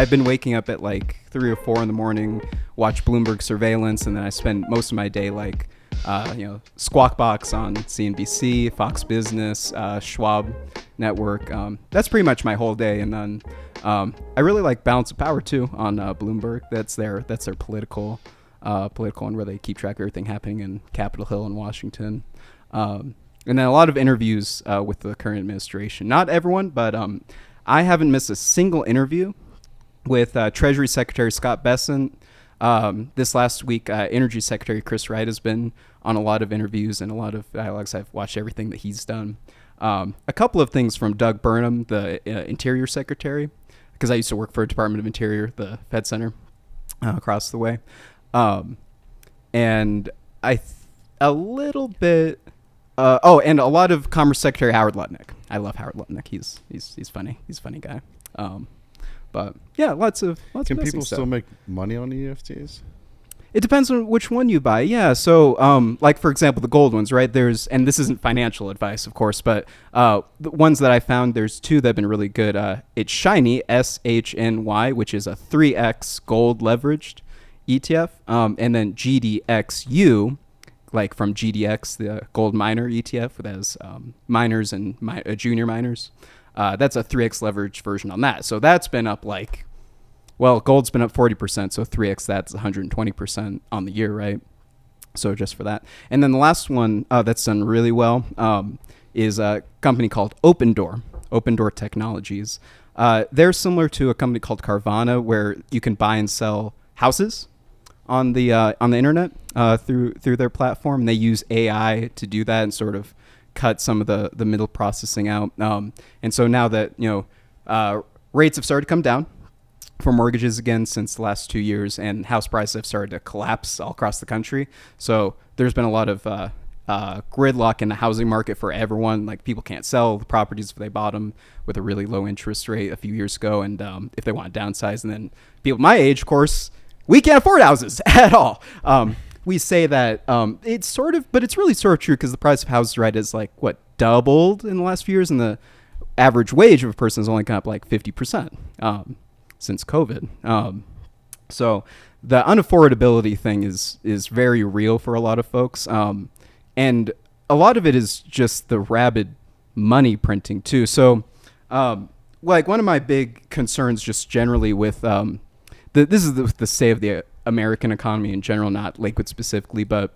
I've been waking up at like 3 or 4 in the morning, watch Bloomberg surveillance, and then I spend most of my day like, Squawk Box on CNBC, Fox Business, Schwab Network. That's pretty much my whole day. And then I really like Balance of Power too on Bloomberg. That's their political one where they keep track of everything happening in Capitol Hill in Washington. And then a lot of interviews with the current administration. Not everyone, but I haven't missed a single interview with Treasury Secretary Scott Bessent. This last week, Energy Secretary Chris Wright has been on a lot of interviews and a lot of dialogues. I've watched everything that he's done. A couple of things from Doug Burnham, the Interior Secretary, because I used to work for Department of Interior, the Fed Center across the way. And a little bit... and a lot of Commerce Secretary Howard Lutnick. I love Howard Lutnick. He's funny. He's a funny guy. But yeah, lots of Can people stuff. still make money on EFTs? It depends on which one you buy. Yeah. So, like for example, the gold ones, right? And this isn't financial advice, of course, but the ones that I found, there's two that have been really good. It's Shiny, SHNY, which is a 3x gold leveraged ETF, and then GDXU, like from GDX, the gold miner ETF that has miners and junior miners. That's a 3x leverage version on that. So that's been up gold's been up 40%. So 3x, that's 120% on the year, right? So just for that. And then the last one that's done really well is a company called Open Door Technologies. They're similar to a company called Carvana, where you can buy and sell houses on the internet through their platform. They use AI to do that and sort of cut some of the middle processing out. And so now that rates have started to come down for mortgages again since the last 2 years, and house prices have started to collapse all across the country. So there's been a lot of gridlock in the housing market for everyone. Like, people can't sell the properties if they bought them with a really low interest rate a few years ago, and if they want to downsize. And then people my age, of course, we can't afford houses at all. We say that it's sort of, but it's really sort of true, because the price of houses, right, is like doubled in the last few years, and the average wage of a person has only gone up like 50% since COVID. So the unaffordability thing is very real for a lot of folks, and a lot of it is just the rabid money printing too. So like one of my big concerns just generally with this is the state of the American economy in general, not Lakewood specifically, but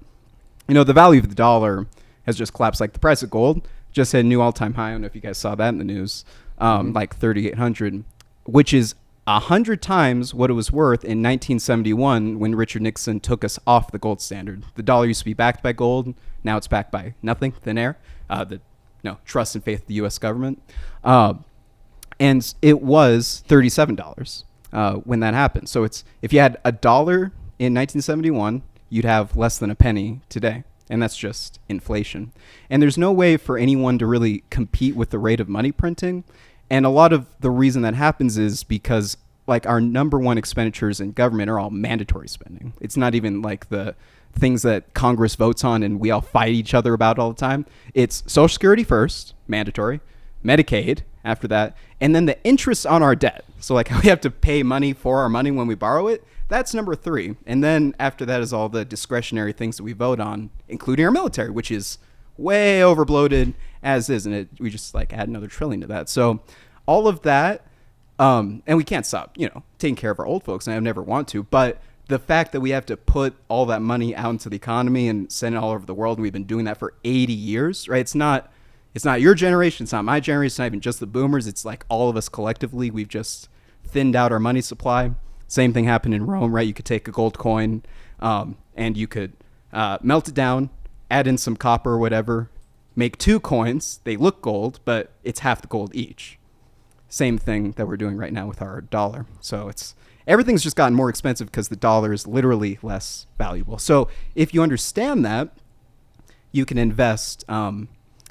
the value of the dollar has just collapsed. Like the price of gold just hit a new all-time high. I don't know if you guys saw that in the news, like 3,800, which is 100 times what it was worth in 1971 when Richard Nixon took us off the gold standard. The dollar used to be backed by gold. Now it's backed by nothing, thin air. Trust and faith of the U.S. government. And it was $37 when that happened. So if you had $1 in 1971, you'd have less than a penny today. And that's just inflation. And there's no way for anyone to really compete with the rate of money printing. And a lot of the reason that happens is because like our number one expenditures in government are all mandatory spending. It's not even like the things that Congress votes on and we all fight each other about all the time. It's Social Security first, mandatory, Medicaid after that, and then the interest on our debt. So like how we have to pay money for our money when we borrow it, that's number 3. And then after that is all the discretionary things that we vote on, including our military, which is way overbloated as is, and we just like add another trillion to that. So all of that, and we can't stop, taking care of our old folks, and I never want to, but the fact that we have to put all that money out into the economy and send it all over the world, and we've been doing that for 80 years, right? It's not your generation, it's not my generation, it's not even just the boomers, it's like all of us collectively, we've just thinned out our money supply. Same thing happened in Rome, right? You could take a gold coin and you could melt it down, add in some copper or whatever, make 2 coins. They look gold, but it's half the gold each. Same thing that we're doing right now with our dollar. So everything's just gotten more expensive because the dollar is literally less valuable. So if you understand that, you can invest for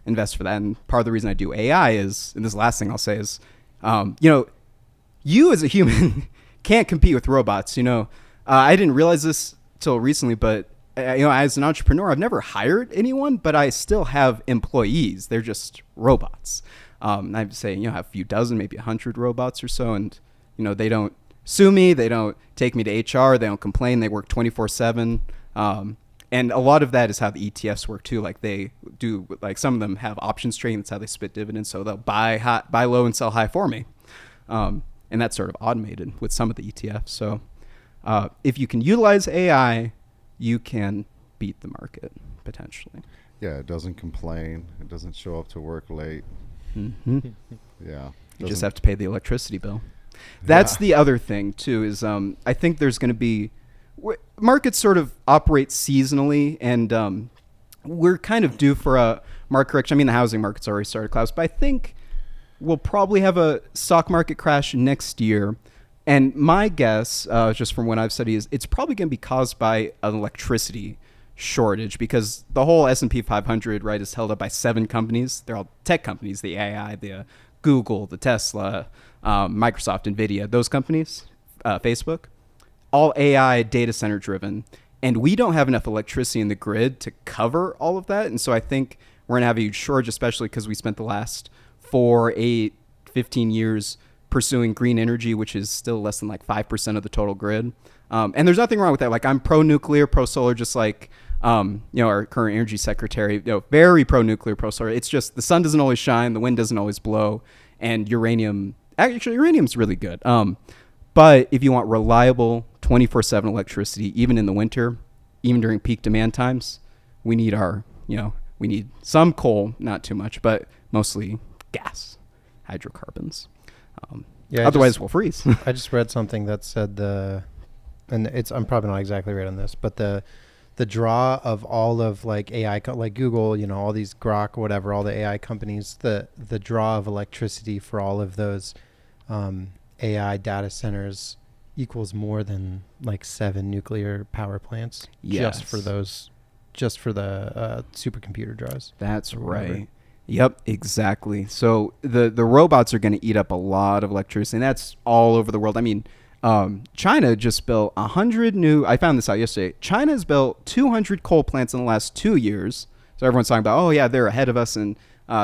that. And part of the reason I do AI is, and this is the last thing I'll say is, you as a human can't compete with robots. I didn't realize this till recently, but as an entrepreneur, I've never hired anyone, but I still have employees. They're just robots. I'd say, have a few dozen, maybe 100 robots or so. And, they don't sue me. They don't take me to HR. They don't complain. They work 24/7. And a lot of that is how the ETFs work too. Like they do, like some of them have options trading. That's how they split dividends. So they'll buy low and sell high for me. And that's sort of automated with some of the ETFs. So if you can utilize AI, you can beat the market potentially. Yeah, it doesn't complain. It doesn't show up to work late. Mm-hmm. Yeah. You just have to pay the electricity bill. That's the other thing too, is I think there's going to be markets sort of operate seasonally, and we're kind of due for a market correction. I mean, the housing market's already started to collapse, but I think we'll probably have a stock market crash next year. And my guess, just from what I've studied, is it's probably going to be caused by an electricity shortage, because the whole S&P 500, right, is held up by 7 companies. They're all tech companies, the AI, the Google, the Tesla, Microsoft, NVIDIA, those companies, Facebook, all AI data center driven. And we don't have enough electricity in the grid to cover all of that. And so I think we're going to have a huge shortage, especially because we spent the last 4, 8, 15 years pursuing green energy, which is still less than like 5% of the total grid. And there's nothing wrong with that. Like I'm pro-nuclear, pro-solar, just like our current energy secretary, very pro-nuclear, pro-solar. It's just the sun doesn't always shine, the wind doesn't always blow, and uranium's really good. But if you want reliable 24/7 electricity, even in the winter, even during peak demand times, we need we need some coal, not too much, but mostly gas, hydrocarbons. Otherwise we'll freeze. I just read something that said I'm probably not exactly right on this, but the draw of all of like AI, like Google, all these Grok, whatever, all the AI companies, the draw of electricity for all of those AI data centers equals more than like 7 nuclear power plants. Yes. just for the supercomputer draws. That's right. Yep, exactly. So the robots are going to eat up a lot of electricity, and that's all over the world. I mean, China just built 100 new, I found this out yesterday, China's built 200 coal plants in the last 2 years. So everyone's talking about, they're ahead of us in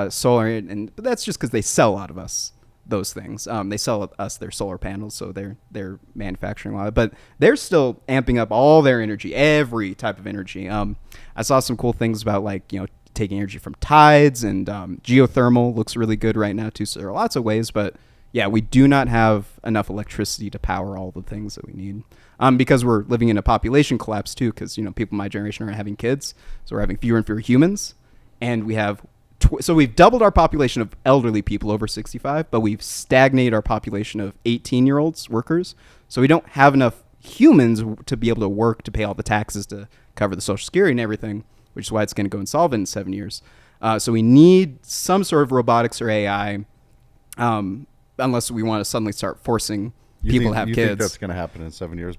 solar, but that's just because they sell out of us those things. They sell us their solar panels, so they're manufacturing a lot of it, but they're still amping up all their energy, every type of energy. I saw some cool things about taking energy from tides, and geothermal looks really good right now too. So there are lots of ways, but yeah, we do not have enough electricity to power all the things that we need, because we're living in a population collapse too, because people my generation aren't having kids, so we're having fewer and fewer humans, and we have so we've doubled our population of elderly people over 65, but we've stagnated our population of 18-year-olds workers. So we don't have enough humans to be able to work to pay all the taxes to cover the Social Security and everything, which is why it's going to go insolvent in 7 years. So we need some sort of robotics or AI, unless we want to suddenly start forcing people to have kids. You think that's going to happen in 7 years?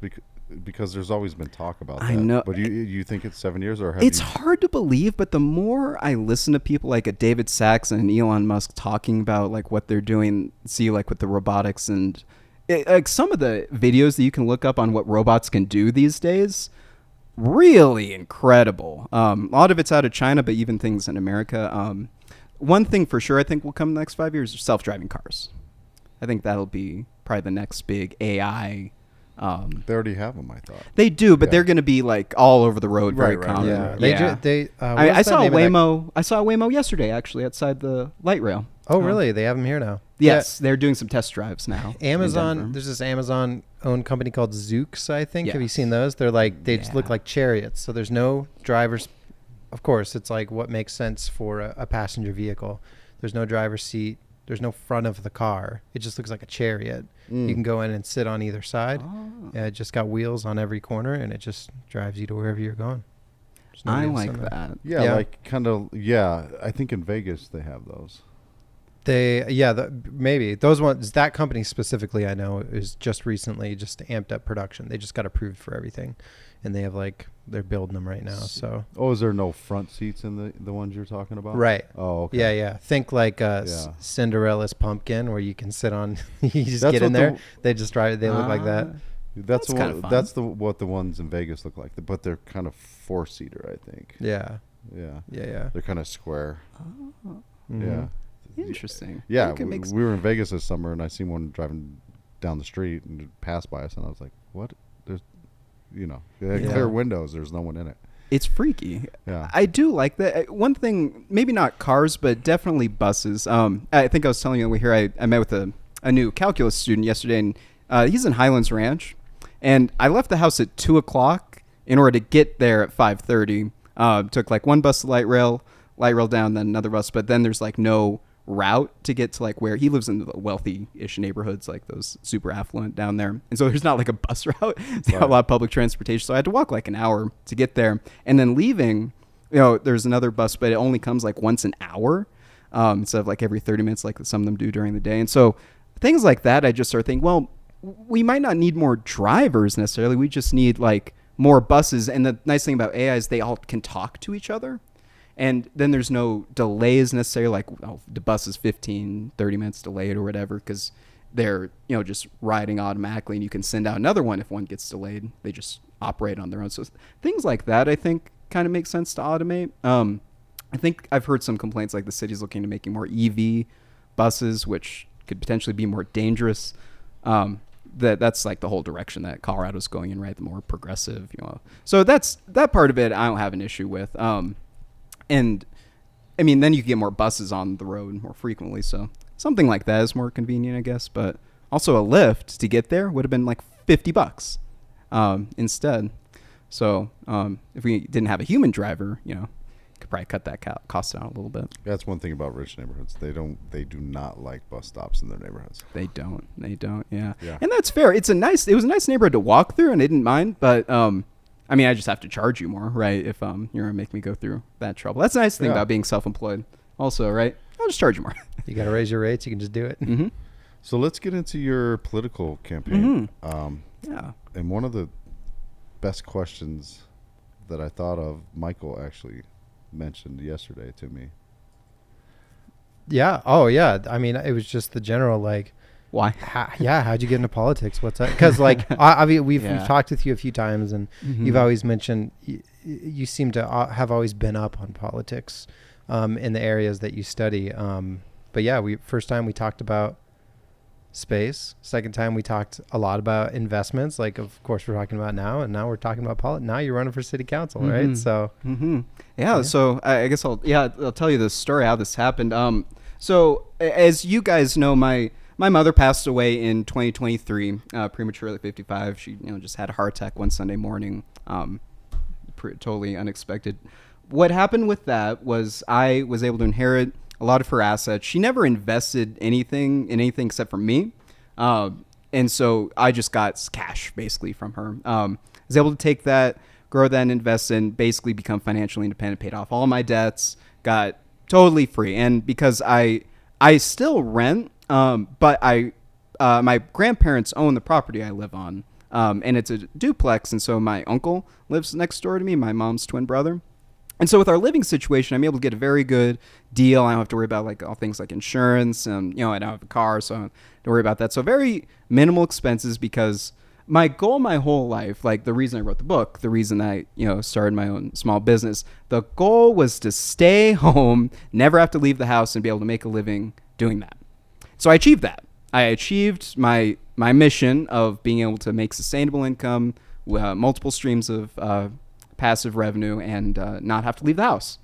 Because there's always been talk about that. I know. But you think it's 7 years? Or it's hard to believe, but the more I listen to people like a David Sachs and Elon Musk talking about like what they're doing, see like with the robotics and like some of the videos that you can look up on what robots can do these days, really incredible. A lot of it's out of China, but even things in America. One thing for sure I think will come in the next 5 years are self-driving cars. I think that'll be probably the next big AI. They already have them, I thought. They do, but they're going to be like all over the road, very common. I saw a Waymo. I saw a Waymo yesterday, actually, outside the light rail. Oh, really? They have them here now. Yes, they're doing some test drives now. Amazon. There's this Amazon-owned company called Zoox, I think. Yes. Have you seen those? They're like they just look like chariots. So there's no drivers. Of course, it's like what makes sense for a passenger vehicle. There's no driver's seat. There's no front of the car. It just looks like a chariot. You can go in and sit on either side. It just got wheels on every corner, and it just drives you to wherever you're going. I like that. Yeah, like kind of. Yeah, I think in Vegas they have those. Maybe those ones. That company specifically, I know, is just recently just amped up production. They just got approved for everything, and they have they're building them right now. So. Oh, is there no front seats in the ones you're talking about? Right. Oh, okay. Yeah. Think like Cinderella's pumpkin, where you can sit on. You just get in there. They just drive. They look like that. That's what the ones in Vegas look like, but they're kind of 4-seater, I think. Yeah. They're kind of square. Oh. Yeah. Interesting. Yeah, we were in Vegas this summer, and I seen one driving down the street and it passed by us, and I was like, what? There's, clear windows. There's no one in it. It's freaky. Yeah. I do like that. One thing, maybe not cars, but definitely buses. I think I was telling you over here, I met with a new calculus student yesterday, and he's in Highlands Ranch. And I left the house at 2 o'clock in order to get there at 5:30. Took like one bus to light rail down, then another bus. But then there's like no route to get to like where he lives in the wealthy-ish neighborhoods, like those super affluent down there. And so there's not like a bus route. It's not a lot of public transportation. So I had to walk like an hour to get there. And then leaving, there's another bus, but it only comes like once an hour instead of like every 30 minutes like some of them do during the day. And so things like that, I just start thinking, well, we might not need more drivers necessarily. We just need like more buses. And the nice thing about AI is they all can talk to each other. And then there's no delays necessarily, like the bus is 15, 30 minutes delayed or whatever, because they're, just riding automatically, and you can send out another one if one gets delayed. They just operate on their own. So things like that, I think, kind of make sense to automate. I think I've heard some complaints like the city's looking to making more EV buses, which could potentially be more dangerous. That's like the whole direction that Colorado's going in, right? The more progressive, So that part of it I don't have an issue with. And I mean, then you can get more buses on the road more frequently. So something like that is more convenient, I guess. But also a Lyft to get there would have been like $50 instead. So if we didn't have a human driver, could probably cut that cost down a little bit. That's one thing about rich neighborhoods. They do not like bus stops in their neighborhoods. They don't. Yeah. And that's fair. It was a nice neighborhood to walk through, and I didn't mind. But I mean, I just have to charge you more, right? If you're gonna make me go through that trouble. That's the nice thing about being self-employed, also, right? I'll just charge you more. You got to raise your rates. You can just do it. Mm-hmm. So let's get into your political campaign. Mm-hmm. And one of the best questions that I thought of, Michael actually mentioned yesterday to me. Yeah. Oh, yeah. I mean, it was just the general like. Why? How'd you get into politics? What's that? Because like we've talked with you a few times, and you've always mentioned you seem to have always been up on politics in the areas that you study. But yeah, first time we talked about space. Second time we talked a lot about investments. Like of course we're talking about now, and now we're talking about politics. Now you're running for city council, right? So yeah. So I guess I'll tell you the story how this happened. So as you guys know, my mother passed away in 2023, prematurely at 55. She, just had a heart attack one Sunday morning, totally unexpected. What happened with that was I was able to inherit a lot of her assets. She never invested anything except for me, and so I just got cash basically from her. I was able to take that, grow that, and invest, and basically become financially independent. Paid off all my debts, got totally free, and because I still rent. But my grandparents own the property I live on, and it's a duplex. And so my uncle lives next door to me, my mom's twin brother. And so with our living situation, I'm able to get a very good deal. I don't have to worry about like all things like insurance, and I don't have a car, so I don't have to worry about that. So very minimal expenses, because my goal my whole life, like the reason I wrote the book, the reason I started my own small business, the goal was to stay home, never have to leave the house, and be able to make a living doing that. So I achieved that. I achieved my mission of being able to make sustainable income, multiple streams of passive revenue, and not have to leave the house.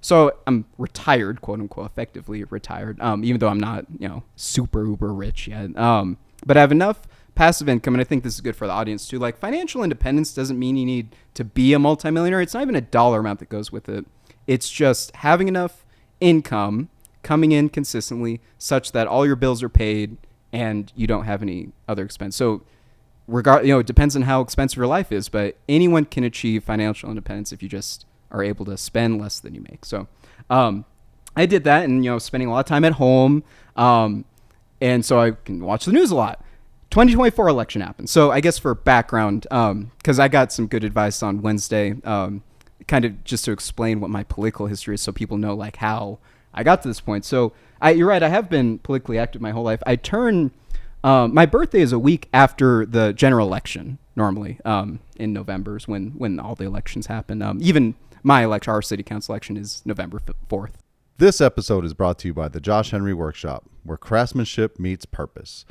So I'm retired, quote unquote, effectively retired, even though I'm not, super uber rich yet. But I have enough passive income, and I think this is good for the audience too. Like financial independence doesn't mean you need to be a multimillionaire. It's not even a dollar amount that goes with it. It's just having enough income coming in consistently such that all your bills are paid and you don't have any other expense. So it depends on how expensive your life is, but anyone can achieve financial independence if you just are able to spend less than you make. So I did that, and spending a lot of time at home, and so I can watch the news a lot. 2024 election happened. So I guess for background, because I got some good advice on Wednesday, kind of just to explain what my political history is, so people know like how I got to this point. So you're right. I have been politically active my whole life. I turn my birthday is a week after the general election. Normally, in November is when all the elections happen. Even my election, our city council election, is November 4th. This episode is brought to you by the Josh Henry Workshop, where craftsmanship meets purpose.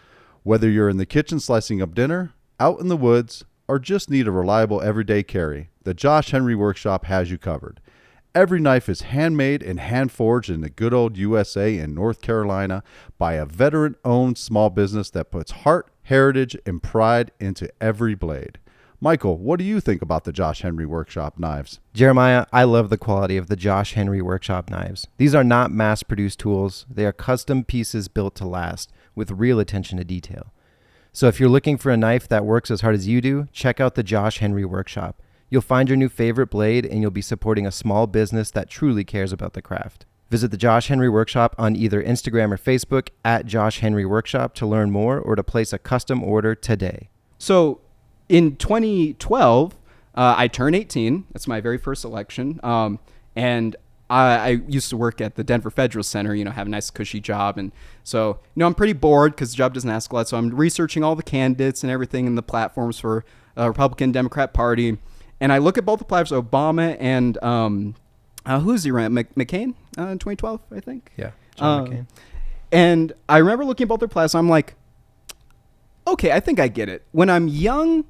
Whether you're in the kitchen slicing up dinner, out in the woods, or just need a reliable everyday carry, the Josh Henry Workshop has you covered. Every knife is handmade and hand-forged in the good old USA in North Carolina by a veteran-owned small business that puts heart, heritage, and pride into every blade. Michael, what do you think about the Josh Henry Workshop knives? Jeremiah, I love the quality of the Josh Henry Workshop knives. These are not mass-produced tools. They are custom pieces built to last with real attention to detail. So if you're looking for a knife that works as hard as you do, check out the Josh Henry Workshop. You'll find your new favorite blade, and you'll be supporting a small business that truly cares about the craft. Visit the Josh Henry Workshop on either Instagram or Facebook at Josh Henry Workshop to learn more or to place a custom order today. So in 2012, I turned 18. That's my very first election. And I used to work at the Denver Federal Center, have a nice cushy job. And so, I'm pretty bored because the job doesn't ask a lot. So I'm researching all the candidates and everything in the platforms for Republican, Democrat Party. And I look at both the platforms, Obama and who's he ran? McCain in 2012, I think. Yeah, John McCain. And I remember looking at both their platforms. I'm like, okay, I think I get it. When I'm young,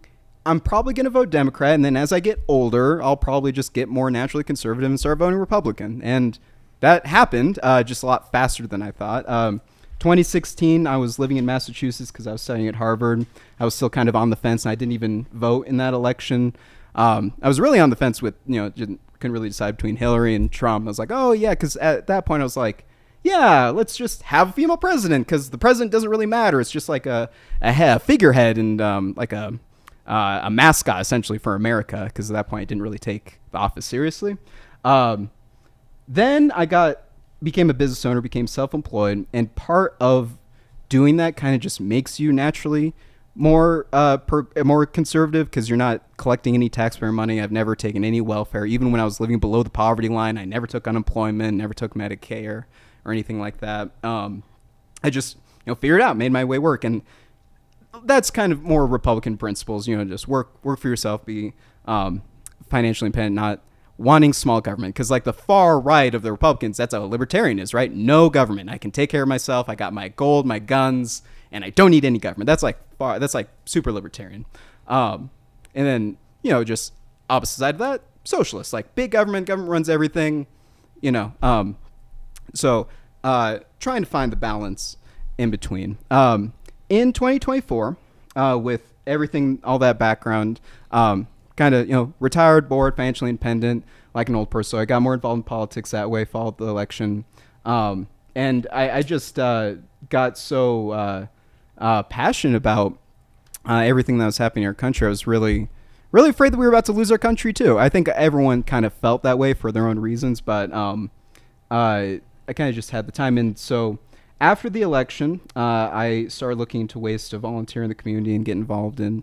I'm probably going to vote Democrat. And then as I get older, I'll probably just get more naturally conservative and start voting Republican. And that happened just a lot faster than I thought. 2016, I was living in Massachusetts because I was studying at Harvard. I was still kind of on the fence, and I didn't even vote in that election. I was really on the fence with, couldn't really decide between Hillary and Trump. I was like, oh, yeah, because at that point I was like, yeah, let's just have a female president because the president doesn't really matter. It's just like a figurehead and like a mascot, essentially, for America, because at that point I didn't really take the office seriously. Then I became a business owner, became self-employed, and part of doing that kind of just makes you naturally more conservative because you're not collecting any taxpayer money. I've never taken any welfare. Even when I was living below the poverty line, I never took unemployment, never took Medicare or anything like that. I just figured it out, made my way work, and that's kind of more Republican principles. Just work for yourself, be financially independent, not wanting small government. Because like the far right of the Republicans, that's how a libertarian is, right? No government. I can take care of myself. I got my gold, my guns, and I don't need any government. That's like super libertarian. And then, just opposite side of that, socialist, like big government runs everything, So trying to find the balance in between. In 2024, with everything, all that background, kind of, retired, bored, financially independent, like an old person. So I got more involved in politics that way, followed the election. And I just got so passionate about everything that was happening in our country. I was really afraid that we were about to lose our country too. I think everyone kind of felt that way for their own reasons, but I kind of just had the time. And so after the election, I started looking into ways to volunteer in the community and get involved in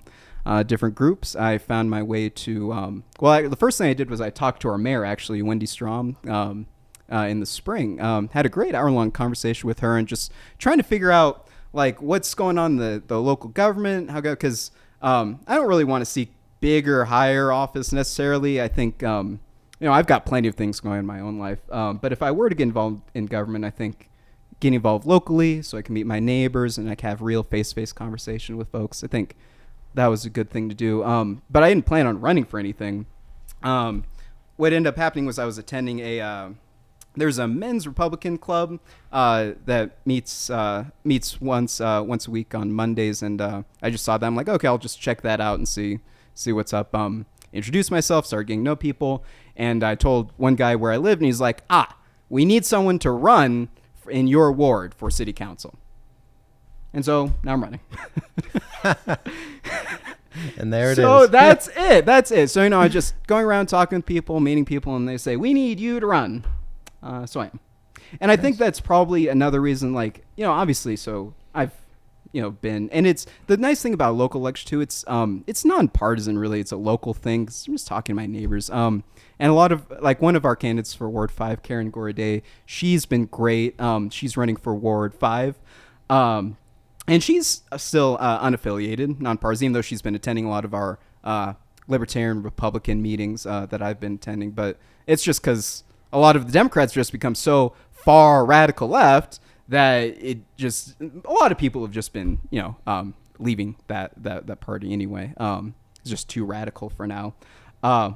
different groups. I found my way to, the first thing I did was I talked to our mayor, actually, Wendy Strom, in the spring. Had a great hour-long conversation with her and just trying to figure out like what's going on in the local government, because I don't really want to seek bigger, higher office necessarily. I think, I've got plenty of things going on in my own life. But if I were to get involved in government, I think getting involved locally so I can meet my neighbors and I can have real face-to-face conversation with folks, I think that was a good thing to do. But I didn't plan on running for anything. What ended up happening was I was attending there's a men's Republican club that meets once a week on Mondays, and I just saw that. I'm like, okay, I'll just check that out and see what's up. Introduce myself, start getting to know people, and I told one guy where I lived, and he's like, we need someone to run in your ward for city council. And so now I'm running. And there it is. So that's it. So, I just going around talking with people, meeting people, and they say, we need you to run. So I am. And I think that's probably another reason, obviously, so I've, been, and it's the nice thing about local election too, it's nonpartisan really. It's a local thing. 'Cause I'm just talking to my neighbors. And a lot of, one of our candidates for Ward 5, Karen Goraday, she's been great. She's running for Ward 5. And she's still unaffiliated, nonpartisan, even though she's been attending a lot of our libertarian Republican meetings that I've been attending. But it's just because a lot of the Democrats just become so far radical left that it just a lot of people have just been leaving that party anyway. It's just too radical for now,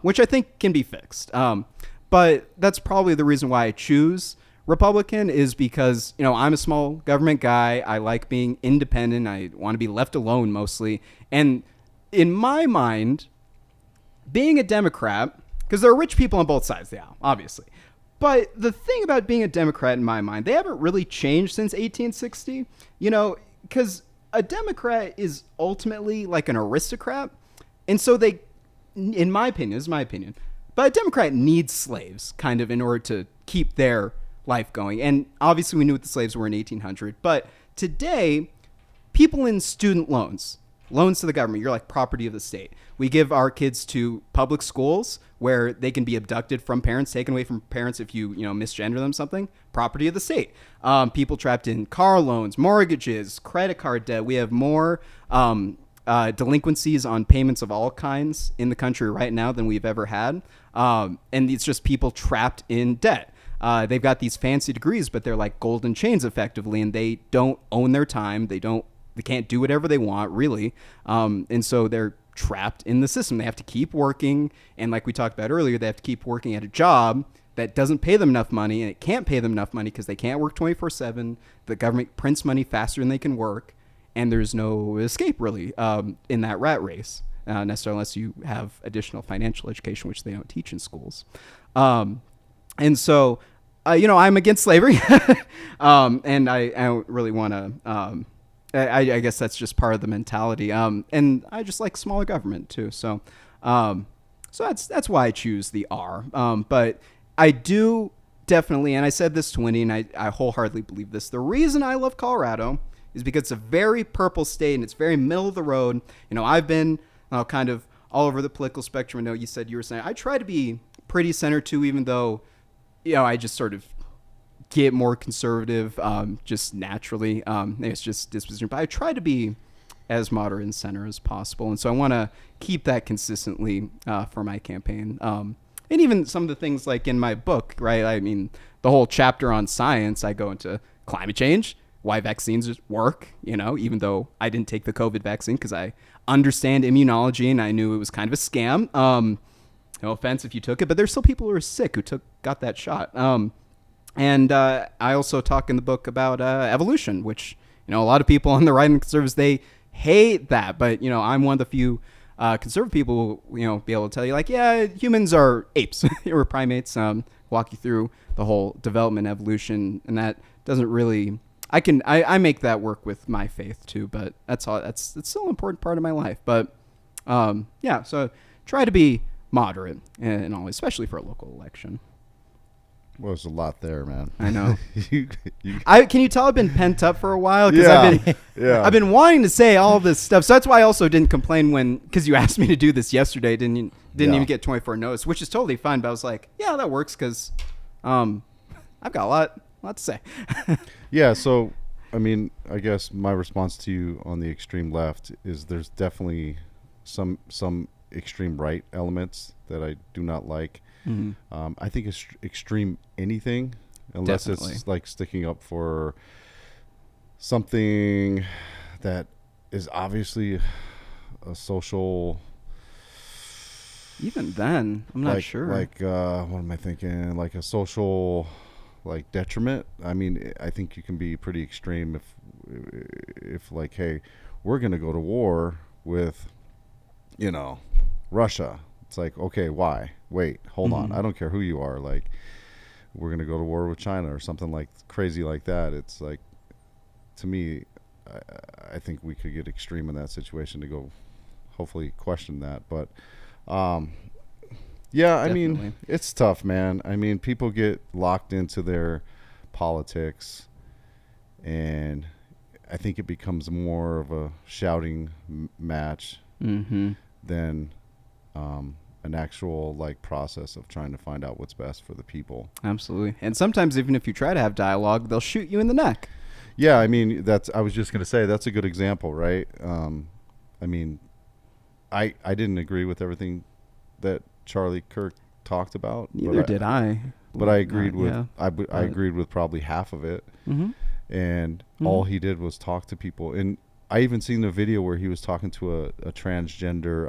which I think can be fixed. But that's probably the reason why I choose Republican, is because I'm a small government guy. I like being independent. I want to be left alone mostly, and in my mind, being a Democrat, because there are rich people on both sides of the aisle, obviously. But the thing about being a Democrat, in my mind, they haven't really changed since 1860, because a Democrat is ultimately like an aristocrat. And so they, in my opinion, this is my opinion, but a Democrat needs slaves kind of in order to keep their life going. And obviously we knew what the slaves were in 1800. But today, people in student loans to the government, you're like property of the state. We give our kids to public schools where they can be abducted from parents, taken away from parents if you misgender them something. Property of the state. People trapped in car loans, mortgages, credit card debt. We have more delinquencies on payments of all kinds in the country right now than we've ever had. And it's just people trapped in debt. They've got these fancy degrees, but they're like golden chains effectively, and they don't own their time. They can't do whatever they want, really. And so they're trapped in the system. They have to keep working. And like we talked about earlier, they have to keep working at a job that doesn't pay them enough money. And it can't pay them enough money because they can't work 24/7. The government prints money faster than they can work. And there's no escape, really, in that rat race, necessarily unless you have additional financial education, which they don't teach in schools. And so, I'm against slavery. And I don't really want to... I guess that's just part of the mentality. And I just like smaller government too. So that's why I choose the R. But I do definitely, and I said this to Winnie, and I wholeheartedly believe this. The reason I love Colorado is because it's a very purple state and it's very middle of the road. I've been kind of all over the political spectrum. I know you were saying I try to be pretty center too, even though, I just sort of get more conservative just naturally. Maybe it's just disposition, but I try to be as moderate and center as possible. And so I want to keep that consistently for my campaign. And even some of the things like in my book, right? I mean, the whole chapter on science, I go into climate change, why vaccines work, even though I didn't take the COVID vaccine because I understand immunology and I knew it was kind of a scam. No offense if you took it, but there's still people who are sick who got that shot. And I also talk in the book about evolution, which, a lot of people on the right and conservatives, they hate that. But, I'm one of the few conservative people who, be able to tell you, like, yeah, humans are apes. We're primates. Walk you through the whole development evolution. And that doesn't really... I make that work with my faith, too. But that's still an important part of my life. But, so try to be moderate and all, especially for a local election. Well, there's a lot there, man. I know. Can you tell I've been pent up for a while? Because I've been wanting to say all this stuff. So that's why I also didn't complain because you asked me to do this yesterday. Didn't even get 24 notice, which is totally fine. But I was like, yeah, that works because I've got a lot to say. Yeah. So, I mean, I guess my response to you on the extreme left is there's definitely some extreme right elements that I do not like. Mm-hmm. I think it's extreme anything, unless Definitely. It's like sticking up for something that is obviously a social. Even then, I'm not sure. Like, what am I thinking? Like a social, like detriment. I mean, I think you can be pretty extreme if like, hey, we're gonna go to war with, Russia. It's like, okay, why? Wait, hold on. I don't care who you are. Like, we're going to go to war with China or something like crazy like that. It's like, to me, I think we could get extreme in that situation to go hopefully question that. But, yeah, I mean, it's tough, man. I mean, people get locked into their politics, and I think it becomes more of a shouting match than an actual like process of trying to find out what's best for the people. Absolutely. And sometimes even if you try to have dialogue, they'll shoot you in the neck. Yeah, I mean, I was just going to say that's a good example, right? I mean, I didn't agree with everything that Charlie Kirk talked about. Neither did I. But I agreed with I agreed with probably half of it. and all he did was talk to people. And I even seen the video where he was talking to a transgender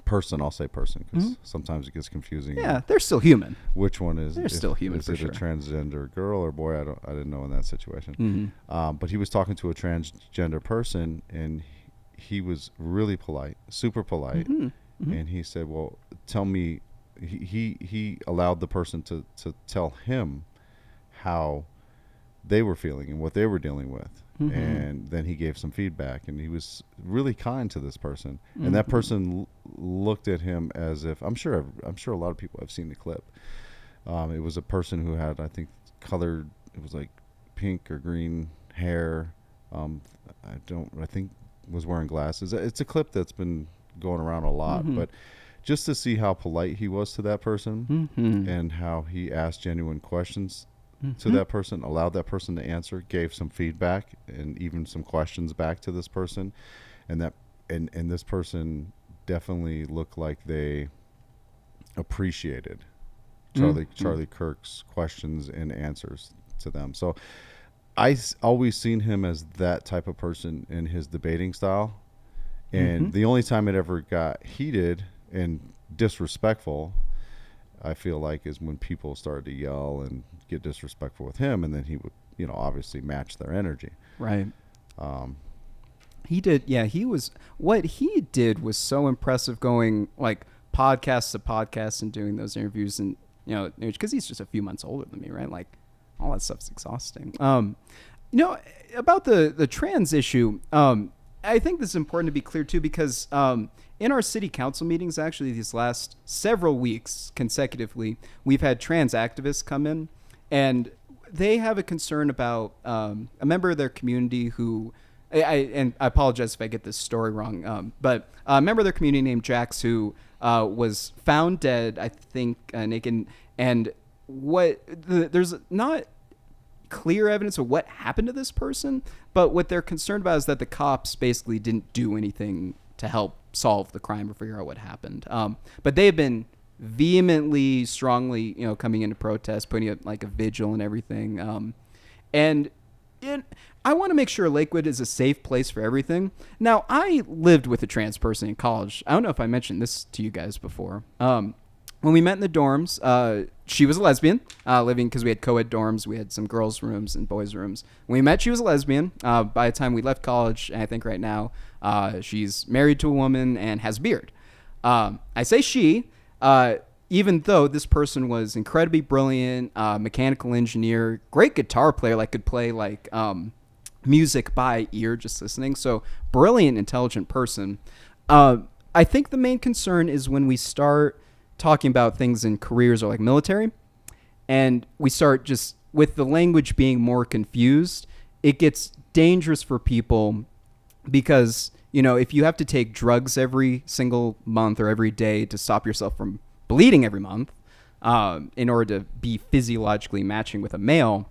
person. I'll say person because sometimes it gets confusing. Yeah, they're still human. Which one is? They're still human. Is for it sure. a transgender girl or boy? I didn't know in that situation. But he was talking to a transgender person, and he was really polite, super polite. And he said, "Well, tell me." He allowed the person to tell him how they were feeling and what they were dealing with. And then he gave some feedback, and he was really kind to this person. And that person looked at him as if, I'm sure a lot of people have seen the clip. It was a person who had, I think, colored, it was like pink or green hair. I think was wearing glasses. It's a clip that's been going around a lot, but just to see how polite he was to that person and how he asked genuine questions to that person, allowed that person to answer, gave some feedback and even some questions back to this person, and this person definitely looked like they appreciated Charlie Kirk's questions and answers to them. So I always seen him as that type of person in his debating style, and the only time it ever got heated and disrespectful, I feel like, is when people started to yell and get disrespectful with him, and then he would, obviously match their energy. Right. He did. Yeah, what he did was so impressive, going like podcast to podcast and doing those interviews, and because he's just a few months older than me, right? Like all that stuff's exhausting. About the trans issue, I think this is important to be clear too, because in our city council meetings, actually, these last several weeks consecutively, we've had trans activists come in, and they have a concern about a member of their community who, and I apologize if I get this story wrong, but a member of their community named Jax who was found dead, I think, naked, and there's not clear evidence of what happened to this person, but what they're concerned about is that the cops basically didn't do anything to help solve the crime or figure out what happened. But they've been vehemently, strongly, coming into protest, putting up like a vigil and everything. I want to make sure Lakewood is a safe place for everything. Now, I lived with a trans person in college. I don't know if I mentioned this to you guys before. When we met in the dorms, she was a lesbian, living, because we had co-ed dorms. We had some girls' rooms and boys' rooms. When we met, she was a lesbian. By the time we left college, and I think right now, she's married to a woman and has a beard. I say she, even though this person was incredibly brilliant, mechanical engineer, great guitar player, like could play like music by ear just listening. So brilliant, intelligent person. I think the main concern is when we start talking about things in careers or like military, and we start just with the language being more confused, it gets dangerous for people because, if you have to take drugs every single month or every day to stop yourself from bleeding every month, in order to be physiologically matching with a male,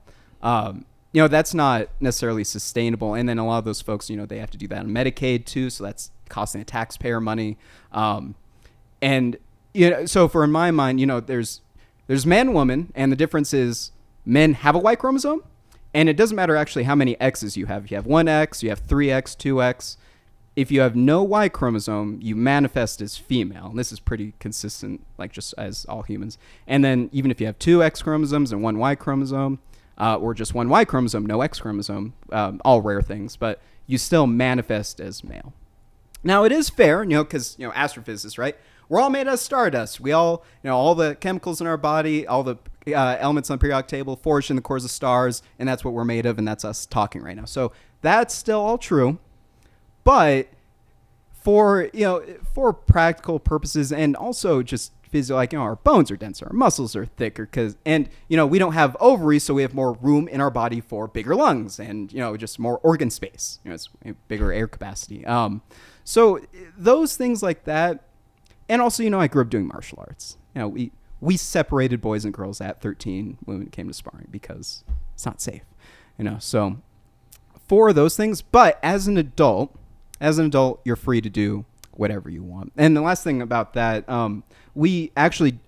that's not necessarily sustainable. And then a lot of those folks, they have to do that on Medicaid too. So that's costing the taxpayer money. So for in my mind, there's man, woman, and the difference is men have a Y chromosome, and it doesn't matter actually how many X's you have. If you have 1X, you have 3X, 2X. If you have no Y chromosome, you manifest as female. And this is pretty consistent, like just as all humans. And then even if you have 2 X chromosomes and 1 Y chromosome, or just 1 Y chromosome, no X chromosome, all rare things, but you still manifest as male. Now it is fair, because, astrophysicists, right? We're all made out of stardust. We all, all the chemicals in our body, all the elements on the periodic table forged in the cores of stars, and that's what we're made of, and that's us talking right now. So that's still all true. But for practical purposes, and also just physical, our bones are denser, our muscles are thicker, we don't have ovaries, so we have more room in our body for bigger lungs and, just more organ space. It's bigger air capacity. So those things like that. And also, I grew up doing martial arts. We separated boys and girls at 13 when it came to sparring because it's not safe. So for those things, but as an adult, you're free to do whatever you want. And the last thing about that, we actually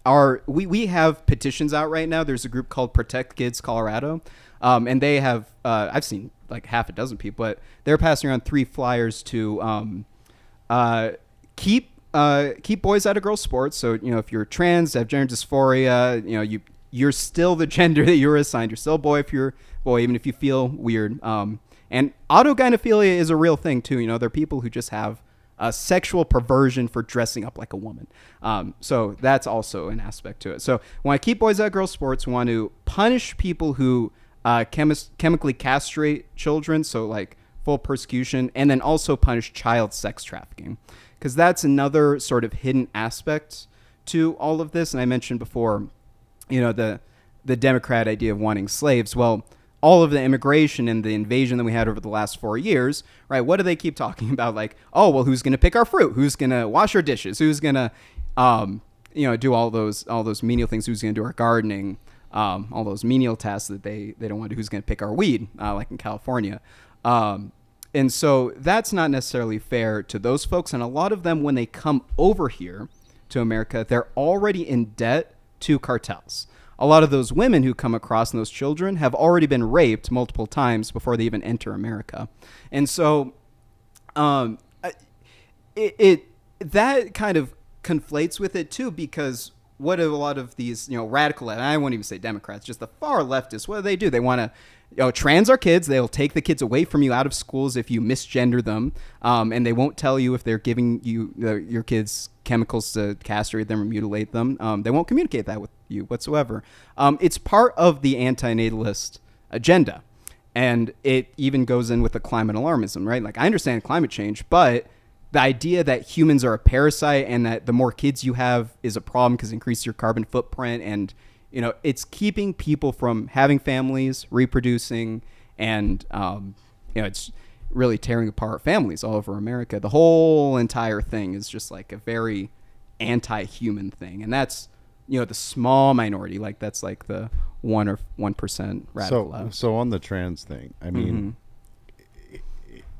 we have petitions out right now. There's a group called Protect Kids Colorado. And they have, I've seen like half a dozen people, but they're passing around 3 flyers to keep boys out of girls' sports. So, if you're trans, have gender dysphoria, you're still the gender that you're assigned. You're still a boy if you're boy, even if you feel weird. And autogynephilia is a real thing too. There are people who just have a sexual perversion for dressing up like a woman. So that's also an aspect to it. So we want to keep boys out of girls' sports. We want to punish people who chemically castrate children. So like full persecution, and then also punish child sex trafficking, because that's another sort of hidden aspect to all of this. And I mentioned before, the Democrat idea of wanting slaves. Well, all of the immigration and the invasion that we had over the last 4 years, right? What do they keep talking about? Like, oh, well, who's going to pick our fruit? Who's going to wash our dishes? Who's going to, do all those menial things? Who's going to do our gardening? All those menial tasks that they don't want to do. Who's going to pick our weed? Like in California. And so that's not necessarily fair to those folks. And a lot of them, when they come over here to America, they're already in debt to cartels. A lot of those women who come across and those children have already been raped multiple times before they even enter America. And so that kind of conflates with it too, because what do a lot of these, radical, and I won't even say Democrats, just the far leftists, what do? They want to, trans our kids. They'll take the kids away from you out of schools if you misgender them. And they won't tell you if they're giving you your kids chemicals to castrate them or mutilate them. They won't communicate that with you whatsoever. It's part of the anti-natalist agenda. And it even goes in with the climate alarmism, right? Like, I understand climate change, but the idea that humans are a parasite and that the more kids you have is a problem because it increases your carbon footprint, and it's keeping people from having families, reproducing, and it's really tearing apart families all over America. The whole entire thing is just like a very anti-human thing, and that's the small minority. Like, that's like the 1% radical left. So on the trans thing, I mean,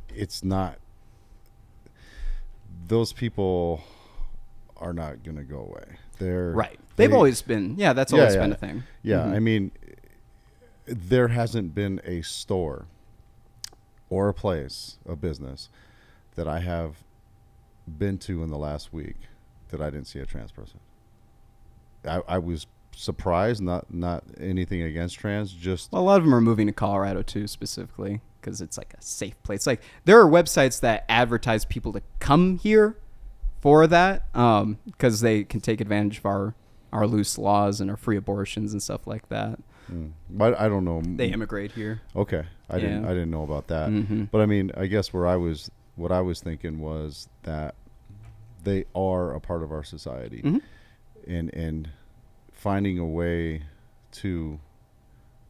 it's not. Those people are not going to go away. They're right. They've always been. Yeah, that's always been a thing. Yeah, I mean, there hasn't been a store or a place, a business, that I have been to in the last week that I didn't see a trans person. I was surprised. Not anything against trans. Just a lot of them are moving to Colorado too, specifically, because it's like a safe place. Like, there are websites that advertise people to come here for that, because they can take advantage of our loose laws and our free abortions and stuff like that. But I don't know. They immigrate here. Okay, I didn't know about that. But I mean, I guess what I was thinking was that they are a part of our society, and finding a way to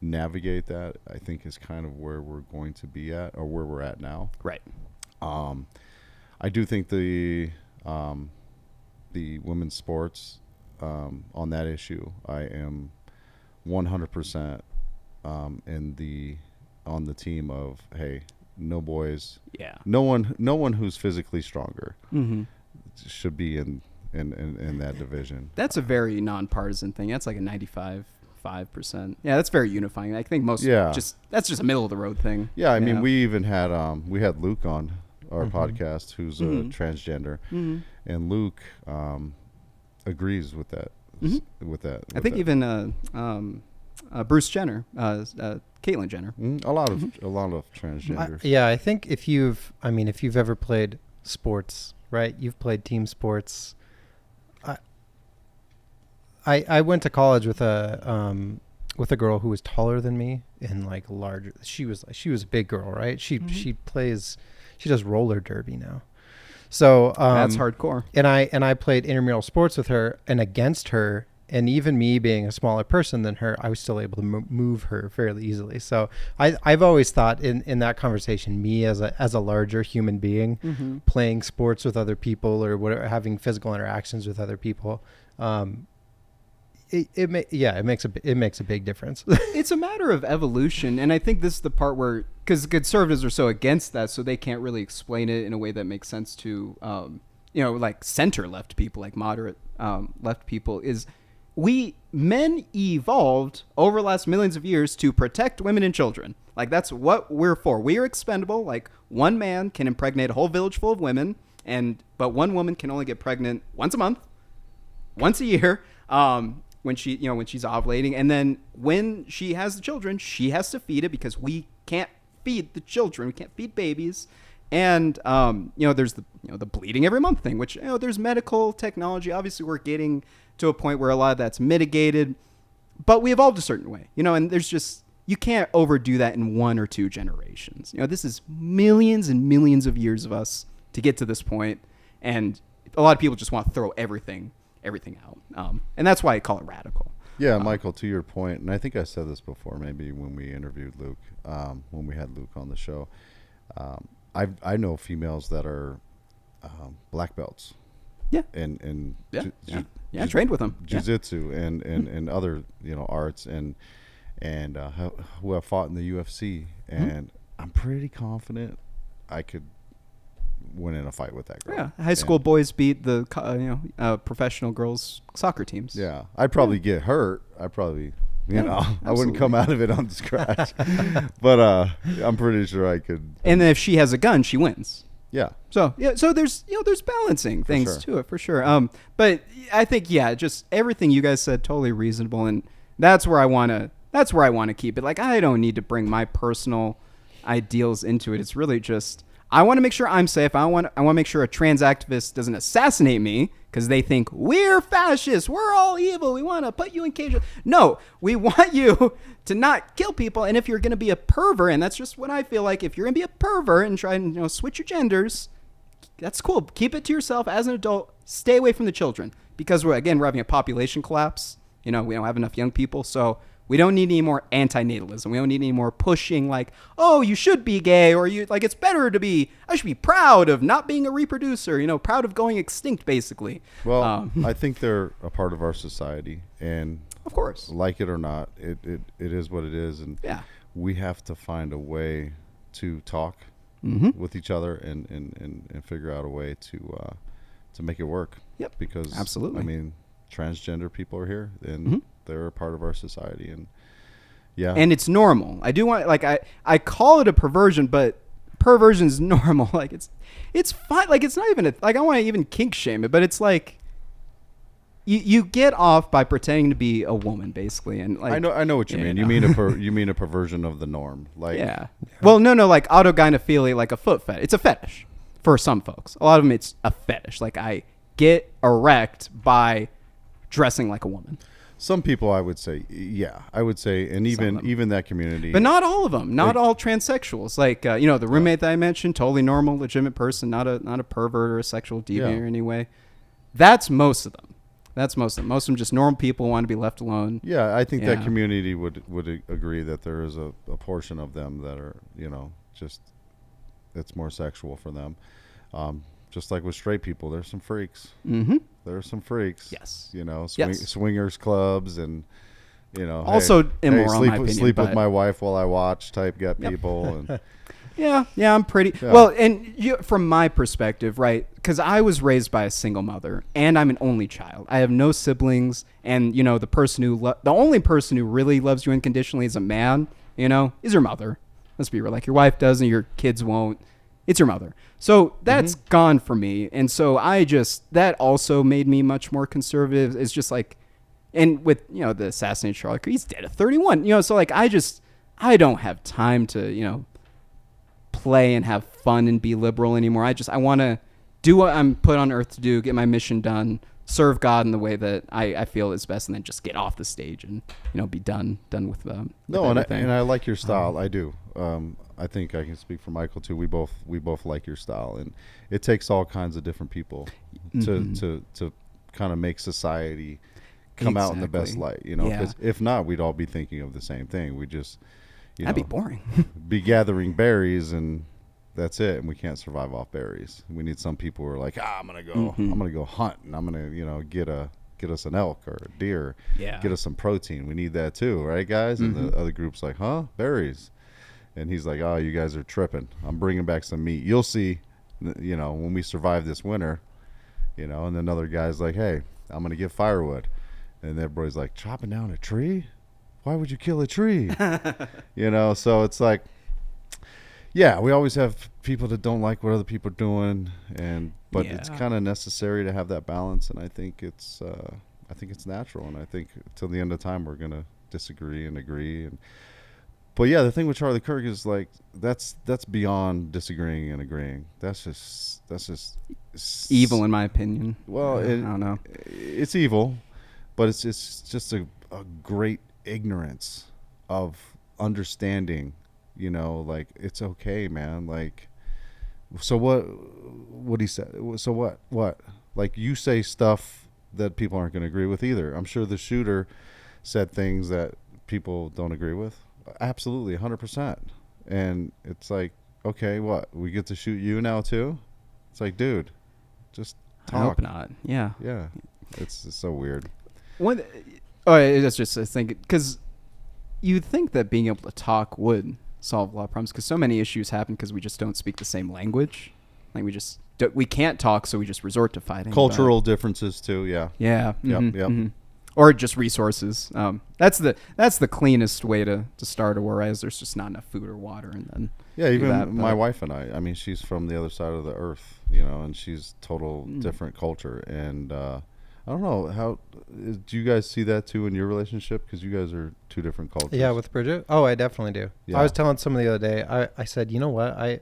navigate that, I think, is kind of where we're going to be at, or where we're at now. Right. I do think the women's sports, on that issue, I am 100% on the team of, hey, no boys. Yeah. No one who's physically stronger should be in that division. That's a very nonpartisan thing. That's like a 95%. Yeah, that's very unifying. I think most that's just a middle of the road thing. Yeah, I mean, we even had Luke on our podcast, who's a transgender, and Luke agrees with that. I think even Bruce Jenner, Caitlyn Jenner, a lot of transgenders. I think if you've ever played sports, right? You've played team sports. I went to college with a girl who was taller than me and like larger. She was a big girl, right? She does roller derby now. So that's hardcore. And I played intramural sports with her and against her, and even me being a smaller person than her, I was still able to move her fairly easily. So I've always thought in that conversation, me as a larger human being playing sports with other people or whatever, having physical interactions with other people, it makes a big difference. It's a matter of evolution, and I think this is the part where, because conservatives are so against that, so they can't really explain it in a way that makes sense to like center left people, like moderate left people, is men evolved over the last millions of years to protect women and children. Like, that's what we're for. We are expendable. Like, one man can impregnate a whole village full of women, but one woman can only get pregnant once a month, once a year, when she's ovulating. And then when she has the children, she has to feed it, because we can't feed the children. We can't feed babies. And, there's the bleeding every month thing, which, there's medical technology. Obviously, we're getting to a point where a lot of that's mitigated, but we evolved a certain way, and there's just, you can't overdo that in 1 or 2 generations. This is millions and millions of years of us to get to this point. And a lot of people just want to throw everything out. And that's why I call it radical. Yeah, Michael, to your point, and I think I said this before, maybe when we interviewed Luke, when we had Luke on the show, I know females that are black belts. Yeah. And I trained with them. Jiu-jitsu and other, arts and who have fought in the UFC. And I'm pretty confident I could win in a fight with that girl. Yeah. High school boys beat the, professional girls soccer teams. Yeah. I'd probably get hurt. I wouldn't come out of it on scratch. But I'm pretty sure I could. And then if she has a gun, she wins. Yeah. So there's balancing things to it for sure. But I think just everything you guys said, totally reasonable, and that's where I want to keep it. Like, I don't need to bring my personal ideals into it. It's really just, I want to make sure I'm safe. I want to make sure a trans activist doesn't assassinate me because they think we're fascists, we're all evil, we want to put you in cages. No, we want you to not kill people. And if you're going to be a pervert, and that's just what I feel like, if you're going to be a pervert and try and switch your genders, that's cool. Keep it to yourself as an adult. Stay away from the children, because we're having a population collapse. We don't have enough young people, so we don't need any more antinatalism. We don't need any more pushing like, oh, you should be gay, or it's better to be, I should be proud of not being a reproducer, proud of going extinct, basically. Well, I think they're a part of our society, and of course, like it or not, it is what it is, and we have to find a way to talk with each other and figure out a way to make it work. Yep. Because absolutely, I mean, transgender people are here, and they're a part of our society, and and it's normal. I do want, I call it a perversion, but perversion is normal. Like, it's fine. Like, it's not even I want to even kink shame it, but it's like you get off by pretending to be a woman, basically. And like, I know what you mean. You mean a perversion of the norm, like Well, no, like autogynephilia, like a foot fetish. It's a fetish for some folks. A lot of them, it's a fetish. Like, I get erect by dressing like a woman. Some people, I would say, and even that community, but not all of them. Not all transsexuals. Like, the roommate that I mentioned, totally normal, legitimate person, not a pervert or a sexual deviant in any way. That's most of them. Most of them just normal people who want to be left alone. Yeah, I think that community would agree that there is a portion of them that are, just it's more sexual for them. Just like with straight people, there's some freaks. Mm-hmm. There are some freaks. Yes. Swingers clubs and, also immoral, in my opinion. Sleep with my wife while I watch type people. And yeah, I'm pretty well. And from my perspective, right? Because I was raised by a single mother, and I'm an only child. I have no siblings, and the only person who really loves you unconditionally as a man, is your mother. Let's be real. Like, your wife doesn't, your kids won't. It's your mother. So that's gone for me. And so that also made me much more conservative. It's just like, and with, the assassinated Charlie Kirk, he's dead at 31, so like, I don't have time to, play and have fun and be liberal anymore. I want to do what I'm put on earth to do, get my mission done, serve God in the way that I feel is best, and then just get off the stage and, be done with them. No, and I like your style. I do. I think I can speak for Michael too. We both like your style, and it takes all kinds of different people to kind of make society come out in the best light. Because if not, we'd all be thinking of the same thing. We just that'd be boring. be gathering berries, and that's it. And we can't survive off berries. We need some people who are like, I'm gonna go hunt, and I'm gonna get us an elk or a deer. Yeah. Get us some protein. We need that too, right, guys? And the other group's like, berries. And he's like, oh, you guys are tripping. I'm bringing back some meat. You'll see, when we survive this winter, and another guy's like, hey, I'm going to get firewood. And everybody's like, chopping down a tree? Why would you kill a tree? You know, so it's like, yeah, we always have people that don't like what other people are doing, but it's kind of necessary to have that balance, and I think it's natural, and I think till the end of time we're gonna disagree and agree, but yeah, the thing with Charlie Kirk is like that's beyond disagreeing and agreeing. That's just evil in my opinion. Well, I don't know. It's evil, but it's just a great ignorance of understanding. You know, like, it's okay, man. Like, so what he said. So what? Like, you say stuff that people aren't going to agree with either. I'm sure the shooter said things that people don't agree with. Absolutely, 100%. And it's like, okay, what? We get to shoot you now too? It's like, dude, just talk. I hope not. Yeah. Yeah. It's so weird. That's just a thing, because you'd think that being able to talk would solve a lot of problems, because so many issues happen because we just don't speak the same language. Like, we can't talk, so we just resort to fighting. Cultural differences too. Yeah. Yeah. Yep. Mm-hmm. Or just resources. That's the cleanest way to start a war, as there's just not enough food or water, and then even my wife and I mean, she's from the other side of the earth, you know, and she's total different culture, and I don't know, how do you guys see that too in your relationship, because you guys are two different cultures? Yeah, with Bridget? Oh, I definitely do. Yeah. I was telling someone the other day, I said, you know what,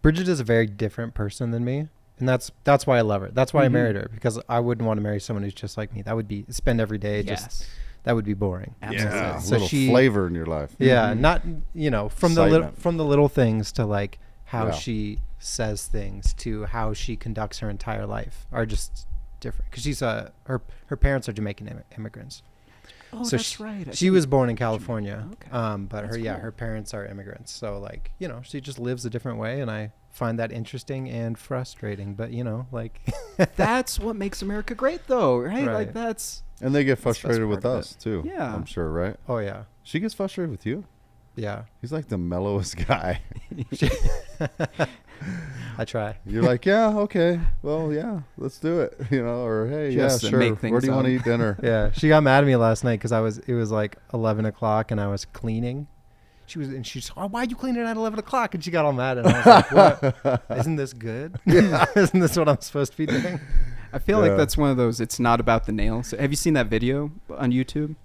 Bridget is a very different person than me. And that's why I love her. That's why I married her, because I wouldn't want to marry someone who's just like me. That would be spend every day that would be boring. Absolutely. Yeah, so a little flavor in your life. Yeah, not, you know, from the little things to like how she says things to how she conducts her entire life are just different. Because she's her parents are Jamaican immigrants. Oh, so that's right. She was born in California, okay. but her parents are immigrants. So, like, you know, she just lives a different way, and I find that interesting and frustrating. But, you know, like, that's what makes America great, though, right? Like, and they get frustrated with us too. Yeah, I'm sure, right? Oh yeah, she gets frustrated with you. Yeah, he's like the mellowest guy. I try. You're like, yeah, okay, well, yeah, let's do it, you know, or hey, just yeah, sure. Where do you want to eat dinner? Yeah, she got mad at me last night because it was like 11 o'clock and I was cleaning. She's oh, why are you cleaning at 11 o'clock? And she got all mad, and I was like, what? Isn't this good? Yeah. Isn't this what I'm supposed to be doing? I feel like that's one of those, it's not about the nail. So have you seen that video on YouTube?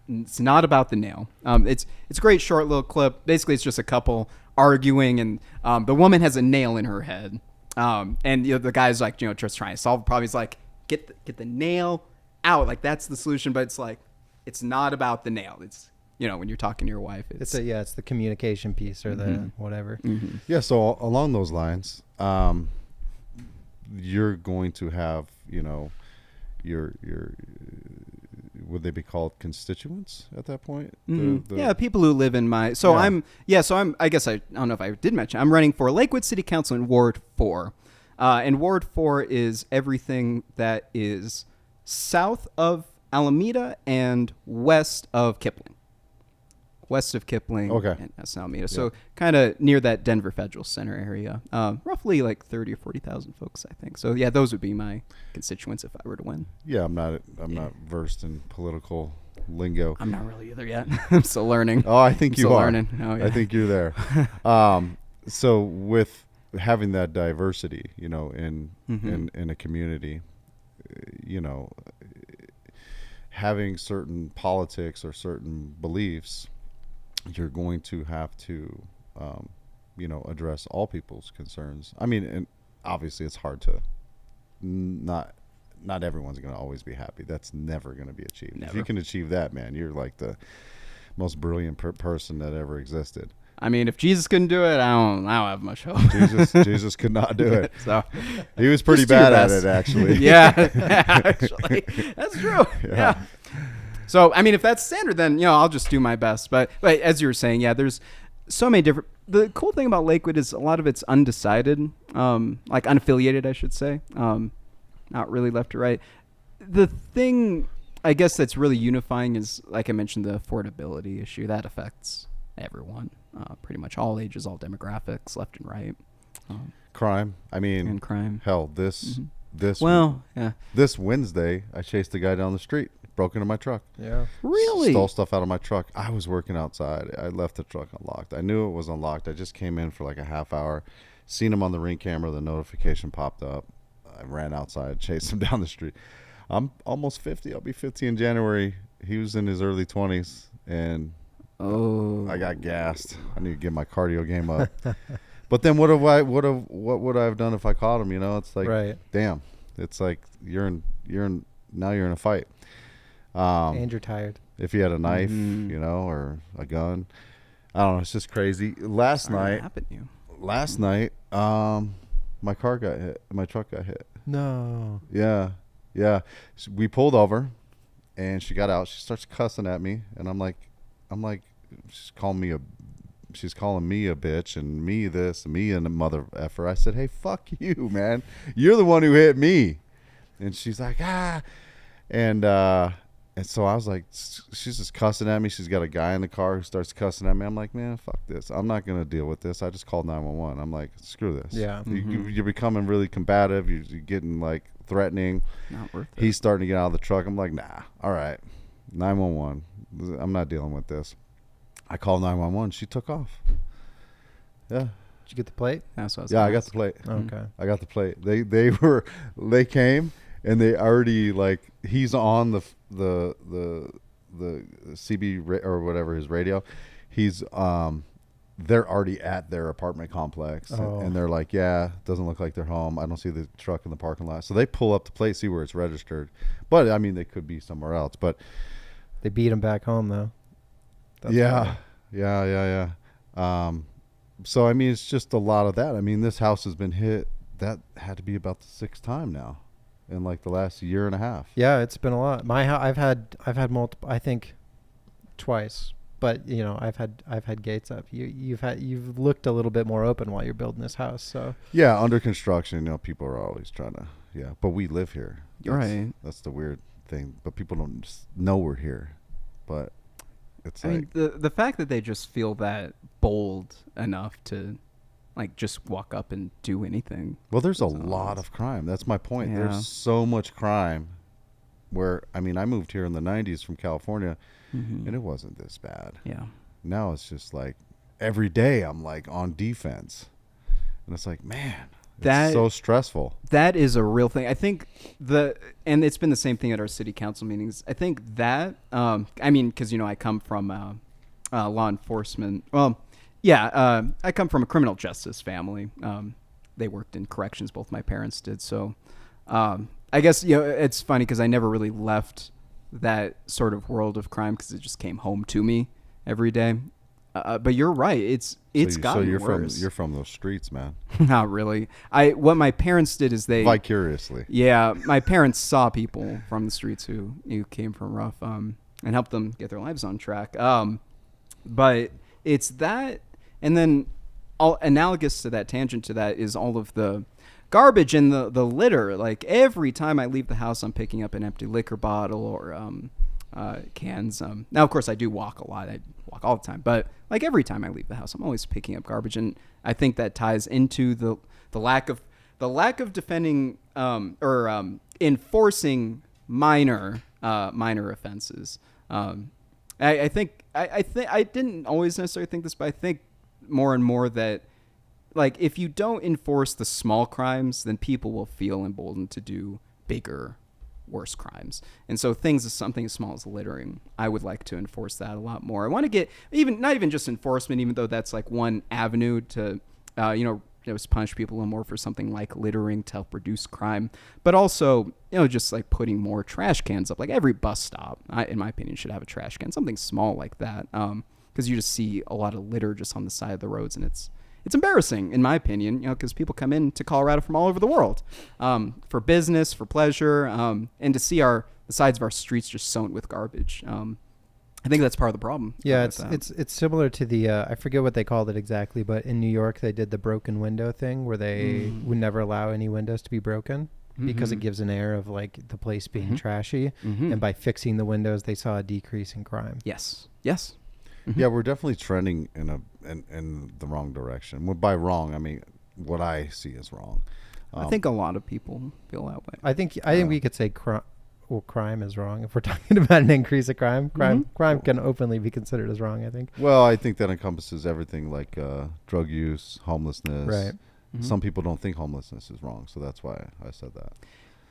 It's not about the nail. It's a great short little clip. Basically, it's just a couple arguing, and the woman has a nail in her head, and you know, the guy's like, you know, just trying to solve the problem. He's like, get the nail out, like that's the solution. But it's like, it's not about the nail. It's, you know, when you're talking to your wife, it's the communication piece or the whatever. Mm-hmm. Yeah. So along those lines, you're going to have, you know, your would they be called constituents at that point? Yeah, people who live in my. So I'm. I guess I don't know if I did mention. I'm running for Lakewood City Council in Ward 4, and Ward 4 is everything that is south of Alameda and west of Kipling. Okay. And that's Alameda. So kind of near that Denver Federal Center area. Roughly like 30 or 40,000 folks, I think. So yeah, those would be my constituents if I were to win. Yeah, I'm not versed in political lingo. I'm not really either yet. I'm still learning. Oh, I think you are. Learning. Oh, yeah. I think you're there. So with having that diversity, you know, in a community, you know, having certain politics or certain beliefs, you're going to have to, you know, address all people's concerns. I mean, and obviously it's hard to not everyone's going to always be happy. That's never going to be achieved. Never. If you can achieve that, man, you're like the most brilliant person that ever existed. I mean, if Jesus couldn't do it, I don't have much hope. Jesus could not do it. So he was pretty bad at it, actually. Yeah, actually, that's true. Yeah. So, I mean, if that's standard, then, you know, I'll just do my best. But as you were saying, yeah, there's so many different. The cool thing about Lakewood is a lot of it's undecided, like unaffiliated, I should say. Not really left or right. The thing, I guess, that's really unifying is, like I mentioned, the affordability issue. That affects everyone, pretty much all ages, all demographics, left and right. Crime. I mean, and crime. Hell, this This Wednesday, I chased a guy down the street, broke into my truck. Yeah. Really? Stole stuff out of my truck. I was working outside. I left the truck unlocked. I knew it was unlocked. I just came in for like a half hour, seen him on the Ring camera. The notification popped up. I ran outside, chased him down the street. I'm almost 50. I'll be 50 in January. He was in his early 20s, and I got gassed. I need to get my cardio game up. But then what would I have done if I caught him? You know, it's like, right. Damn. It's like you're in a fight. And you're tired. If he had a knife, you know, or a gun, I don't know. It's just crazy. Last night, my car got hit. My truck got hit. No. Yeah. We pulled over, and she got out. She starts cussing at me, and I'm like, she's calling me a bitch, and me this, and me and a mother effer. I said, hey, fuck you, man. You're the one who hit me. And she's like, and so I was like, she's just cussing at me. She's got a guy in the car who starts cussing at me. I'm like, man, fuck this. I'm not going to deal with this. I just called 911. I'm like, screw this. Yeah. You're becoming really combative. You're getting like threatening. Not worth it. He's starting to get out of the truck. I'm like, nah, all right. 911. I'm not dealing with this. I called 911. She took off. Yeah. Did you get the plate? That's what I was Yeah, I got the plate. Okay. I got the plate. They came, and they already, like, he's on the CB or whatever, his radio. He's they're already at their apartment complex, and they're like, yeah, doesn't look like they're home. I don't see the truck in the parking lot. So they pull up the plate, see where it's registered. But I mean, they could be somewhere else. But they beat him back home though. That's yeah. So I mean, it's just a lot of that. I mean, this house has been hit. That had to be about the sixth time now in like the last year and a half. Yeah, it's been a lot. I've had multiple. I think twice, but you know, I've had gates up. You've looked a little bit more open while you're building this house. So yeah, under construction, you know, people are always trying to. Yeah, but we live here. Right. That's the weird thing. But people don't just know we're here. But it's mean, the fact that they just feel that bold enough to like just walk up and do anything. Well, there's a lot of crime. That's my point. Yeah. There's so much crime where, I mean, I moved here in the 90s from California, and it wasn't this bad. Yeah. Now it's just like every day I'm like on defense. And it's like, man, it's so stressful. That is a real thing. I think and it's been the same thing at our city council meetings. I think that, I mean, because, you know, I come from law enforcement. Well, yeah, I come from a criminal justice family. They worked in corrections. Both my parents did. So I guess, you know, it's funny because I never really left that sort of world of crime because it just came home to me every day. But you're right. It's gotten worse. You're from those streets, man. Not really. What my parents did is they vicariously. Yeah, my parents saw people from the streets who came from rough, and helped them get their lives on track. But it's that, and then all analogous to that, tangent to that, is all of the garbage and the litter. Like every time I leave the house, I'm picking up an empty liquor bottle or cans. Now, of course, I do walk a lot. I walk all the time, but like every time I leave the house, I'm always picking up garbage, and I think that ties into the lack of defending or enforcing minor offenses. I think I didn't always necessarily think this, but I think more and more that like if you don't enforce the small crimes, then people will feel emboldened to do bigger, worse crimes. And so something as small as littering, I would like to enforce that a lot more. I want to get not even just enforcement, even though that's like one avenue to just punish people a little more for something like littering to help reduce crime, but also just like putting more trash cans up. Like every bus stop, in my opinion, should have a trash can, something small like that, because you just see a lot of litter just on the side of the roads, and it's embarrassing, in my opinion, because people come into Colorado from all over the world for business, for pleasure, and to see the sides of our streets just sown with garbage. I think that's part of the problem. Yeah, it's similar to the I forget what they called it exactly, but in New York they did the broken window thing where they would never allow any windows to be broken because it gives an air of like the place being trashy, and by fixing the windows they saw a decrease in crime. Yes. Yeah, we're definitely trending in the wrong direction. By wrong, I mean what I see is wrong. I think a lot of people feel that way. I think we could say crime is wrong if we're talking about an increase of crime. Crime can openly be considered as wrong, I think. Well, I think that encompasses everything like drug use, homelessness. Right. Mm-hmm. Some people don't think homelessness is wrong, so that's why I said that.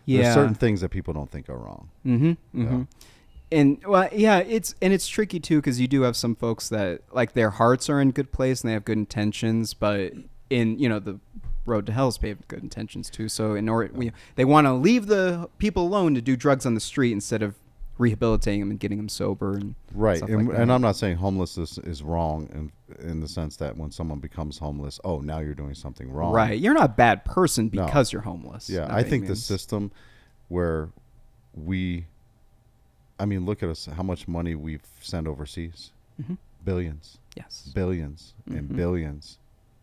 Yeah. There's certain things that people don't think are wrong. Mm-hmm. Mm-hmm. Yeah. And well, yeah, it's tricky too because you do have some folks that like their hearts are in good place and they have good intentions, but in the road to hell is paved with good intentions too. So they want to leave the people alone to do drugs on the street instead of rehabilitating them and getting them sober and right. stuff And, like that. and I'm not saying homelessness is wrong in the sense that when someone becomes homeless, now you're doing something wrong. Right. You're not a bad person because you're homeless. Yeah, I think the system where look at us, how much money we've sent overseas. Mm-hmm. Billions. Yes. Billions and billions.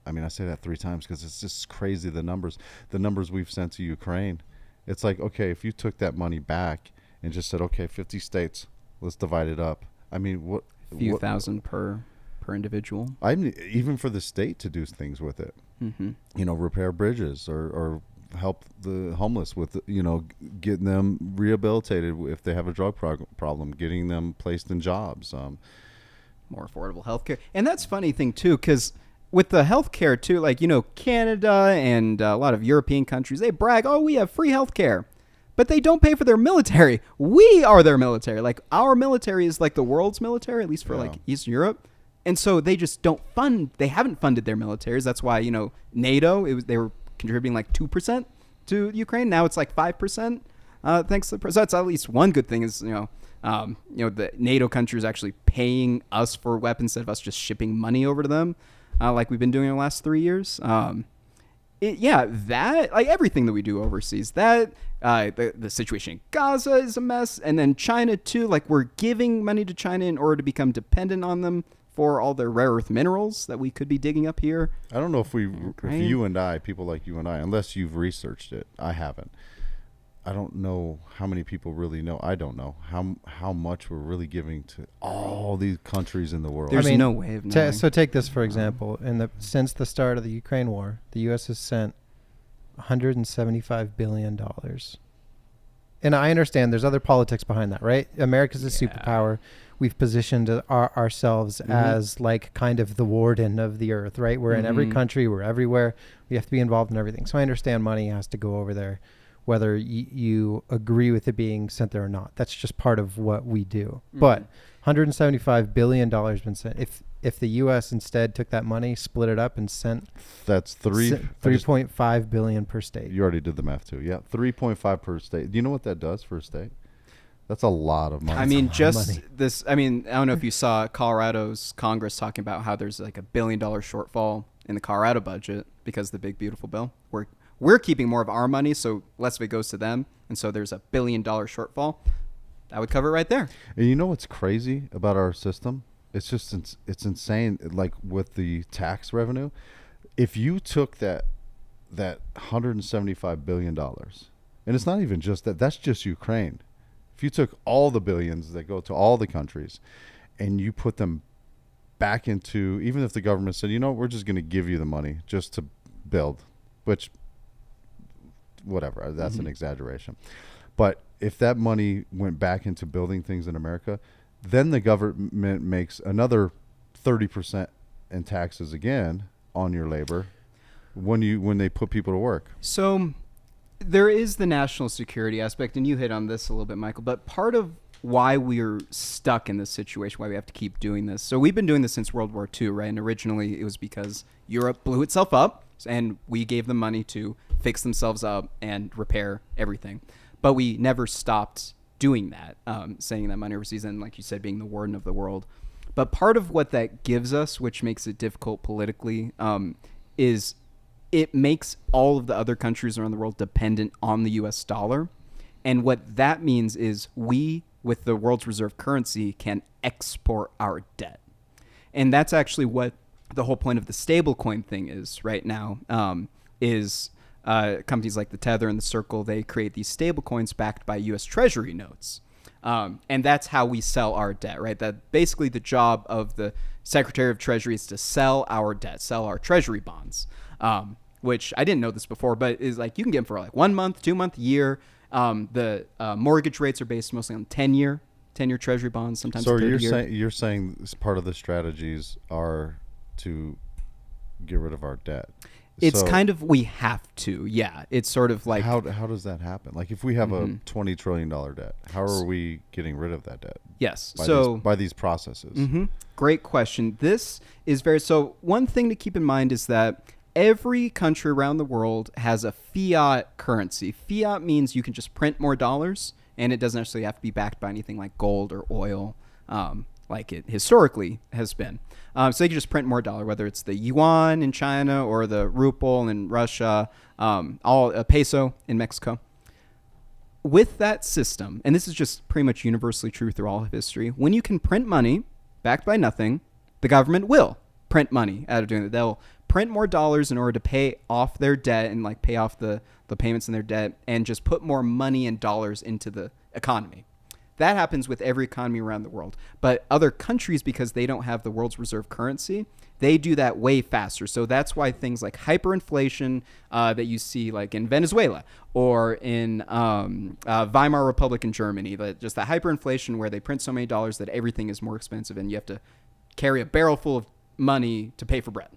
I say that 3 times because it's just crazy, the numbers we've sent to Ukraine. It's like, okay, if you took that money back and just said, okay, 50 states, let's divide it up. What? A few thousand per individual. Even for the state to do things with it. Mm-hmm. Repair bridges or help the homeless with, getting them rehabilitated if they have a drug problem, getting them placed in jobs. More affordable healthcare. And that's funny thing too, because with the healthcare too, like, Canada and a lot of European countries, they brag, we have free healthcare, but they don't pay for their military. We are their military. Like, our military is like the world's military, at least for like Eastern Europe. And so they just they haven't funded their militaries. That's why, NATO, they were contributing like 2% to Ukraine. Now it's like 5%. Thanks to so that's at least one good thing is, the NATO countries actually paying us for weapons instead of us just shipping money over to them. Like we've been doing in the last 3 years. That like everything that we do overseas, that the situation in Gaza is a mess. And then China too, like we're giving money to China in order to become dependent on them for all their rare earth minerals that we could be digging up here. I don't know if you and I, people like you and I, unless you've researched it, I haven't. I don't know how many people really know. I don't know how much we're really giving to all these countries in the world. There's no way of knowing. So take this for example. Since the start of the Ukraine war, the U.S. has sent $175 billion. And I understand there's other politics behind that, right? America's a superpower. We've positioned ourselves as like kind of the warden of the earth, right? We're in every country. We're everywhere. We have to be involved in everything. So I understand money has to go over there, whether you agree with it being sent there or not. That's just part of what we do. But $175 billion been sent. If the U.S. instead took that money, split it up, and sent that's 3.5 billion per state. You already did the math too. Yeah, 3.5 per state. Do you know what that does for a state? That's a lot of money. I mean, I don't know if you saw Colorado's Congress talking about how there's like $1 billion shortfall in the Colorado budget because of the big beautiful bill. We're keeping more of our money, so less of it goes to them, and so there's $1 billion shortfall. That would cover it right there. And you know what's crazy about our system? It's just it's insane. Like with the tax revenue, if you took that $175 billion, and it's not even just that. That's just Ukraine. If you took all the billions that go to all the countries, and you put them back into, even if the government said, we're just going to give you the money just to build, which, whatever, that's an exaggeration. But if that money went back into building things in America, then the government makes another 30% in taxes again on your labor when they put people to work. So there is the national security aspect, and you hit on this a little bit, Michael, but part of why we're stuck in this situation, why we have to keep doing this. So we've been doing this since World War II, right? And originally it was because Europe blew itself up, and we gave them money to fix themselves up and repair everything. But we never stopped doing that, sending that money overseas, and like you said, being the warden of the world. But part of what that gives us, which makes it difficult politically, is it makes all of the other countries around the world dependent on the U.S. dollar. And what that means is we, with the world's reserve currency, can export our debt. And that's actually what the whole point of the stablecoin thing is right now, is companies like the Tether and the Circle, they create these stablecoins backed by U.S. Treasury notes. And that's how we sell our debt, right? That basically the job of the Secretary of Treasury is to sell our debt, sell our Treasury bonds. which I didn't know this before, but is like you can get them for like 1 month, 2 month, year. The mortgage rates are based mostly on 10-year treasury bonds, sometimes So 30-year. you're saying part of the strategies are to get rid of our debt. It's kind of, we have to, yeah. It's sort of like... How does that happen? Like if we have a $20 trillion debt, how are we getting rid of that debt? Yes. By these processes. Great question. This is so one thing to keep in mind is that every country around the world has a fiat currency. Fiat means you can just print more dollars, and it doesn't necessarily have to be backed by anything like gold or oil, like it historically has been. So you can just print more dollar, whether it's the yuan in China or the ruble in Russia, a peso in Mexico. With that system, and this is just pretty much universally true through all of history, when you can print money backed by nothing, the government will print money out of doing it. They'll print more dollars in order to pay off their debt and like pay off the payments in their debt and just put more money and dollars into the economy. That happens with every economy around the world. But other countries, because they don't have the world's reserve currency, they do that way faster. So that's why things like hyperinflation that you see like in Venezuela or in Weimar Republic in Germany, just the hyperinflation where they print so many dollars that everything is more expensive and you have to carry a barrel full of money to pay for bread.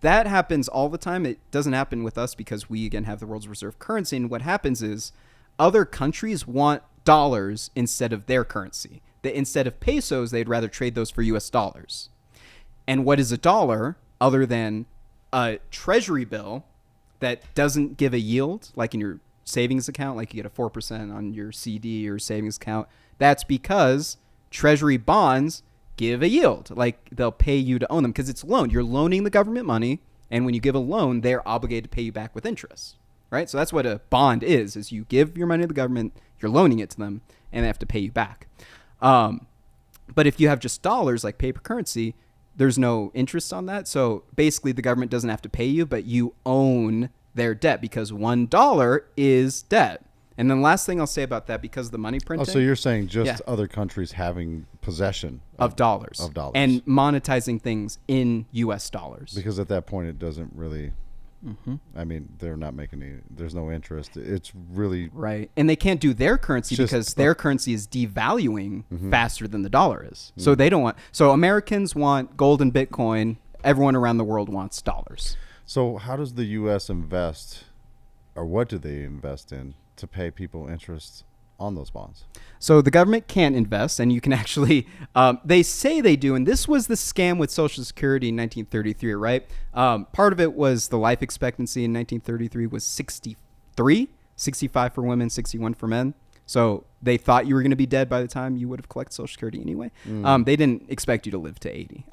That happens all the time. It doesn't happen with us because we, again, have the world's reserve currency. And what happens is other countries want dollars instead of their currency. Instead of pesos, they'd rather trade those for US dollars. And what is a dollar other than a treasury bill that doesn't give a yield, like in your savings account, like you get a 4% on your CD or savings account? That's because treasury bonds give a yield. Like they'll pay you to own them because it's a loan. You're loaning the government money, and when you give a loan, they're obligated to pay you back with interest. Right? So that's what a bond is you give your money to the government, you're loaning it to them, and they have to pay you back. But if you have just dollars, like paper currency, there's no interest on that. So basically the government doesn't have to pay you, but you own their debt because $1 is debt. And then last thing I'll say about that, because of the money printing. Oh, so you're saying just other countries having possession of dollars. Of dollars. And monetizing things in US dollars. Because at that point it doesn't really... I mean, they're not making any, there's no interest. It's really... Right. And they can't do their currency because their currency is devaluing faster than the dollar is. So they don't want... So Americans want gold and Bitcoin. Everyone around the world wants dollars. So how does the U.S. invest, or what do they invest in to pay people interest on those bonds? So the government can't invest, and you can actually, they say they do, and this was the scam with Social Security in 1933, right? Part of it was the life expectancy in 1933 was 65 for women, 61 for men. So they thought you were going to be dead by the time you would have collected Social Security anyway. They didn't expect you to live to 80.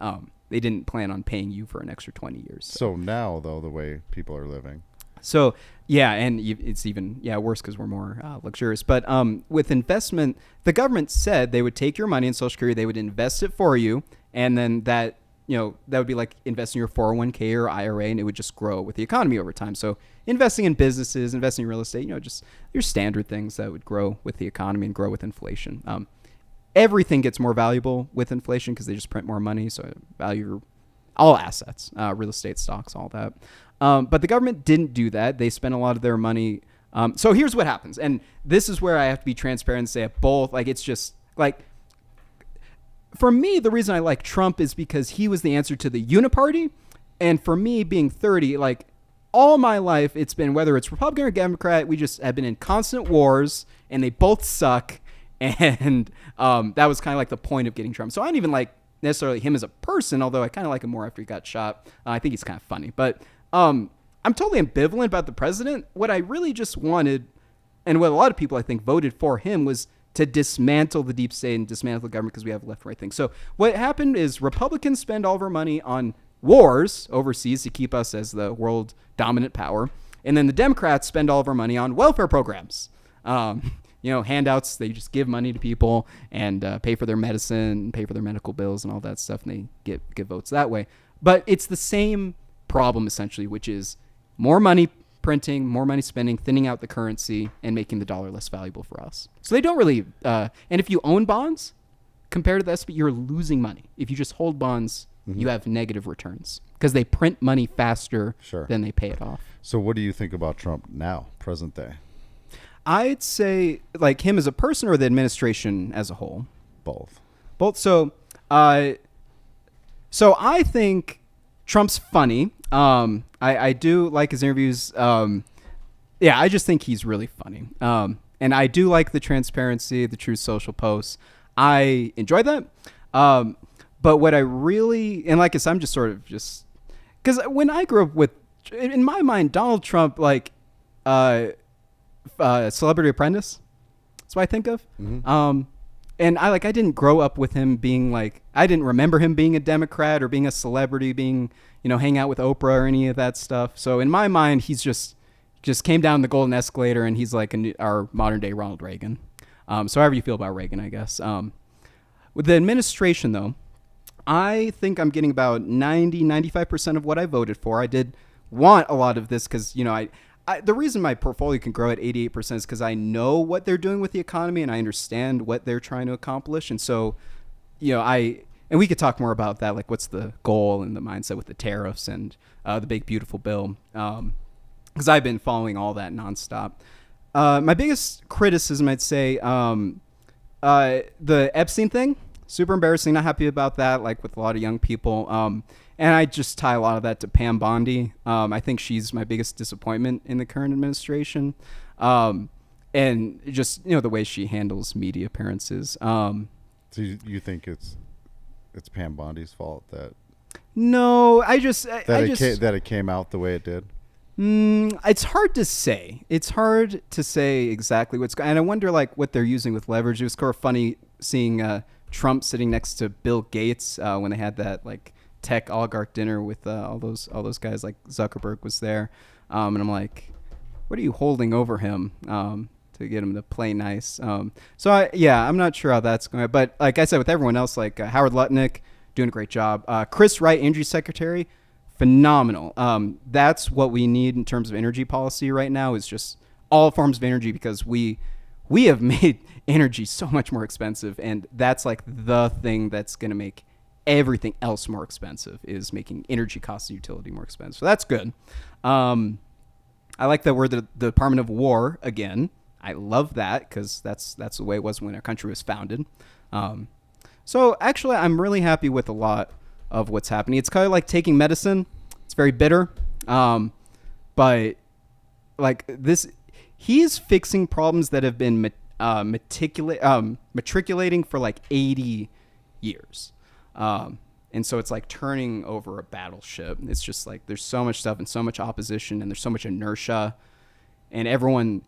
They didn't plan on paying you for an extra 20 years. So now, though, the way people are living... So, yeah, and it's even worse because we're more luxurious. But with investment, the government said they would take your money in Social Security, they would invest it for you, and then that would be like investing your 401k or IRA, and it would just grow with the economy over time. So investing in businesses, investing in real estate, just your standard things that would grow with the economy and grow with inflation. Everything gets more valuable with inflation because they just print more money, so value all assets, real estate, stocks, all that. But the government didn't do that. They spent a lot of their money. So here's what happens. And this is where I have to be transparent and say both. Like, it's just like, for me, the reason I like Trump is because he was the answer to the uniparty. And for me, being 30, like all my life, it's been, whether it's Republican or Democrat, we just have been in constant wars and they both suck. And that was kind of like the point of getting Trump. So I don't even like necessarily him as a person, although I kind of like him more after he got shot. I think he's kind of funny. But I'm totally ambivalent about the president. What I really just wanted, and what a lot of people I think voted for him, was to dismantle the deep state and dismantle the government because we have left-right things. So what happened is Republicans spend all of our money on wars overseas to keep us as the world dominant power. And then the Democrats spend all of our money on welfare programs. Handouts, they just give money to people and pay for their medicine, pay for their medical bills and all that stuff, and they get votes that way. But it's the same problem, essentially, which is more money printing, more money spending, thinning out the currency, and making the dollar less valuable for us. So they don't really... and if you own bonds, compared to the S&P, you're losing money. If you just hold bonds, you have negative returns because they print money faster Sure. than they pay it off. So what do you think about Trump now, present day? I'd say like him as a person or the administration as a whole. Both. Both. So I think Trump's funny. I do like his interviews. Yeah, I just think he's really funny. And I do like the transparency, the Truth Social posts. I enjoy that. But what I really, and like I said, I'm just sort of just, because when I grew up with, in my mind, Donald Trump, like, Celebrity Apprentice, that's what I think of. Mm-hmm. And I didn't grow up with him being like, I didn't remember him being a Democrat or being a celebrity, being, hang out with Oprah or any of that stuff. So in my mind, he's just came down the golden escalator and he's like our modern day Ronald Reagan. So however you feel about Reagan, I guess. With the administration though, I think I'm getting about 95% of what I voted for. I did want a lot of this because, the reason my portfolio can grow at 88% is because I know what they're doing with the economy and I understand what they're trying to accomplish. And so, and we could talk more about that, like what's the goal and the mindset with the tariffs and the big, beautiful bill. Because I've been following all that nonstop. My biggest criticism, I'd say, the Epstein thing, super embarrassing. Not happy about that, like with a lot of young people. And I just tie a lot of that to Pam Bondi. I think she's my biggest disappointment in the current administration. And just, the way she handles media appearances. So you think it's Pam Bondi's fault that? No, that it came out the way it did? It's hard to say. It's hard to say exactly what's going on. And I wonder what they're using with leverage. It was kind of funny seeing Trump sitting next to Bill Gates when they had that tech oligarch dinner with all those guys. Like Zuckerberg was there, and I'm like, what are you holding over him to get him to play nice? I'm not sure how that's going. But like I said, with everyone else, like Howard Lutnick doing a great job. Chris Wright, Energy Secretary, phenomenal. That's what we need in terms of energy policy right now, is just all forms of energy, because we have made energy so much more expensive, and that's like the thing that's going to make everything else more expensive, is making energy costs of utility more expensive. So that's good. I like that we're the Department of War again. I love that, because that's the way it was when our country was founded. So actually, I'm really happy with a lot of what's happening. It's kind of like taking medicine. It's very bitter. But like this, he's fixing problems that have been matriculating for like 80 years. And so it's like turning over a battleship. It's just like there's so much stuff and so much opposition and there's so much inertia, and everyone,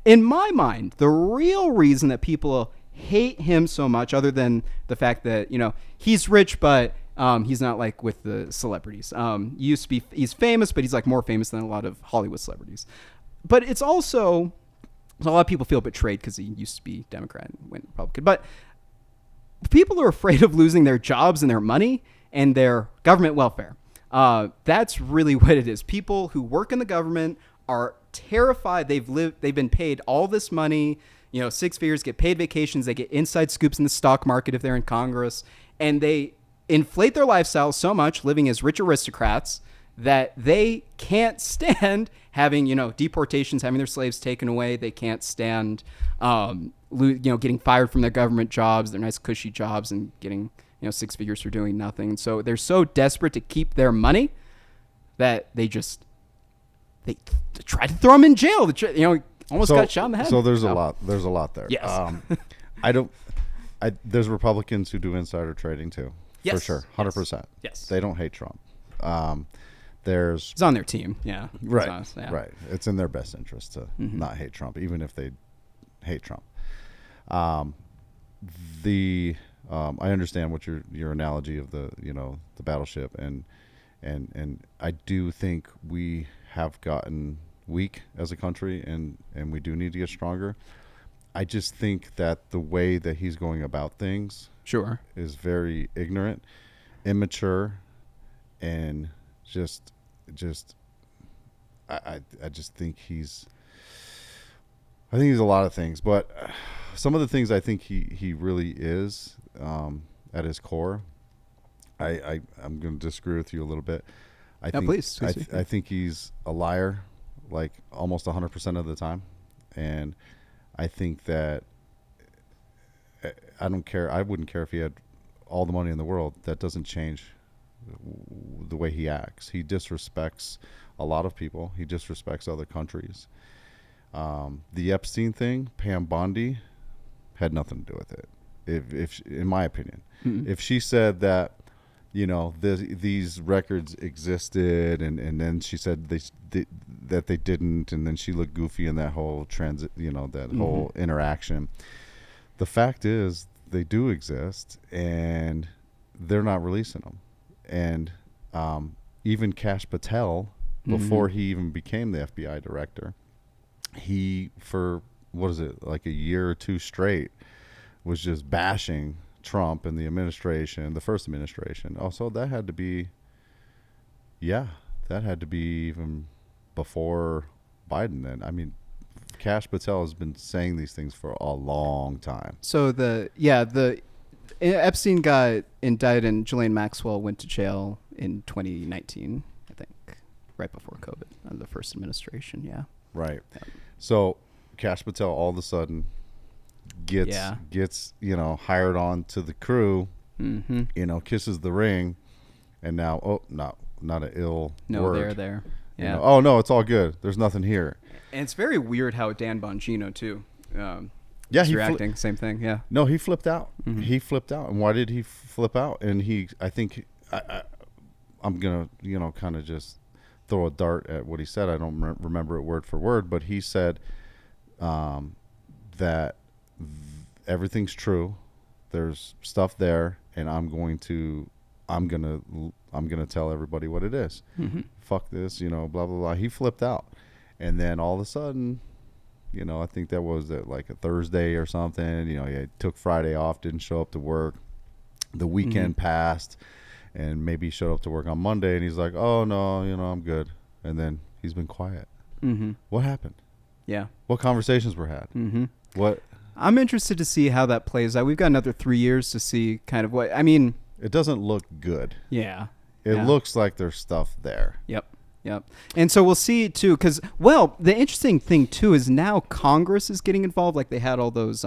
in my mind, the real reason that people hate him so much, other than the fact that he's rich, but he's not like with the celebrities. He's famous, but he's like more famous than a lot of Hollywood celebrities. But it's also, a lot of people feel betrayed because he used to be Democrat and went Republican. But people are afraid of losing their jobs and their money and their government welfare. That's really what it is. People who work in the government are terrified. They've been paid all this money, 6 figures, get paid vacations. They get inside scoops in the stock market if they're in Congress, and they inflate their lifestyle so much, living as rich aristocrats, that they can't stand having, deportations, having their slaves taken away. They can't stand, getting fired from their government jobs, their nice cushy jobs, and getting, 6 figures for doing nothing. And so they're so desperate to keep their money that they tried to throw him in jail. Almost got shot in the head. So there's a lot there. Yes. There's Republicans who do insider trading too. Yes. For sure. 100%. Yes. They don't hate Trump. He's on their team. Yeah. Right. Right. It's in their best interest to not hate Trump, even if they hate Trump. I understand what your analogy of the battleship, and I do think we have gotten weak as a country, and we do need to get stronger. I just think that the way that he's going about things is very ignorant, immature, and I just think he's a lot of things, but some of the things I think he really is at his core I'm going to disagree with you a little bit. I No, think please. I think he's a liar, like almost 100% of the time, and I think that I don't care. I wouldn't care if he had all the money in the world. That doesn't change the way he acts. He disrespects a lot of people. He disrespects other countries. The Epstein thing, Pam Bondi, had nothing to do with it. If in my opinion, if she said that, these records existed, and then she said that they didn't, and then she looked goofy in that whole that whole interaction. The fact is, they do exist, and they're not releasing them. And even Kash Patel, before he even became the FBI director, he, for like a year or two straight, was just bashing Trump and the administration, the first administration. Also, that had to be even before Biden then. I mean, Kash Patel has been saying these things for a long time. So the Epstein got indicted and Ghislaine Maxwell went to jail in 2019, I think, right before COVID, under the first administration. Yeah. Right. Yeah. So Kash Patel all of a sudden gets hired on to the crew, kisses the ring, and now not an ill word. They're there. Yeah. Oh no, it's all good. There's nothing here. And it's very weird how Dan Bongino too. He's reacting same thing. Yeah. No, he flipped out. He flipped out. And why did he flip out? And I think I'm gonna kind of just throw a dart at what he said. I don't remember it word for word, but he said that everything's true. There's stuff there, and I'm gonna tell everybody what it is. Fuck this, blah blah blah. He flipped out, and then all of a sudden, I think that was like a Thursday or something. He took Friday off, didn't show up to work. The weekend passed, and maybe he showed up to work on Monday, and he's like, "Oh no, I'm good." And then he's been quiet. What happened? Yeah. What conversations were had? What? I'm interested to see how that plays out. We've got another 3 years to see kind of what, I mean. It doesn't look good. Yeah. It looks like there's stuff there. Yep. And so we'll see too, because, well, the interesting thing too is now Congress is getting involved. Like they had all those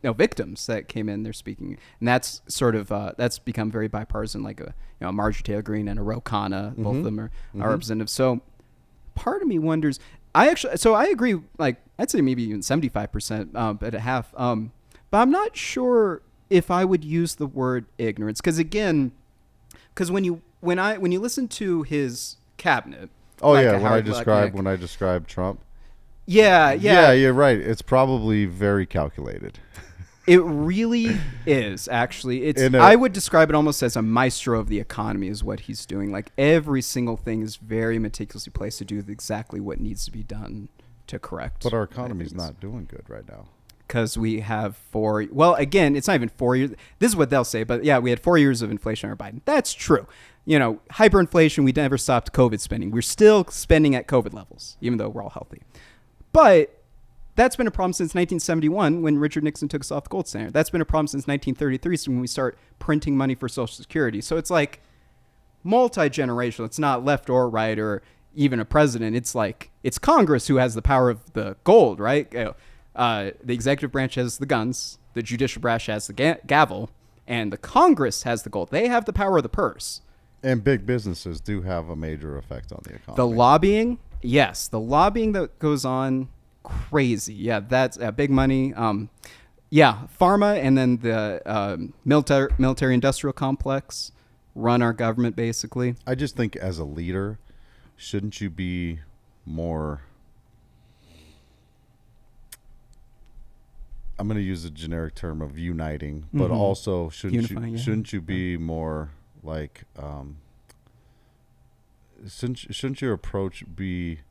victims that came in, they're speaking. And that's sort of, that's become very bipartisan, like a Marjorie Taylor Greene and a Ro Khanna, both of them are representatives. So part of me wonders, I agree, like I'd say maybe even 75%, at a half. But I'm not sure if I would use the word ignorance, because when you listen to his cabinet. Oh like yeah, when I describe Trump. Yeah. Yeah, you're right. It's probably very calculated. It really is, actually. I would describe it almost as a maestro of the economy is what he's doing. Like every single thing is very meticulously placed to do exactly what needs to be done to correct. But our economy's not doing good right now. Because we have again, it's not even 4 years. This is what they'll say, but yeah, we had 4 years of inflation under Biden. That's true. Hyperinflation, we never stopped COVID spending. We're still spending at COVID levels, even though we're all healthy. But that's been a problem since 1971 when Richard Nixon took us off the gold standard. That's been a problem since 1933 when we start printing money for Social Security. So it's like multi-generational. It's not left or right or even a president. It's like it's Congress who has the power of the gold, right? The executive branch has the guns, the judicial branch has the gavel, and the Congress has the gold. They have the power of the purse. And big businesses do have a major effect on the economy. The lobbying, yes. The lobbying that goes on, crazy. Yeah, that's big money. Pharma and then the military-industrial complex run our government, basically. I just think as a leader, shouldn't you be more... I'm going to use a generic term of uniting, but also shouldn't you be more like shouldn't your approach be,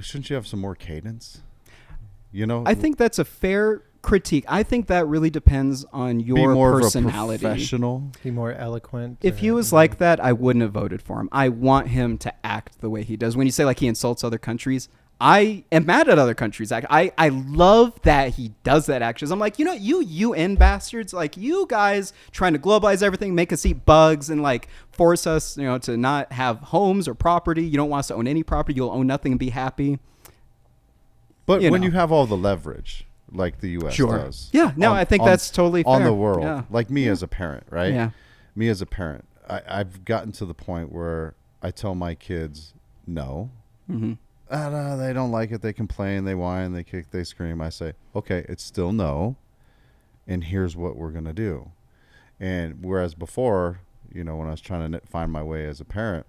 shouldn't you have some more cadence? I think that's a fair critique. I think that really depends on your personality. Be more professional. Be more eloquent. If he was like that, I wouldn't have voted for him. I want him to act the way he does. When you say like he insults other countries, I am mad at other countries. I love that he does that actions. I'm like, you UN bastards, like you guys trying to globalize everything, make us eat bugs and like force us, to not have homes or property. You don't want us to own any property. You'll own nothing and be happy. But when you have all the leverage, like the U.S. does. Yeah, no, I think that's totally fair. On the world. Yeah. Like me as a parent, right? Yeah. Me as a parent. I've gotten to the point where I tell my kids, no. Mm-hmm. They don't like it. They complain. They whine. They kick. They scream. I say, okay, it's still no. And here's what we're going to do. And whereas before, when I was trying to find my way as a parent,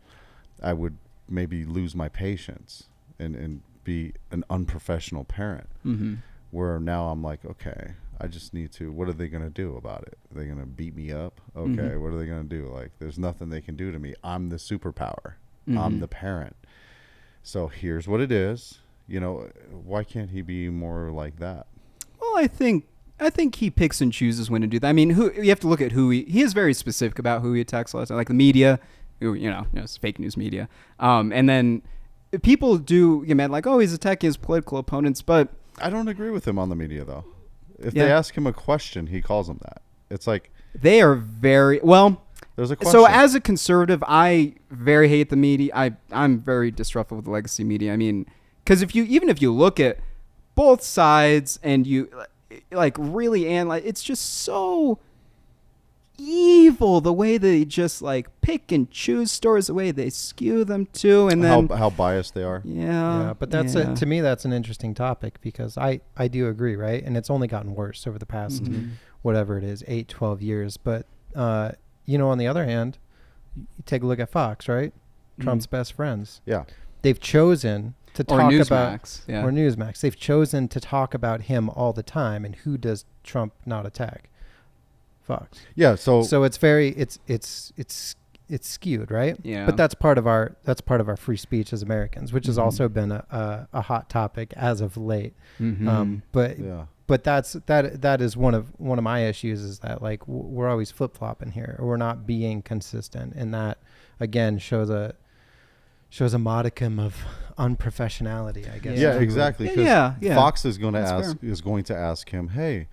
I would maybe lose my patience and be an unprofessional parent. Mm-hmm. Where now I'm like, okay, I just need to, what are they going to do about it? Are they going to beat me up? Okay, mm-hmm. What are they going to do? Like, there's nothing they can do to me. I'm the superpower. Mm-hmm. I'm the parent. So here's what it is. Why can't he be more like that? Well, I think he picks and chooses when to do that. I mean, you have to look at who he is very specific about who he attacks a lot of time, like the media, who, it's fake news media. And then people do get mad like, oh, he's attacking his political opponents, but I don't agree with him on the media though. If they ask him a question, he calls them that. It's like they are very well. There's a question. So as a conservative, I very hate the media. I'm very distrustful with the legacy media. I mean, because if you look at both sides and you like really analyze, it's just so evil the way they just like pick and choose stories, the way they skew them too, and then how biased they are. Yeah, but that's to me that's an interesting topic because I do agree, right? And it's only gotten worse over the past whatever it is 8-12 years. But on the other hand, you take a look at Fox, right? Trump's best friends. Yeah, they've chosen to talk about or Newsmax. They've chosen to talk about him all the time, and who does Trump not attack? Fox. Yeah, so it's very it's skewed, right? Yeah. But that's part of our free speech as Americans, which has also been a hot topic as of late. Mm-hmm. But that is one of my issues is that like we're always flip flopping here, or we're not being consistent, and that again shows a modicum of unprofessionality, I guess. Yeah, exactly. Yeah. Fox is going to ask him, hey,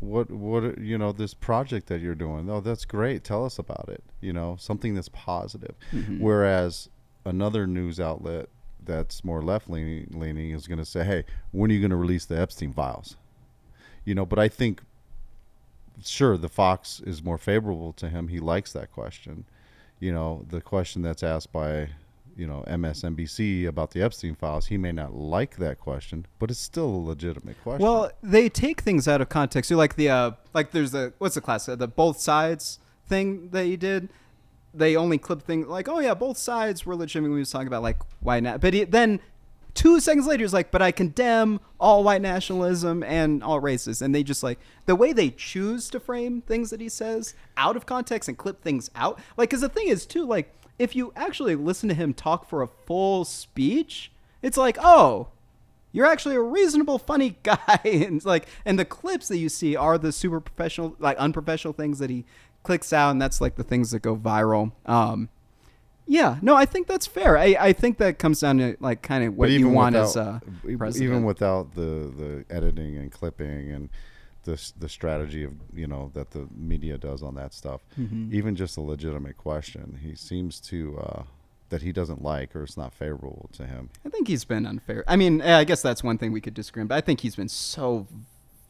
what this project that you're doing, oh, that's great, tell us about it, something that's positive. Mm-hmm. Whereas another news outlet that's more left leaning is going to say, hey, when are you going to release the Epstein files? But I think sure the Fox is more favorable to him. He likes that question. The question that's asked by MSNBC about the Epstein files, he may not like that question, but it's still a legitimate question. Well, they take things out of context. So like there's what's the class, the both sides thing that he did. They only clip things like, oh yeah, both sides were legitimate when he was talking about like white but then 2 seconds later he's like, but I condemn all white nationalism and all races. And they just like the way they choose to frame things that he says out of context and clip things out. Like, because the thing is too, like, if you actually listen to him talk for a full speech, it's like, oh, you're actually a reasonable, funny guy. And it's like, and the clips that you see are the super professional, like unprofessional things that he clicks out, and that's like the things that go viral. Yeah, no, I think that's fair. I think that comes down to like kind of what you want as a president. Even without the editing and clipping and the strategy of that the media does on that stuff, even just a legitimate question, he seems to that he doesn't like, or it's not favorable to him. I think he's been unfair. I mean, I guess that's one thing we could disagree on, but I think he's been so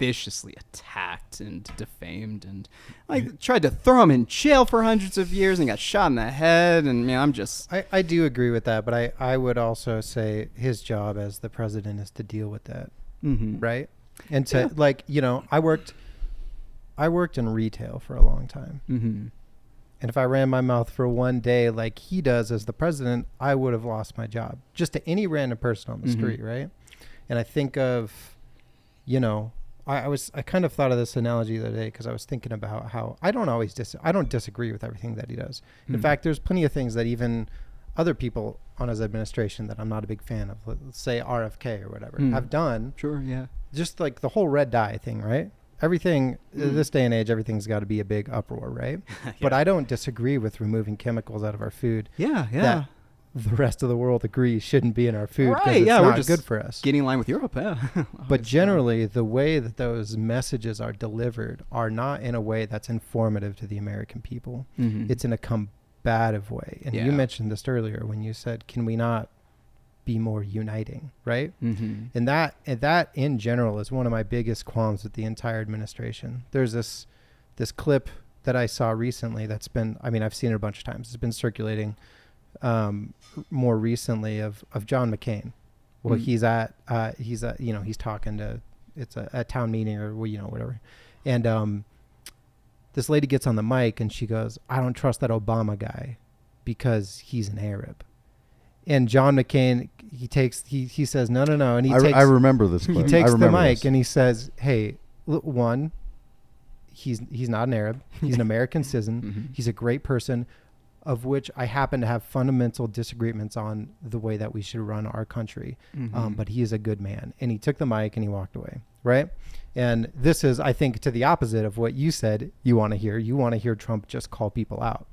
viciously attacked and defamed, and like tried to throw him in jail for hundreds of years, and he got shot in the head. And I do agree with that, but I would also say his job as the president is to deal with that, right? And to I worked in retail for a long time, and if I ran my mouth for one day like he does as the president, I would have lost my job just to any random person on the street, right? And I think of, I kind of thought of this analogy the other day because I was thinking about how I don't disagree with everything that he does. In fact, there's plenty of things that even other people on his administration that I'm not a big fan of, let's say RFK or whatever, have done. Sure, yeah. Just like the whole red dye thing, right? Everything, this day and age, everything's got to be a big uproar, right? Yeah. But I don't disagree with removing chemicals out of our food. Yeah. the rest of the world agrees shouldn't be in our food because Right, it's yeah, we're not just good for us. Getting in line with Europe, yeah. But generally, the way that those messages are delivered are not in a way that's informative to the American people. Mm-hmm. It's in a combative way. And you mentioned this earlier when you said, can we not be more uniting, right? Mm-hmm. And that in general is one of my biggest qualms with the entire administration. There's this clip that I saw recently that's been, I mean, I've seen it a bunch of times. It's been circulating more recently of John McCain. Well, he's talking to, it's a town meeting or, whatever. And this lady gets on the mic and she goes, I don't trust that Obama guy because he's an Arab. And John McCain, he says, no. And I remember this clip. He takes the mic and he says, hey, one, he's not an Arab. He's an American citizen. Mm-hmm. He's a great person, of which I happen to have fundamental disagreements on the way that we should run our country. Mm-hmm. But he is a good man. And he took the mic and he walked away. Right. And this is, I think, to the opposite of what you said you want to hear. You want to hear Trump just call people out.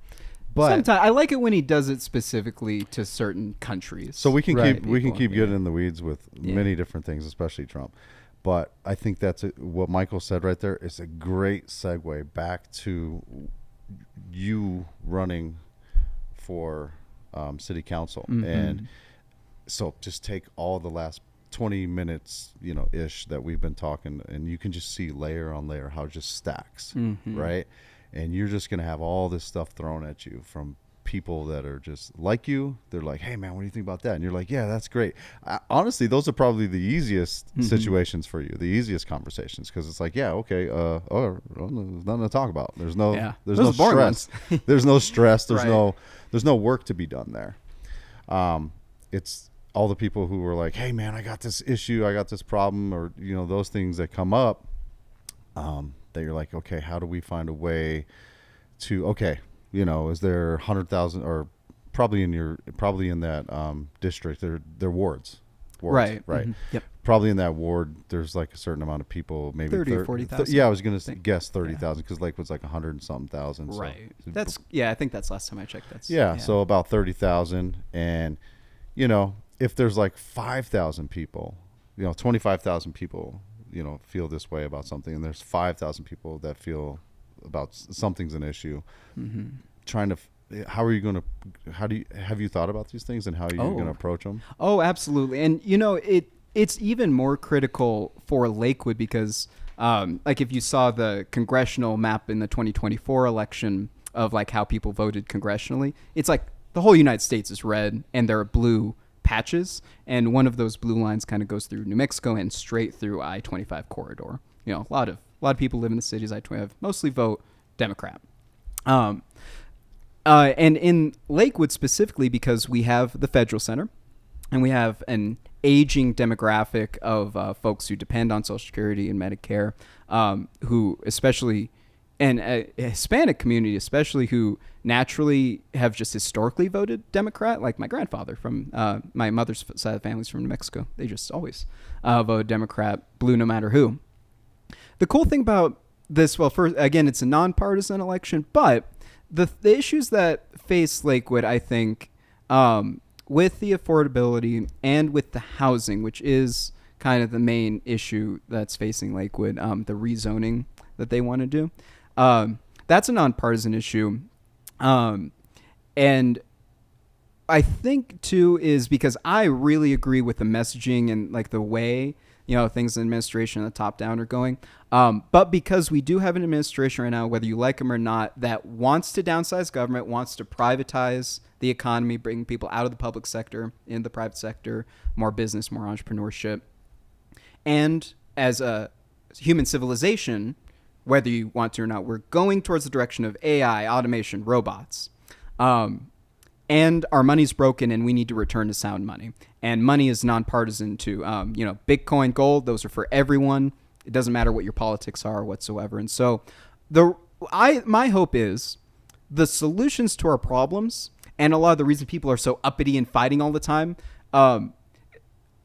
But sometimes I like it when he does it specifically to certain countries. So we can keep getting in the weeds with many different things, especially Trump. But I think that's what Michael said right there is a great segue back to you running for city council. Mm-hmm. And so just take all the last 20 minutes, ish that we've been talking, and you can just see layer on layer how it just stacks, right? And you're just going to have all this stuff thrown at you from people that are just like you. They're like, hey, man, what do you think about that? And you're like, yeah, that's great. Honestly, those are probably the easiest situations for you, the easiest conversations, because it's like, yeah, okay, there's nothing to talk about. There's no stress. There's no stress. There's no work to be done there. It's all the people who were like, hey, man, I got this issue. I got this problem, or, those things that come up. That you're like, okay, how do we find a way to, is there 100,000 or probably in that district, they're wards. Right. Mm-hmm. Yep. Probably in that ward, there's like a certain amount of people, maybe 30 or 40,000. I was going to guess 30,000 because Lakewood's like 100 and something thousand. Right. So I think that's last time I checked. So about 30,000. And, if there's like 5,000 people, 25,000 people, feel this way about something, and there's 5,000 people that feel about something's an issue. Mm-hmm. Have you thought about these things and how you're going to approach them? Oh, absolutely. And it's even more critical for Lakewood because like if you saw the congressional map in the 2024 election of like how people voted congressionally, it's like the whole United States is red and there are blue patches, and one of those blue lines kind of goes through New Mexico and straight through I-25 corridor. A lot of people live in the cities I-25, mostly vote Democrat. And in Lakewood specifically, because we have the Federal Center and we have an aging demographic of folks who depend on Social Security and Medicare, who especially, and a Hispanic community especially, who naturally have just historically voted Democrat, like my grandfather from my mother's side of the family's from New Mexico. They just always voted Democrat, blue no matter who. The cool thing about this, well, first, again, it's a nonpartisan election, but the issues that face Lakewood, I think, with the affordability and with the housing, which is kind of the main issue that's facing Lakewood, the rezoning that they want to do. That's a nonpartisan issue. And I think too is because I really agree with the messaging and like the way, things in administration and the top down are going. But because we do have an administration right now, whether you like them or not, that wants to downsize government, wants to privatize the economy, bring people out of the public sector in the private sector, more business, more entrepreneurship. And as a human civilization, whether you want to or not, we're going towards the direction of AI, automation, robots. And our money's broken and we need to return to sound money. And money is nonpartisan to, Bitcoin, gold, those are for everyone. It doesn't matter what your politics are whatsoever. And so my hope is the solutions to our problems, and a lot of the reason people are so uppity and fighting all the time, a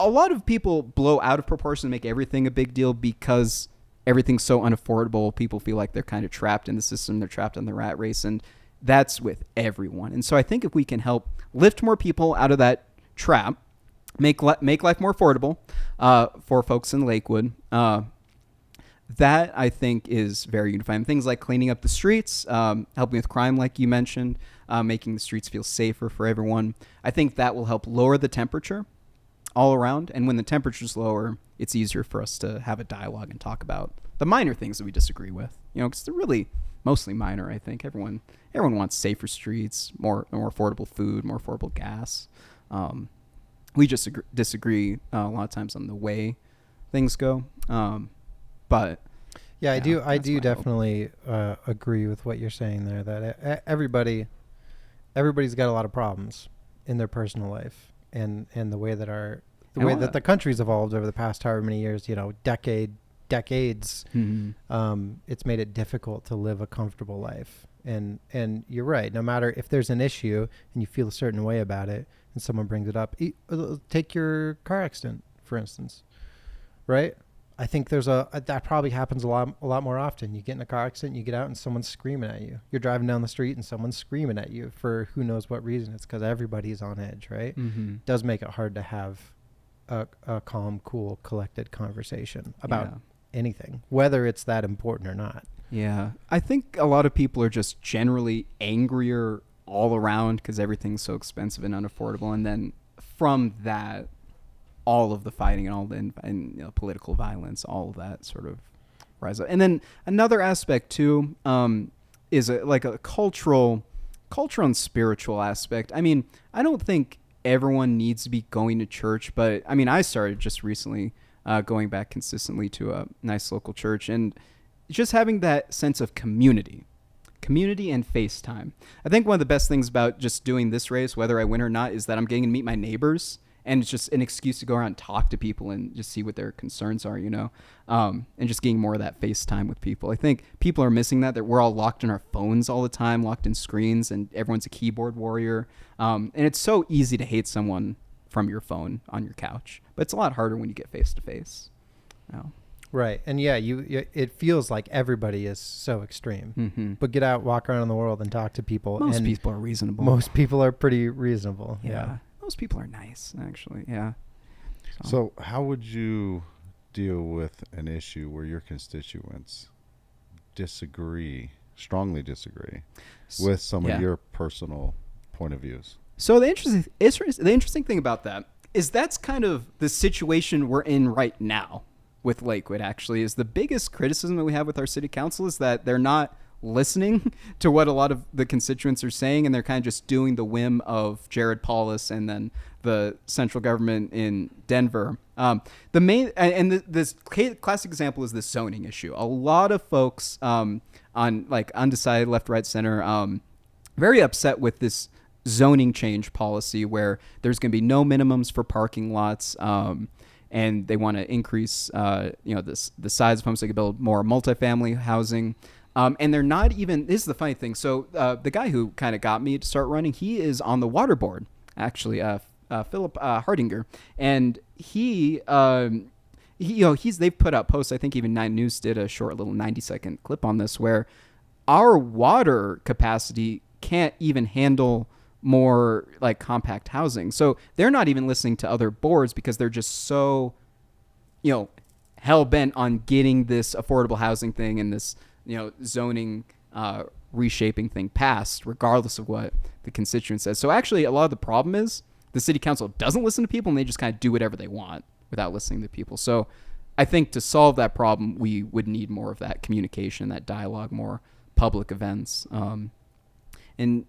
lot of people blow out of proportion and make everything a big deal because everything's so unaffordable. People feel like they're kind of trapped in the system. They're trapped in the rat race. And that's with everyone. And so I think if we can help lift more people out of that trap, make life more affordable for folks in Lakewood, that I think is very unifying. Things like cleaning up the streets, helping with crime, like you mentioned, making the streets feel safer for everyone. I think that will help lower the temperature all around. And when the temperature's lower, it's easier for us to have a dialogue and talk about the minor things that we disagree with. Because they're really mostly minor. I think everyone wants safer streets, more affordable food, more affordable gas. We just disagree a lot of times on the way things go. But yeah, I do definitely agree with what you're saying there, that everybody's got a lot of problems in their personal life, and the way that that the country's evolved over the past however many years, decades, it's made it difficult to live a comfortable life. And you're right. No matter if there's an issue and you feel a certain way about it and someone brings it up, take your car accident, for instance, right? I think that probably happens a lot more often. You get in a car accident, you get out and someone's screaming at you. You're driving down the street and someone's screaming at you for who knows what reason. It's because everybody's on edge, right? It does make it hard to have a calm, cool, collected conversation about anything, whether it's that important or not. Yeah. I think a lot of people are just generally angrier all around because everything's so expensive and unaffordable. And then from that, all of the fighting and all the political violence, all of that sort of rise up. And then another aspect too is a cultural and spiritual aspect. I mean, I don't think everyone needs to be going to church, but I mean, I started just recently going back consistently to a nice local church, and just having that sense of community and face time. I think one of the best things about just doing this race, whether I win or not, is that I'm getting to meet my neighbors. And it's just an excuse to go around and talk to people and just see what their concerns are, and just getting more of that face time with people. I think people are missing that we're all locked in our phones all the time, locked in screens, and everyone's a keyboard warrior. And it's so easy to hate someone from your phone on your couch, but it's a lot harder when you get face to face. Right. And it feels like everybody is so extreme, but get out, walk around in the world and talk to people. Most people are reasonable. Most people are pretty reasonable. Yeah. Most people are nice, actually. Yeah. So how would you deal with an issue where your constituents strongly disagree with some of your personal point of views? So the interesting thing about that is that's kind of the situation we're in right now with Lakewood, actually. Is the biggest criticism that we have with our city council is that they're not listening to what a lot of the constituents are saying, and they're kind of just doing the whim of Jared Paulus and then the central government in Denver. The main this classic example is the zoning issue. A lot of folks on like undecided left, right, center, very upset with this zoning change policy where there's going to be no minimums for parking lots. And they want to increase the size of homes so they can build more multifamily housing. And they're not even, this is the funny thing. So the guy who kind of got me to start running, he is on the water board, actually, Philip Hardinger. And they've put out posts. I think even 9 News did a short little 90-second clip on this, where our water capacity can't even handle more like compact housing. So they're not even listening to other boards because they're just so, hell bent on getting this affordable housing thing and this, zoning reshaping thing passed, regardless of what the constituent says. So actually, a lot of the problem is the city council doesn't listen to people, and they just kind of do whatever they want without listening to people. So I think to solve that problem, we would need more of that communication, that dialogue, more public events. And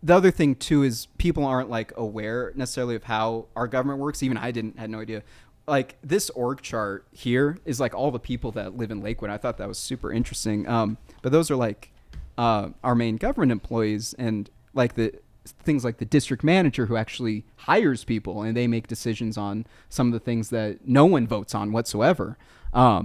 the other thing too is people aren't like aware necessarily of how our government works. Even I had no idea. Like this org chart here is like all the people that live in Lakewood. I thought that was super interesting. But those are like our main government employees, and like the things like the district manager who actually hires people, and they make decisions on some of the things that no one votes on whatsoever. A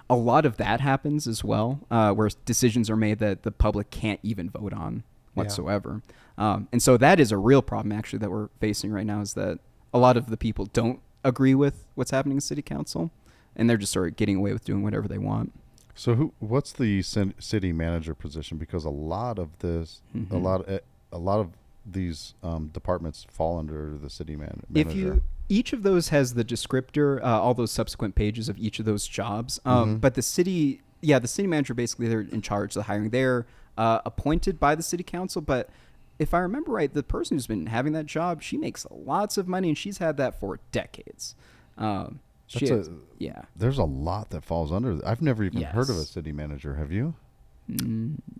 lot of that happens as well, where decisions are made that the public can't even vote on whatsoever. And so that is a real problem actually that we're facing right now, is that a lot of the people don't agree with what's happening in city council, and they're just sort of getting away with doing whatever they want. So what's the city manager position? Because a lot of this, Mm-hmm. a lot of these departments fall under the city manager. If each of those has the descriptor, all those subsequent pages of each of those jobs. But the city manager, basically they're in charge of the hiring. They're appointed by the city council, but if I remember right, the person who's been having that job, she makes lots of money, and she's had that for decades. There's a lot that falls under. I've never even heard of a Yes. city manager. Have you?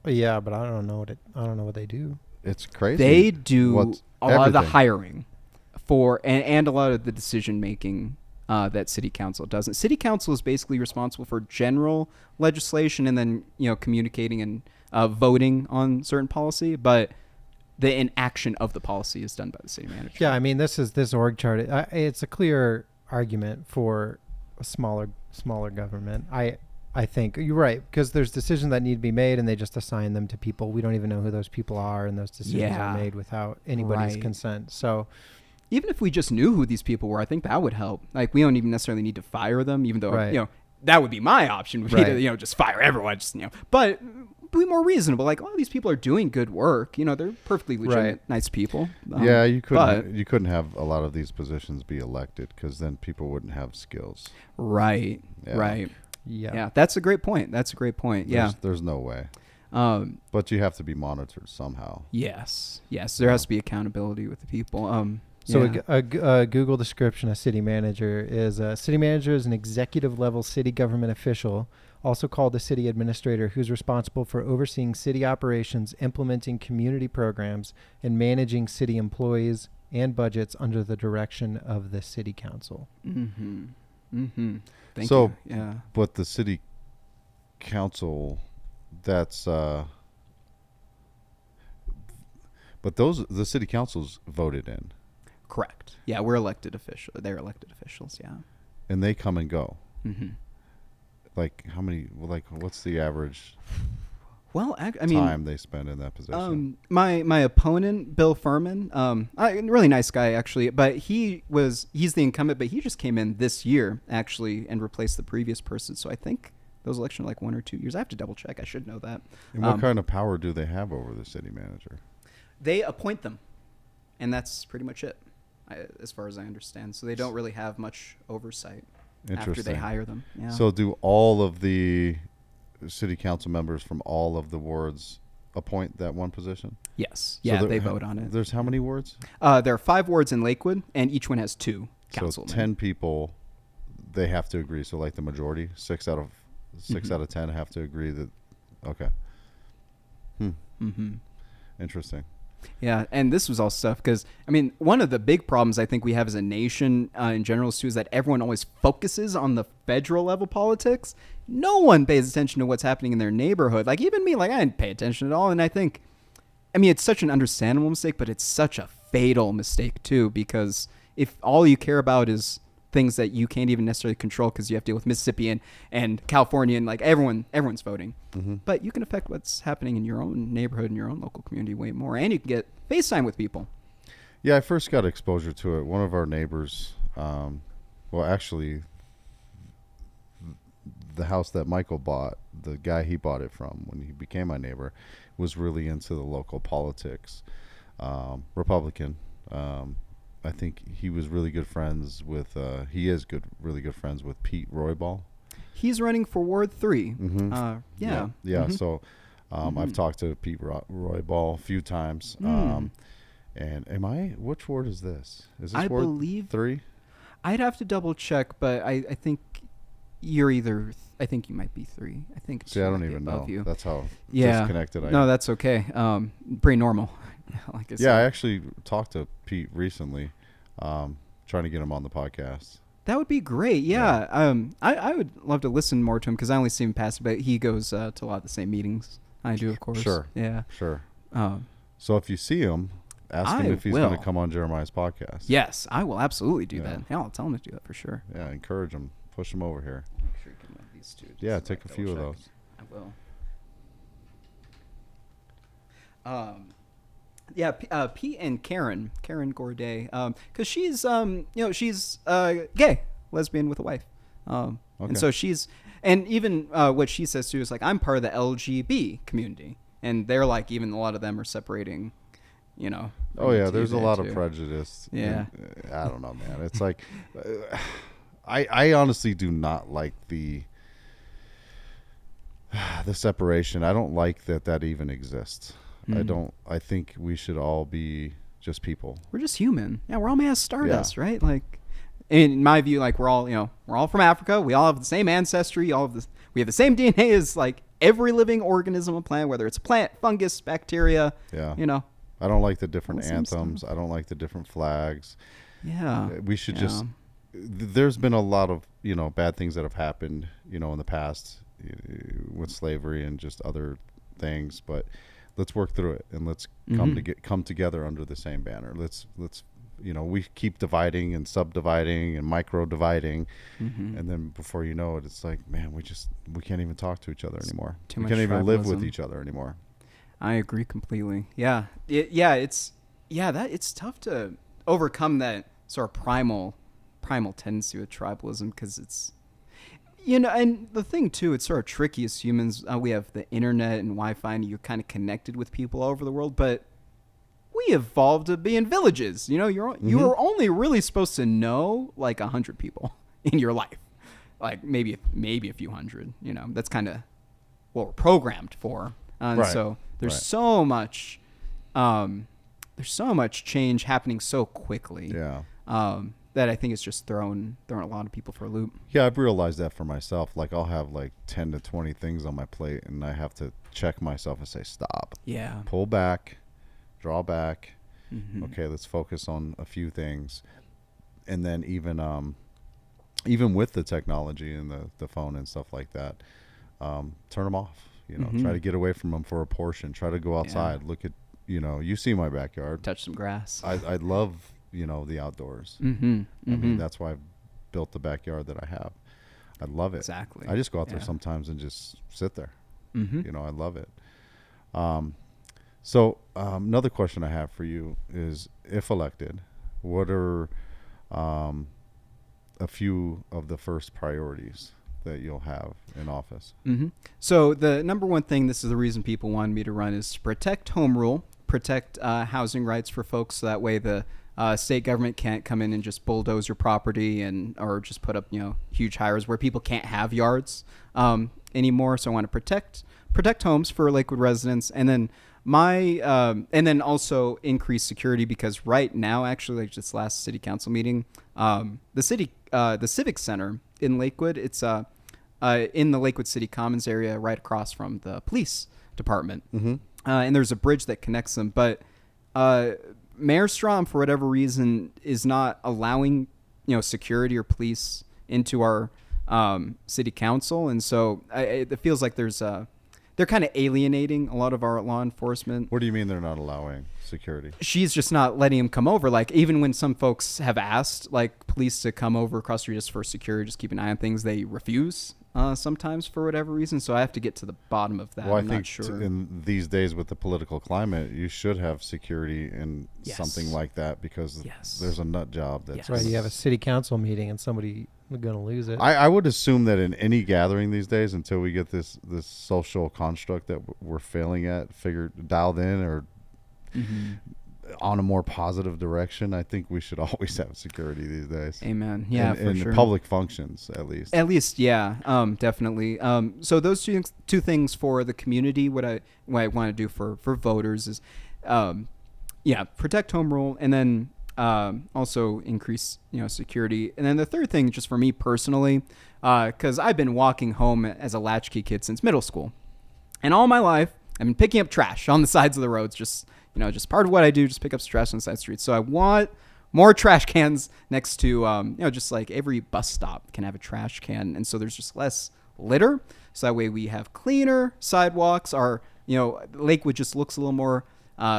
Yeah, but I don't know what they do. It's crazy. They do a lot of the everything. hiring for and a lot of the decision making that city council doesn't. City council is basically responsible for general legislation and then communicating and voting on certain policy, but the inaction of the policy is done by the city manager. Yeah, I mean this org chart. It's a clear argument for a smaller government. I think you're right, because there's decisions that need to be made and they just assign them to people. We don't even know who those people are, and those decisions are made without anybody's consent. So even if we just knew who these people were, I think that would help. Like, we don't even necessarily need to fire them, even though that would be my option, would be to just fire everyone, but be more reasonable. Like, these people are doing good work. They're perfectly legitimate, nice people. You couldn't have a lot of these positions be elected, because then people wouldn't have skills. Right. Yeah. Right. yeah, That's a great point. There's no way. But you have to be monitored somehow. Yes. There has to be accountability with the people. So a Google description of city manager is city manager is an executive level city government official, also called the city administrator, who's responsible for overseeing city operations, implementing community programs, and managing city employees and budgets under the direction of the city council. Mm-hmm. Mm-hmm. Thank So, you. Yeah. but the city council, that's but the city council's voted in, Correct. Yeah, we're elected officials. They're elected officials. Yeah. and they come and go. Mm-hmm. Like, how many? Like, what's the average Well, I mean, time they spend in that position? my opponent, Bill Furman, really nice guy actually, but he's the incumbent, but he just came in this year actually and replaced the previous person. So I think those elections are like 1 or 2 years. I have to double check. I should know that. And what kind of power do they have over the city manager? They appoint them, and that's pretty much it, as far as I understand. So they don't really have much oversight after they hire them. Yeah. So do all of the city council members from all of the wards appoint that one position? Yes. So Yeah, they vote on it. There's how many wards? There are 5 wards in Lakewood, and each one has 2 So councilmen. 10 people, they have to agree. So like the majority, 6 out of 10 have to agree that, okay. Mm-hmm. Interesting. Yeah, and this was all stuff because, I mean, one of the big problems I think we have as a nation in general too is that everyone always focuses on the federal level politics. No one pays attention to what's happening in their neighborhood. Like, even me, like, I didn't pay attention at all. And I think, I mean, it's such an understandable mistake, but it's such a fatal mistake too, because if all you care about is things that you can't even necessarily control because you have to deal with Mississippi and California and like everyone's voting. Mm-hmm. But you can affect what's happening in your own neighborhood and your own local community way more. And you can get FaceTime with people. Yeah, I first got exposure to it. One of our neighbors, well, actually, the house that Michael bought, the guy he bought it from when he became my neighbor, was really into the local politics. Republican. I think he was really good friends with, really good friends with Pete Roybal. He's running for Ward 3. Mm-hmm. Yeah. Mm-hmm. So I've talked to Pete Roybal a few times. And which ward is this? Is this I Ward believe 3? I'd have to double check, but I think you're either, I think you might be 3. I think it's See, I don't even know. you. That's how Yeah. disconnected I am. No, that's okay. Pretty normal. Like I said. Yeah, I actually talked to Pete recently, trying to get him on the podcast. That would be great. Yeah. I would love to listen more to him because I only see him pass, but he goes to a lot of the same meetings I do, of course. Sure. Yeah. Sure. So if you see him, ask him if he's going to come on Jeremiah's podcast. Yes, I will absolutely do Yeah. that. Yeah, I'll tell him to do that for sure. Yeah, encourage him. Push him over here. Make sure you can have these two. Yeah, take a few of those. I will. Yeah, Pete and Karen Gourdet, because she's, she's gay, lesbian with a wife. And so and even what she says too is like, I'm part of the LGB community, and they're like, even a lot of them are separating, Oh yeah, there's a lot too. of prejudice. Yeah. I don't know, man. It's like, I honestly do not like the separation. I don't like that even exists. I think we should all be just people. We're just human. Yeah, we're all made of stardust, right? Like, in my view, like we're all from Africa. We all have the same ancestry. We have the same DNA as like every living organism on the planet, whether it's a plant, fungus, bacteria. Yeah. I don't like the different anthems. I don't like the different flags. Yeah. We should just. There's been a lot of bad things that have happened in the past with slavery and just other things, but let's work through it and let's come together under the same banner. Let's we keep dividing and subdividing and micro dividing, and then before you know it, it's like, man, we can't even talk to each other anymore. We can't even live with each other anymore. I agree completely. Yeah. It's tough to overcome that sort of primal tendency with tribalism, because it's, and the thing too, it's sort of tricky as humans. We have the internet and Wi-Fi, and you're kind of connected with people all over the world, but we evolved to be in villages. You're only really supposed to know like 100 people in your life, like maybe a few hundred. That's kind of what we're programmed for. And so there's so much change happening so quickly. Yeah. That I think it's just throwing a lot of people for a loop. Yeah, I've realized that for myself. Like, I'll have like 10 to 20 things on my plate, and I have to check myself and say, stop. Yeah. Pull back, draw back. Okay, let's focus on a few things. And then even with the technology and the phone and stuff like that, turn them off. Try to get away from them for a portion. Try to go outside. Look at, you see my backyard. Touch some grass. I love the outdoors. I mean, that's why I've built the backyard that I have. I love it. Exactly. I just go out there sometimes and just sit there. I love it. So another question I have for you is, if elected, what are a few of the first priorities that you'll have in office? So the number one thing, this is the reason people wanted me to run, is to protect home rule, protect housing rights for folks, so that way the state government can't come in and just bulldoze your property or just put up huge hires where people can't have yards anymore. So I want to protect homes for Lakewood residents, and then and then also increase security, because right now, actually, like just last city council meeting, the Civic Center in Lakewood, it's in the Lakewood City Commons area, right across from the police department, and there's a bridge that connects them, but Mayor Strom, for whatever reason, is not allowing security or police into our city council, and so it feels like they're kind of alienating a lot of our law enforcement. What do you mean they're not allowing security? She's just not letting him come over. Like, even when some folks have asked like police to come over across the street just for security, just keep an eye on things, they refuse sometimes for whatever reason. So I have to get to the bottom of that. Well, I'm I not think sure. in these days with the political climate, you should have security in something like that, because there's a nut job that's right. You have a city council meeting and somebody going to lose it. I would assume that in any gathering these days, until we get this social construct that we're failing at dialed in or on a more positive direction, I think we should always have security these days. Amen. Yeah, for sure. In public functions, at least. At least, yeah, definitely. So those two things for the community. What I want to do for voters is, protect home rule, and then also increase security. And then the third thing, just for me personally, because I've been walking home as a latchkey kid since middle school, and all my life I've been picking up trash on the sides of the roads. Just part of what I do, just pick up trash on the side streets. So I want more trash cans next to, just like every bus stop can have a trash can. And so there's just less litter. So that way we have cleaner sidewalks. Lakewood just looks a little more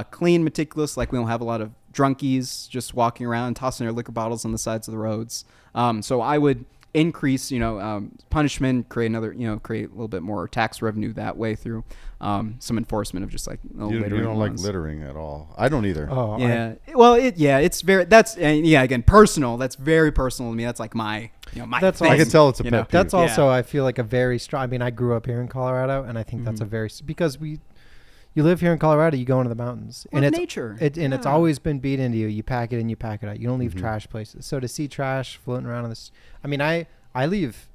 clean, meticulous. Like, we don't have a lot of drunkies just walking around, tossing their liquor bottles on the sides of the roads. So I would increase, punishment, create a little bit more tax revenue that way through some enforcement of just like you don't like littering at all. I don't either. Oh, yeah. It's very, again, personal. That's very personal to me. That's like my thing. I can tell it's a pet peeve. That's also, I feel like a very strong, I mean, I grew up here in Colorado, and I think that's a very, because you live here in Colorado, you go into the mountains. And it's nature. It's always been beat into you. You pack it in, you pack it out. You don't leave trash places. So to see trash floating around on this, I mean, I leave,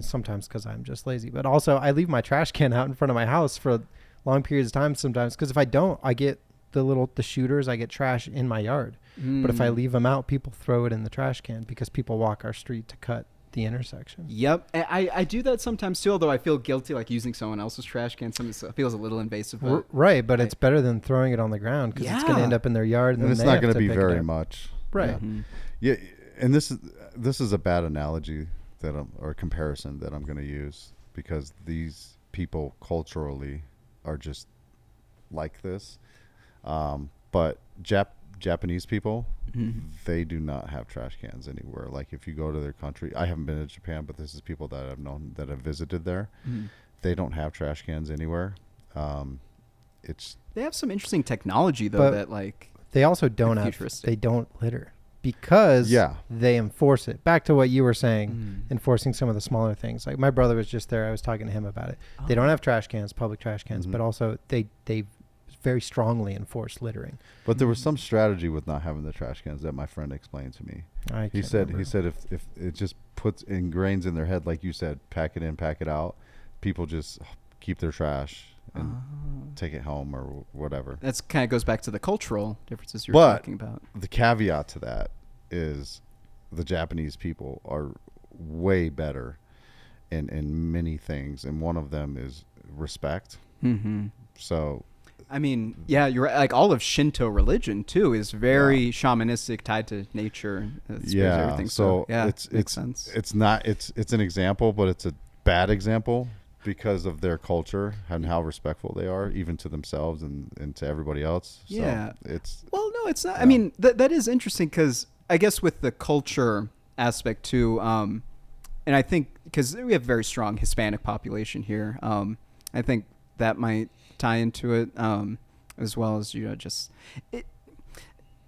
sometimes because I'm just lazy, but also I leave my trash can out in front of my house for long periods of time sometimes, because if I don't, I get the shooters, I get trash in my yard. But if I leave them out, people throw it in the trash can because people walk our street to cut the intersection. Yep. I do that sometimes too, although I feel guilty like using someone else's trash can. Sometimes it feels a little invasive. But right, but it's better than throwing it on the ground, because it's going to end up in their yard, and it's not going to be very much. Right. Yeah, and this is a bad analogy or comparison that I'm going to use, because these people culturally are just like this. But Japanese people, they do not have trash cans anywhere. Like if you go to their country, I haven't been to Japan, but this is people that I've known that have visited there. They don't have trash cans anywhere. They have some interesting technology though, that like they also don't litter, because they enforce it. Back to what you were saying, enforcing some of the smaller things. Like my brother was just there. I was talking to him about it. They don't have trash cans, public trash cans, but also they very strongly enforce littering. But there was some strategy with not having the trash cans that my friend explained to me. He said if it just ingrains in their head, like you said, pack it in, pack it out, people just keep their trash and take it home or whatever. That's kind of goes back to the cultural differences you're talking about. The caveat to that is the Japanese people are way better in many things, and one of them is respect. So I mean, yeah, you're right. Like all of Shinto religion too is very shamanistic, tied to nature. Everything. So it makes sense. It's an example, but it's a bad example because of their culture and how respectful they are, even to themselves and to everybody else. Yeah, so it's not. I mean, that is interesting, because I guess with the culture aspect too, and I think because we have a very strong Hispanic population here, I think that might tie into it, as well as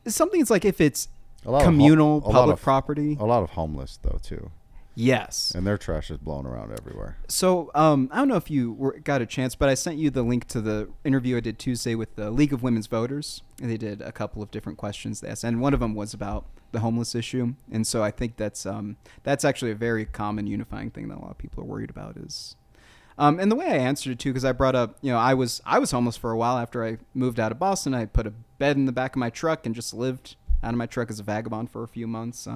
something. It's like if it's communal public property, a lot of homeless though too. Yes, and their trash is blown around everywhere. So I don't know if you got a chance, but I sent you the link to the interview I did Tuesday with the League of Women's Voters. And they did a couple of different questions they asked, and one of them was about the homeless issue. And so I think that's actually a very common unifying thing that a lot of people are worried about is. And the way I answered it too, because I brought up, I was homeless for a while after I moved out of Boston. I put a bed in the back of my truck and just lived out of my truck as a vagabond for a few months.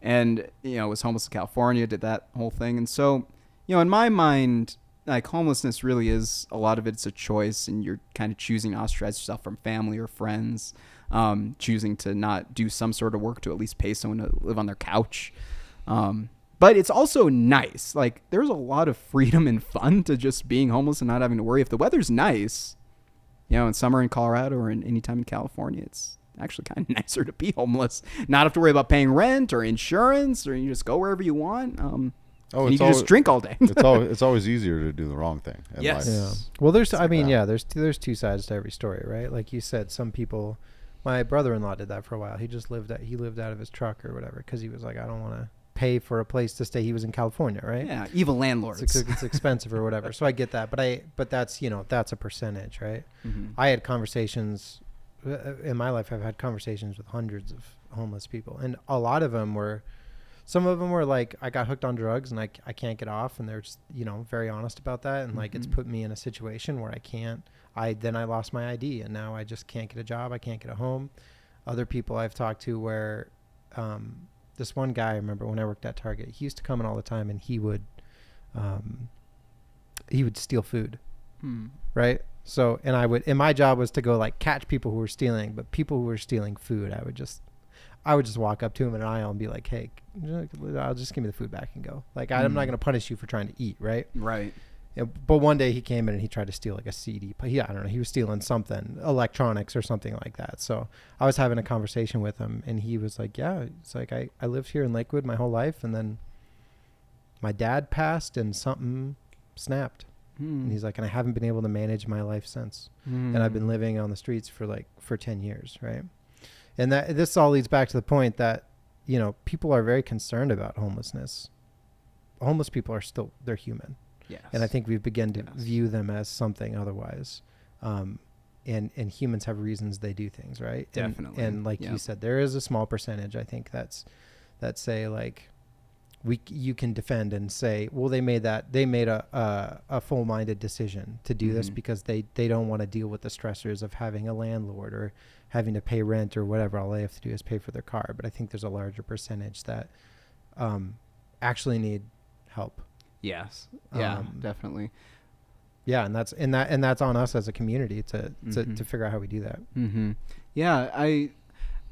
And was homeless in California, did that whole thing. And so, in my mind, like homelessness really is a lot of it's a choice, and you're kind of choosing to ostracize yourself from family or friends, choosing to not do some sort of work to at least pay someone to live on their couch. But it's also nice. Like there's a lot of freedom and fun to just being homeless and not having to worry. If the weather's nice, in summer in Colorado or in any time in California, it's actually kind of nicer to be homeless. Not have to worry about paying rent or insurance, or you just go wherever you want. You can just drink all day. it's always easier to do the wrong thing. Yes. Yeah. Well, there's two sides to every story, right? Like you said, some people. My brother-in-law did that for a while. He just lived out of his truck or whatever, because he was like, I don't want to pay for a place to stay. He was in California, right? Yeah, evil landlords. It's expensive or whatever. So I get that, but that's that's a percentage, right? I had conversations in my life. I've had conversations with hundreds of homeless people, and a lot of them were. Some of them were like, I got hooked on drugs and I can't get off, and they're just very honest about that, and like it's put me in a situation where I can't. Then I lost my ID, and now I just can't get a job. I can't get a home. Other people I've talked to where. This one guy, I remember when I worked at Target, he used to come in all the time, and he would steal food, right? So, and my job was to go like catch people who were stealing, but people who were stealing food, I would just walk up to him in an aisle and be like, hey, I'll just give me the food back and go. Like, I'm not going to punish you for trying to eat, right? Right. But one day he came in and he tried to steal like a CD. I don't know. He was stealing something, electronics or something like that. So I was having a conversation with him, and he was like, yeah, it's like I lived here in Lakewood my whole life, and then my dad passed and something snapped. And he's like, and I haven't been able to manage my life since. And I've been living on the streets for 10 years. Right. And this all leads back to the point that, you know, people are very concerned about homelessness. Homeless people they're human. Yes. And I think we've begun to view them as something otherwise. And humans have reasons they do things, right? Definitely. And like you said, there is a small percentage, I think, that say like, you can defend and say, well, they made a full-minded decision to do this because they don't want to deal with the stressors of having a landlord or having to pay rent or whatever. All they have to do is pay for their car. But I think there's a larger percentage that actually need help. Yes. Yeah, definitely. Yeah, and that's on us as a community to figure out how we do that. Mm-hmm. Yeah,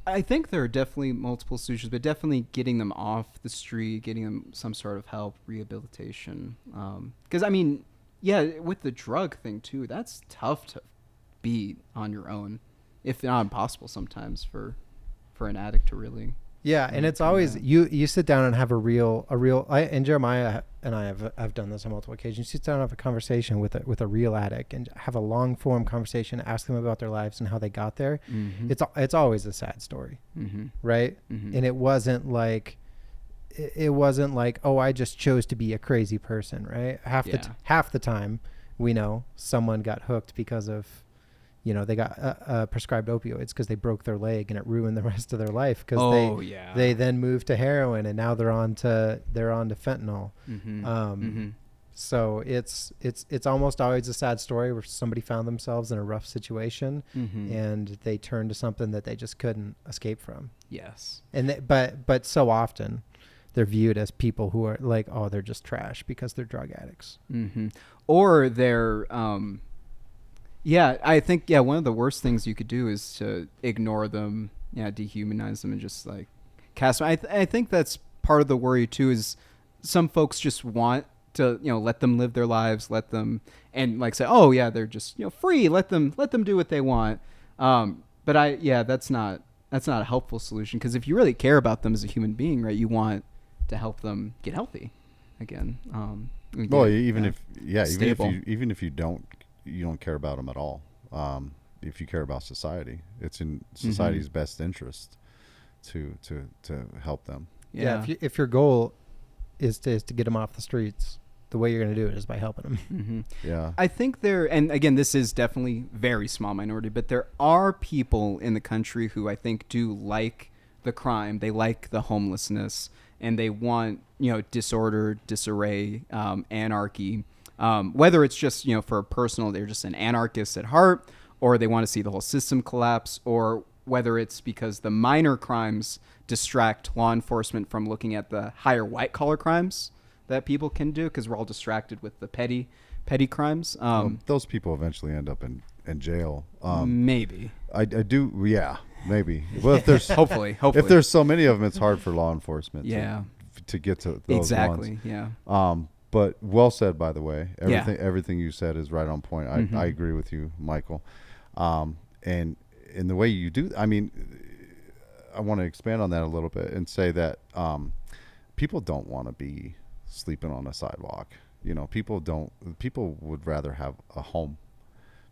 I think there are definitely multiple solutions, but definitely getting them off the street, getting them some sort of help, rehabilitation. Because I mean, yeah, with the drug thing too, that's tough to beat on your own, if not impossible sometimes for an addict to really. Yeah, and it's always you sit down and have a real and Jeremiah and I have done this on multiple occasions. Sit down and have a conversation with a real addict and have a long form conversation, ask them about their lives and how they got there. Mm-hmm. It's always a sad story, right? Mm-hmm. And it wasn't like oh, I just chose to be a crazy person, right? Half the time we know someone got hooked because of, you know, they got prescribed opioids because they broke their leg and it ruined the rest of their life because they then moved to heroin and now they're on to fentanyl. Mm-hmm. So it's almost always a sad story where somebody found themselves in a rough situation and they turned to something that they just couldn't escape from. Yes. And but so often they're viewed as people who are like, oh, they're just trash because they're drug addicts. Mm-hmm. Or they're yeah, I think, one of the worst things you could do is to ignore them, dehumanize them and just like cast them. I think that's part of the worry too, is some folks just want to, let them live their lives, let them, and like say, oh yeah, they're just, free, let them do what they want. But that's not a helpful solution, because if you really care about them as a human being, right, you want to help them get healthy again. Even if you don't care about them at all. If you care about society, it's in society's best interest to help them. Yeah. If your goal is to get them off the streets, the way you're going to do it is by helping them. Mm-hmm. Yeah. I think and again, this is definitely very small minority, but there are people in the country who I think do like the crime. They like the homelessness, and they want, disorder, disarray, anarchy. Whether it's just, for personal, they're just an anarchist at heart, or they want to see the whole system collapse, or whether it's because the minor crimes distract law enforcement from looking at the higher white collar crimes that people can do, because we're all distracted with the petty crimes. Those people eventually end up in jail. Maybe. I do. Yeah, maybe. Well, if there's hopefully if there's so many of them, it's hard for law enforcement. To get to those exactly. ones. Yeah. But well said, by the way. Everything you said is right on point. I agree with you, Michael. And in the way you do, I mean, I want to expand on that a little bit and say that people don't want to be sleeping on a sidewalk. People would rather have a home.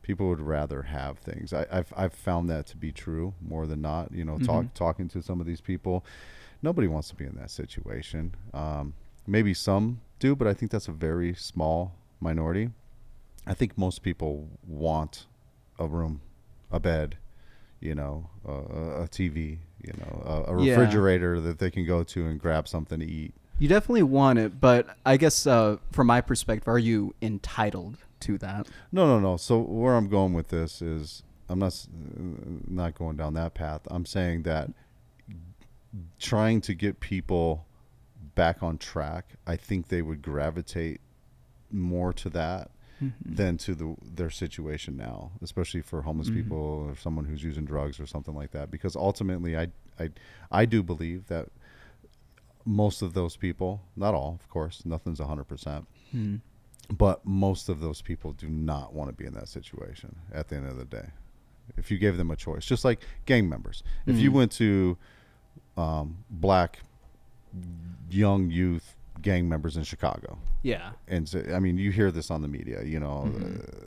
People would rather have things. I've found that to be true more than not. Talking to some of these people, nobody wants to be in that situation. Maybe some do, but I think that's a very small minority. I think most people want a room, a bed, a TV, a refrigerator that they can go to and grab something to eat. You definitely want it, but I guess from my perspective, are you entitled to that? No. So where I'm going with this is, I'm not going down that path. I'm saying that trying to get people back on track, I think they would gravitate more to that than to their situation now, especially for homeless people or someone who's using drugs or something like that. Because ultimately, I do believe that most of those people, not all, of course, nothing's 100%, But most of those people do not want to be in that situation at the end of the day. If you gave them a choice, just like gang members. If you went to black young youth gang members in Chicago. Yeah. And so, I mean, you hear this on the media,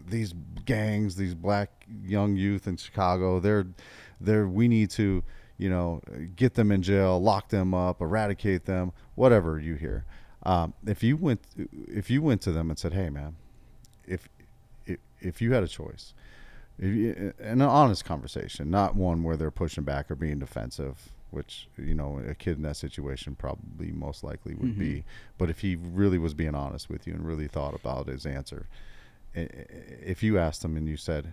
these gangs, these black young youth in Chicago, we need to, get them in jail, lock them up, eradicate them, whatever you hear. If you went to them and said, "Hey, man, if you had a choice," an honest conversation, not one where they're pushing back or being defensive, which a kid in that situation probably most likely would be. But if he really was being honest with you and really thought about his answer, if you asked him and you said,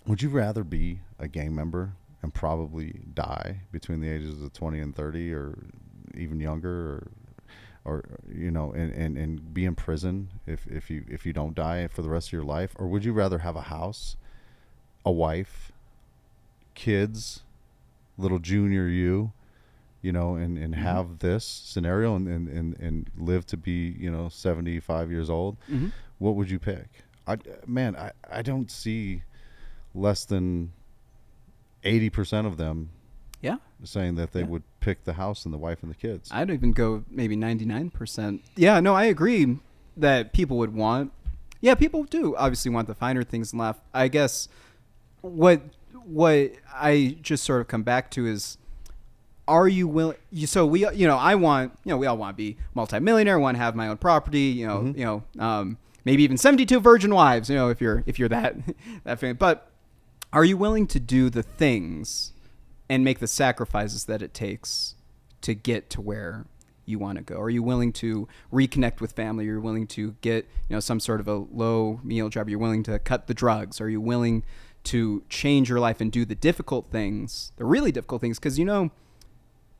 "Would you rather be a gang member and probably die between the ages of 20 and 30, or even younger, or and be in prison if you don't die for the rest of your life, or would you rather have a house, a wife, kids, little junior you, and have this scenario and live to be 75 years old? What would you pick?" I don't see less than 80% of them saying that they would pick the house and the wife and the kids. I'd even go maybe 99%. Yeah, no, I agree that people would want. Yeah, people do obviously want the finer things in life. I guess what I just sort of come back to is, are you willing? So we all want to be multimillionaire, want to have my own property, maybe even 72 virgin wives, if you're that famous. But are you willing to do the things and make the sacrifices that it takes to get to where you want to go? Are you willing to reconnect with family? Are you willing to get some sort of a low meal job? Are you willing to cut the drugs? Are you willing to change your life and do the difficult things, the really difficult things? Because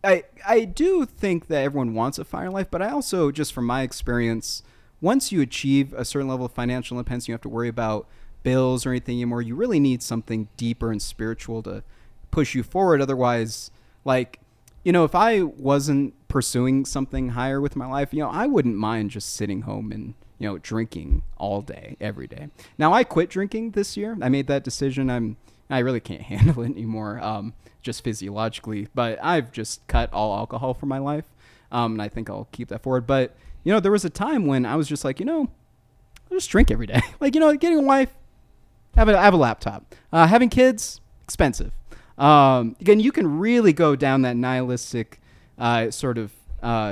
I do think that everyone wants a finer life, but I also, just from my experience, once you achieve a certain level of financial independence, you don't have to worry about bills or anything anymore. You really need something deeper and spiritual to push you forward. Otherwise, if I wasn't pursuing something higher with my life, I wouldn't mind just sitting home and drinking all day, every day. Now, I quit drinking this year. I made that decision. I really can't handle it anymore, just physiologically. But I've just cut all alcohol from my life, and I think I'll keep that forward. But there was a time when I was just like, I'll just drink every day. Getting a wife, have a laptop, having kids, expensive. Again, you can really go down that nihilistic sort of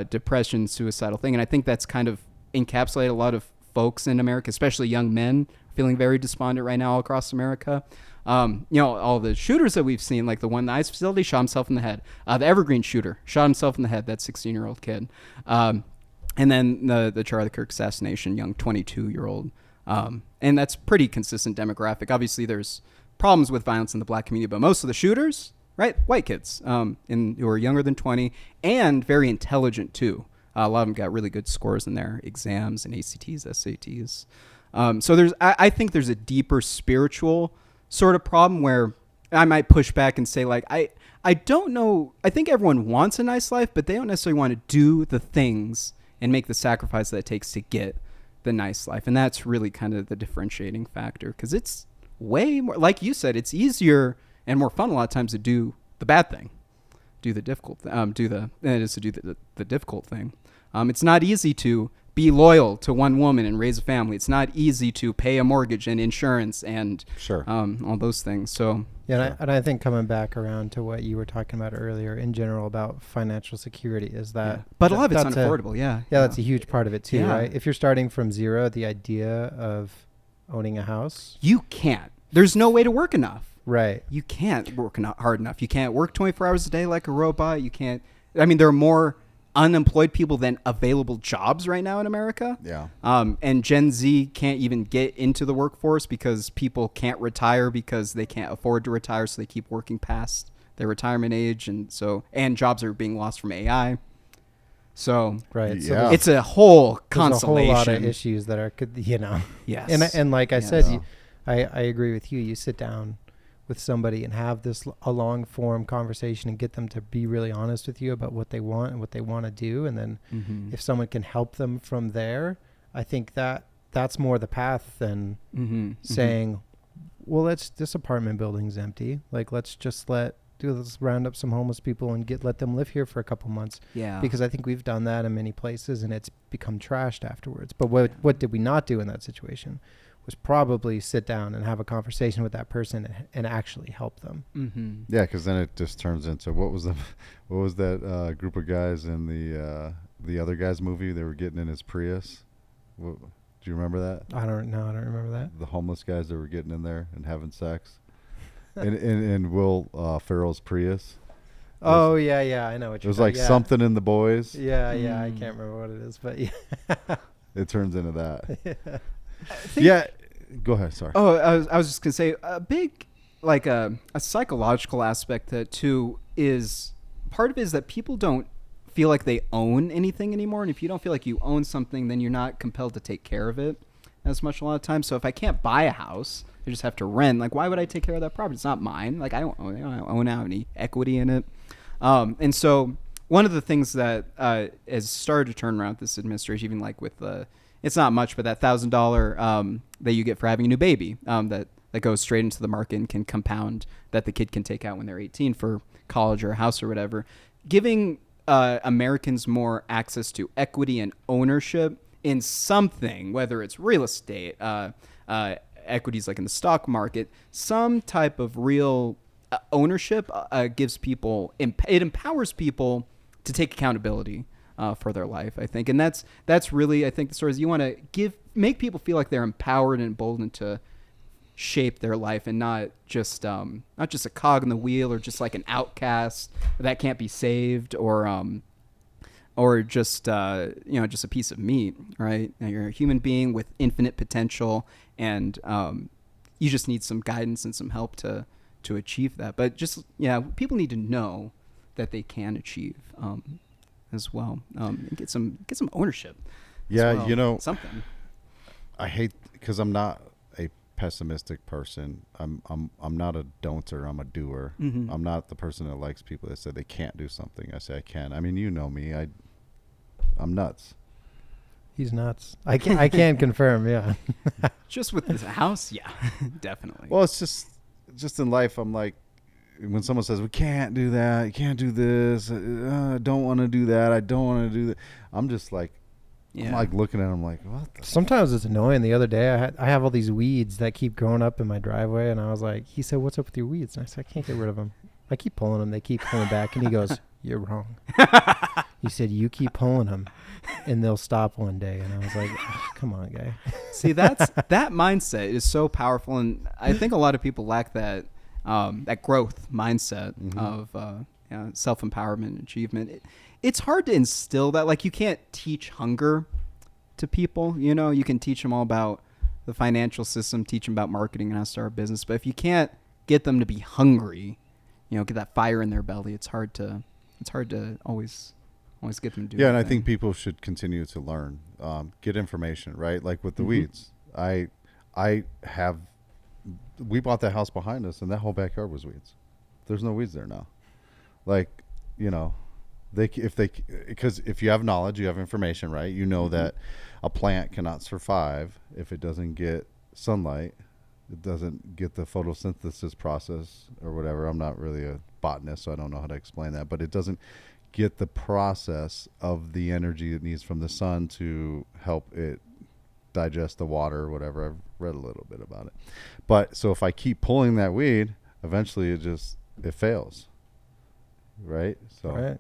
depression, suicidal thing, and I think that's kind of encapsulated a lot of folks in America, especially young men, feeling very despondent right now all across America. All the shooters that we've seen, like the one in the ICE facility, shot himself in the head. The Evergreen shooter shot himself in the head, that 16-year-old kid. And then the Charlie Kirk assassination, young 22-year-old. And that's pretty consistent demographic. Obviously, there's problems with violence in the black community, but most of the shooters, right, white kids who are younger than 20 and very intelligent, too. A lot of them got really good scores in their exams and ACTs, SATs. So I think there's a deeper spiritual sort of problem where I might push back and say, I don't know. I think everyone wants a nice life, but they don't necessarily want to do the things and make the sacrifice that it takes to get the nice life. And that's really kind of the differentiating factor, because it's way more, like you said, it's easier and more fun a lot of times to do the bad thing, do the difficult, than it is to do the difficult thing. It's not easy to be loyal to one woman and raise a family. It's not easy to pay a mortgage and insurance and all those things. So and I think coming back around to what you were talking about earlier in general about financial security is that, but a lot of it's unaffordable. That's a huge part of it too, right? If you're starting from zero, the idea of owning a house, you can't. There's no way to work enough. Right. You can't work hard enough. You can't work 24 hours a day like a robot. You can't. I mean, there are more unemployed people than available jobs right now in America. Yeah. And Gen Z can't even get into the workforce because people can't retire because they can't afford to retire, so they keep working past their retirement age, and jobs are being lost from AI. So right. So it's a whole constellation. There's a whole lot of issues that are, Yes. And like I said, I agree with you. You sit down with somebody and have a long form conversation and get them to be really honest with you about what they want and what they want to do. And then if someone can help them from there, I think that that's more the path than saying, well, this apartment building's empty. Like, let's round up some homeless people and let them live here for a couple months. Yeah. Because I think we've done that in many places and it's become trashed afterwards. But what did we not do in that situation was probably sit down and have a conversation with that person and actually help them. Mm-hmm. Yeah, because then it just turns into what was that group of guys in the other guy's movie? They were getting in his Prius. Do you remember that? I don't remember that. The homeless guys that were getting in there and having sex. in Will Ferrell's Prius. Oh yeah, I know what you're. It was like Something in the Boys. Yeah, I can't remember what it is, but yeah. It turns into that. Yeah, go ahead. Sorry. Oh, I was just gonna say a big, like a psychological aspect to that too is part of it is that people don't feel like they own anything anymore, and if you don't feel like you own something, then you're not compelled to take care of it as much a lot of times. So if I can't buy a house, I just have to rent. Like, why would I take care of that property? It's not mine. Like, I don't own any equity in it. And so one of the things that has started to turn around this administration, even like with it's not much, but that $1,000 that you get for having a new baby that goes straight into the market and can compound that the kid can take out when they're 18 for college or a house or whatever, giving Americans more access to equity and ownership in something, whether it's real estate, equities like in the stock market, some type of real ownership gives people, it empowers people to take accountability for their life, I think. And that's really, I think, the story is you want to make people feel like they're empowered and emboldened to shape their life and not just a cog in the wheel or just like an outcast that can't be saved or just just a piece of meat, right? Now, you're a human being with infinite potential, and you just need some guidance and some help to achieve that. But just people need to know that they can achieve as well, and get some ownership. Yeah, well. Something. I hate because I'm not a pessimistic person. I'm not a don'ter. I'm a doer. Mm-hmm. I'm not the person that likes people that say they can't do something. I say I can. I mean, you know me. I'm nuts. He's nuts. I can confirm. Yeah. Just with this house, yeah, definitely. Well, it's just in life. I'm like, when someone says we can't do that, you can't do this, I don't want to do that, I don't want to do that. I'm just like, I'm like looking at them like, what? Sometimes it's annoying. The other day, I have all these weeds that keep growing up in my driveway, and I was like, he said, "What's up with your weeds?" And I said, "I can't get rid of them. I keep pulling them. They keep coming back." And he goes, "You're wrong." He said, "You keep pulling them, and they'll stop one day." And I was like, "Come on, guy." See, that mindset is so powerful, and I think a lot of people lack that growth mindset of self-empowerment and achievement. It's hard to instill that. Like, you can't teach hunger to people. You can teach them all about the financial system, teach them about marketing and how to start a business. But if you can't get them to be hungry, get that fire in their belly, it's hard to always get them to do and I think people should continue to learn, get information, right? Like with the weeds. We bought that house behind us, and that whole backyard was weeds. There's no weeds there now. Like, because if you have knowledge, you have information, right? You know that a plant cannot survive if it doesn't get sunlight. It doesn't get the photosynthesis process or whatever. I'm not really a botanist, so I don't know how to explain that, but it doesn't get the process of the energy it needs from the sun to help it digest the water or whatever. I've read a little bit about it. But so if I keep pulling that weed, eventually it fails. Right? So right.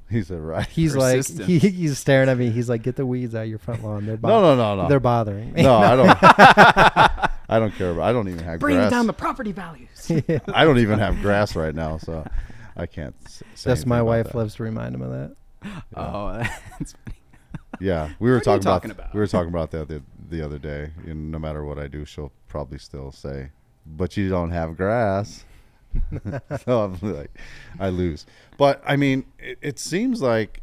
He said, right. He's Persistent. like, he's staring at me. He's like, "Get the weeds out of your front lawn. They're No. They're bothering me." No, I don't. I don't care about. I don't even have bring grass. down the property values. I don't even have grass right now, so I can't say That's my wife that. loves to remind him of that. Yeah. Oh, that's funny. Yeah, we were What are you talking talking about? We were talking about that the other day. And no matter what I do, she'll probably still say, "But you don't have grass." So I'm like, I lose. But I mean, it seems like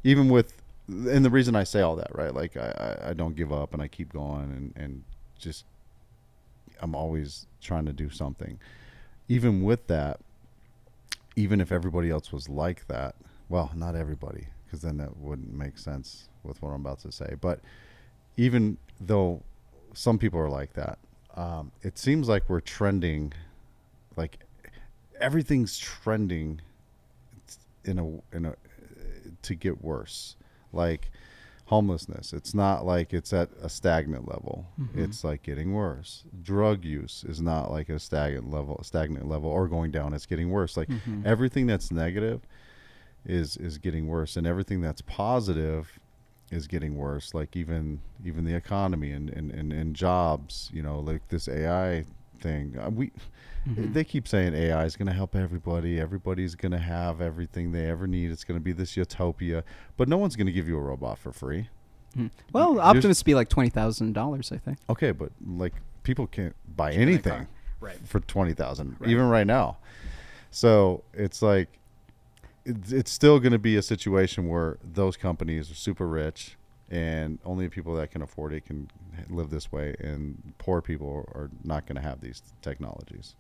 even with, and the reason I say all that, right? Like I don't give up and I keep going and just, I'm always trying to do something. Even with that, even if everybody else was like that, well, not everybody, because then that wouldn't make sense with what I'm about to say. But even though some people are like that, it seems like we're trending, like everything's trending in a to get worse. Like homelessness, it's not like it's at a stagnant level. It's like getting worse. Drug use is not like a stagnant level or going down. It's getting worse. Like everything that's negative is getting worse, and everything that's positive is getting worse. Like even the economy and jobs, like this AI thing. They keep saying AI is going to help everybody. Everybody's going to have everything they ever need. It's going to be this utopia, but no one's going to give you a robot for free. Well, Optimus would be like $20,000, I think. Okay, but like people can't buy anything for $20,000 even right now. So it's like it's still going to be a situation where those companies are super rich, and only people that can afford it can live this way, and poor people are not going to have these technologies.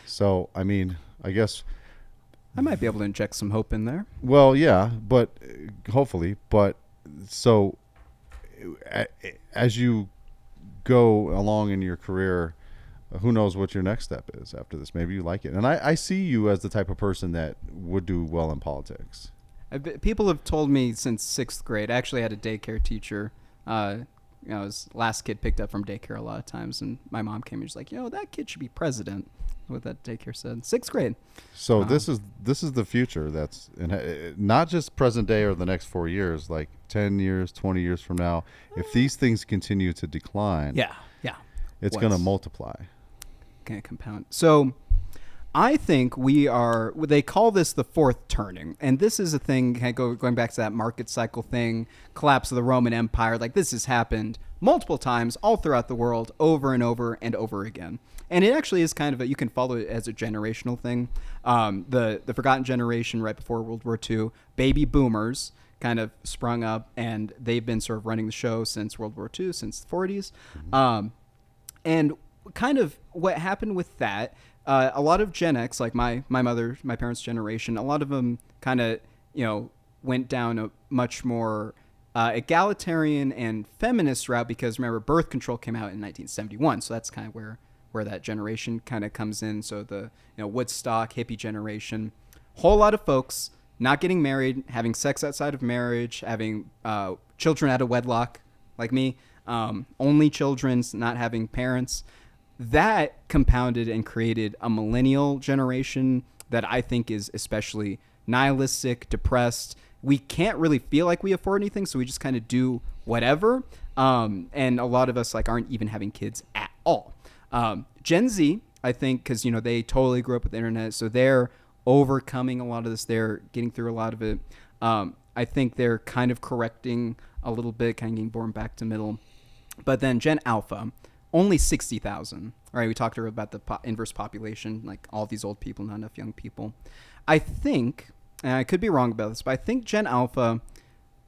So, I mean, I guess I might be able to inject some hope in there. Well, yeah, but hopefully. But so as you go along in your career, who knows what your next step is after this? Maybe you like it. And I see you as the type of person that would do well in politics. People have told me since 6th grade. I actually had a daycare teacher. His last kid picked up from daycare a lot of times, and my mom came and was like, that kid should be president. What that daycare said. 6th grade. So this is the future. That's not just present day or the next 4 years. Like 10 years, 20 years from now, if these things continue to decline, it's going to multiply. Going to compound. So I think they call this the fourth turning. And this is a thing, going back to that market cycle thing, collapse of the Roman Empire. Like this has happened multiple times all throughout the world, over and over and over again. And it actually is kind of you can follow it as a generational thing. The forgotten generation right before World War II, baby boomers kind of sprung up, and they've been sort of running the show since World War II, since the 40s. And kind of what happened with that, a lot of Gen X, like my parents' generation, a lot of them kind of, went down a much more egalitarian and feminist route, because remember, birth control came out in 1971. So that's kind of where that generation kind of comes in. So the, Woodstock, hippie generation, whole lot of folks not getting married, having sex outside of marriage, having children out of wedlock, like me, only children, not having parents. That compounded and created a millennial generation that I think is especially nihilistic, depressed. We can't really feel like we afford anything, so we just kind of do whatever. And a lot of us aren't even having kids at all. Gen Z, I think, because they totally grew up with the internet, so they're overcoming a lot of this. They're getting through a lot of it. I think they're kind of correcting a little bit, kind of getting born back to middle. But then Gen Alpha, only 60,000. All right, we talked about the inverse population, like all these old people, not enough young people. I think, and I could be wrong about this, but I think Gen Alpha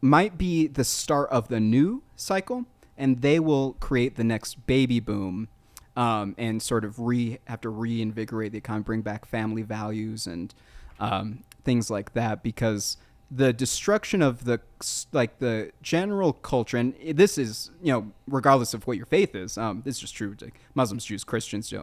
might be the start of the new cycle, and they will create the next baby boom, and sort of have to reinvigorate the economy, bring back family values and things like that, because the destruction of the general culture, and this is, regardless of what your faith is, this is just true to Muslims, Jews, Christians,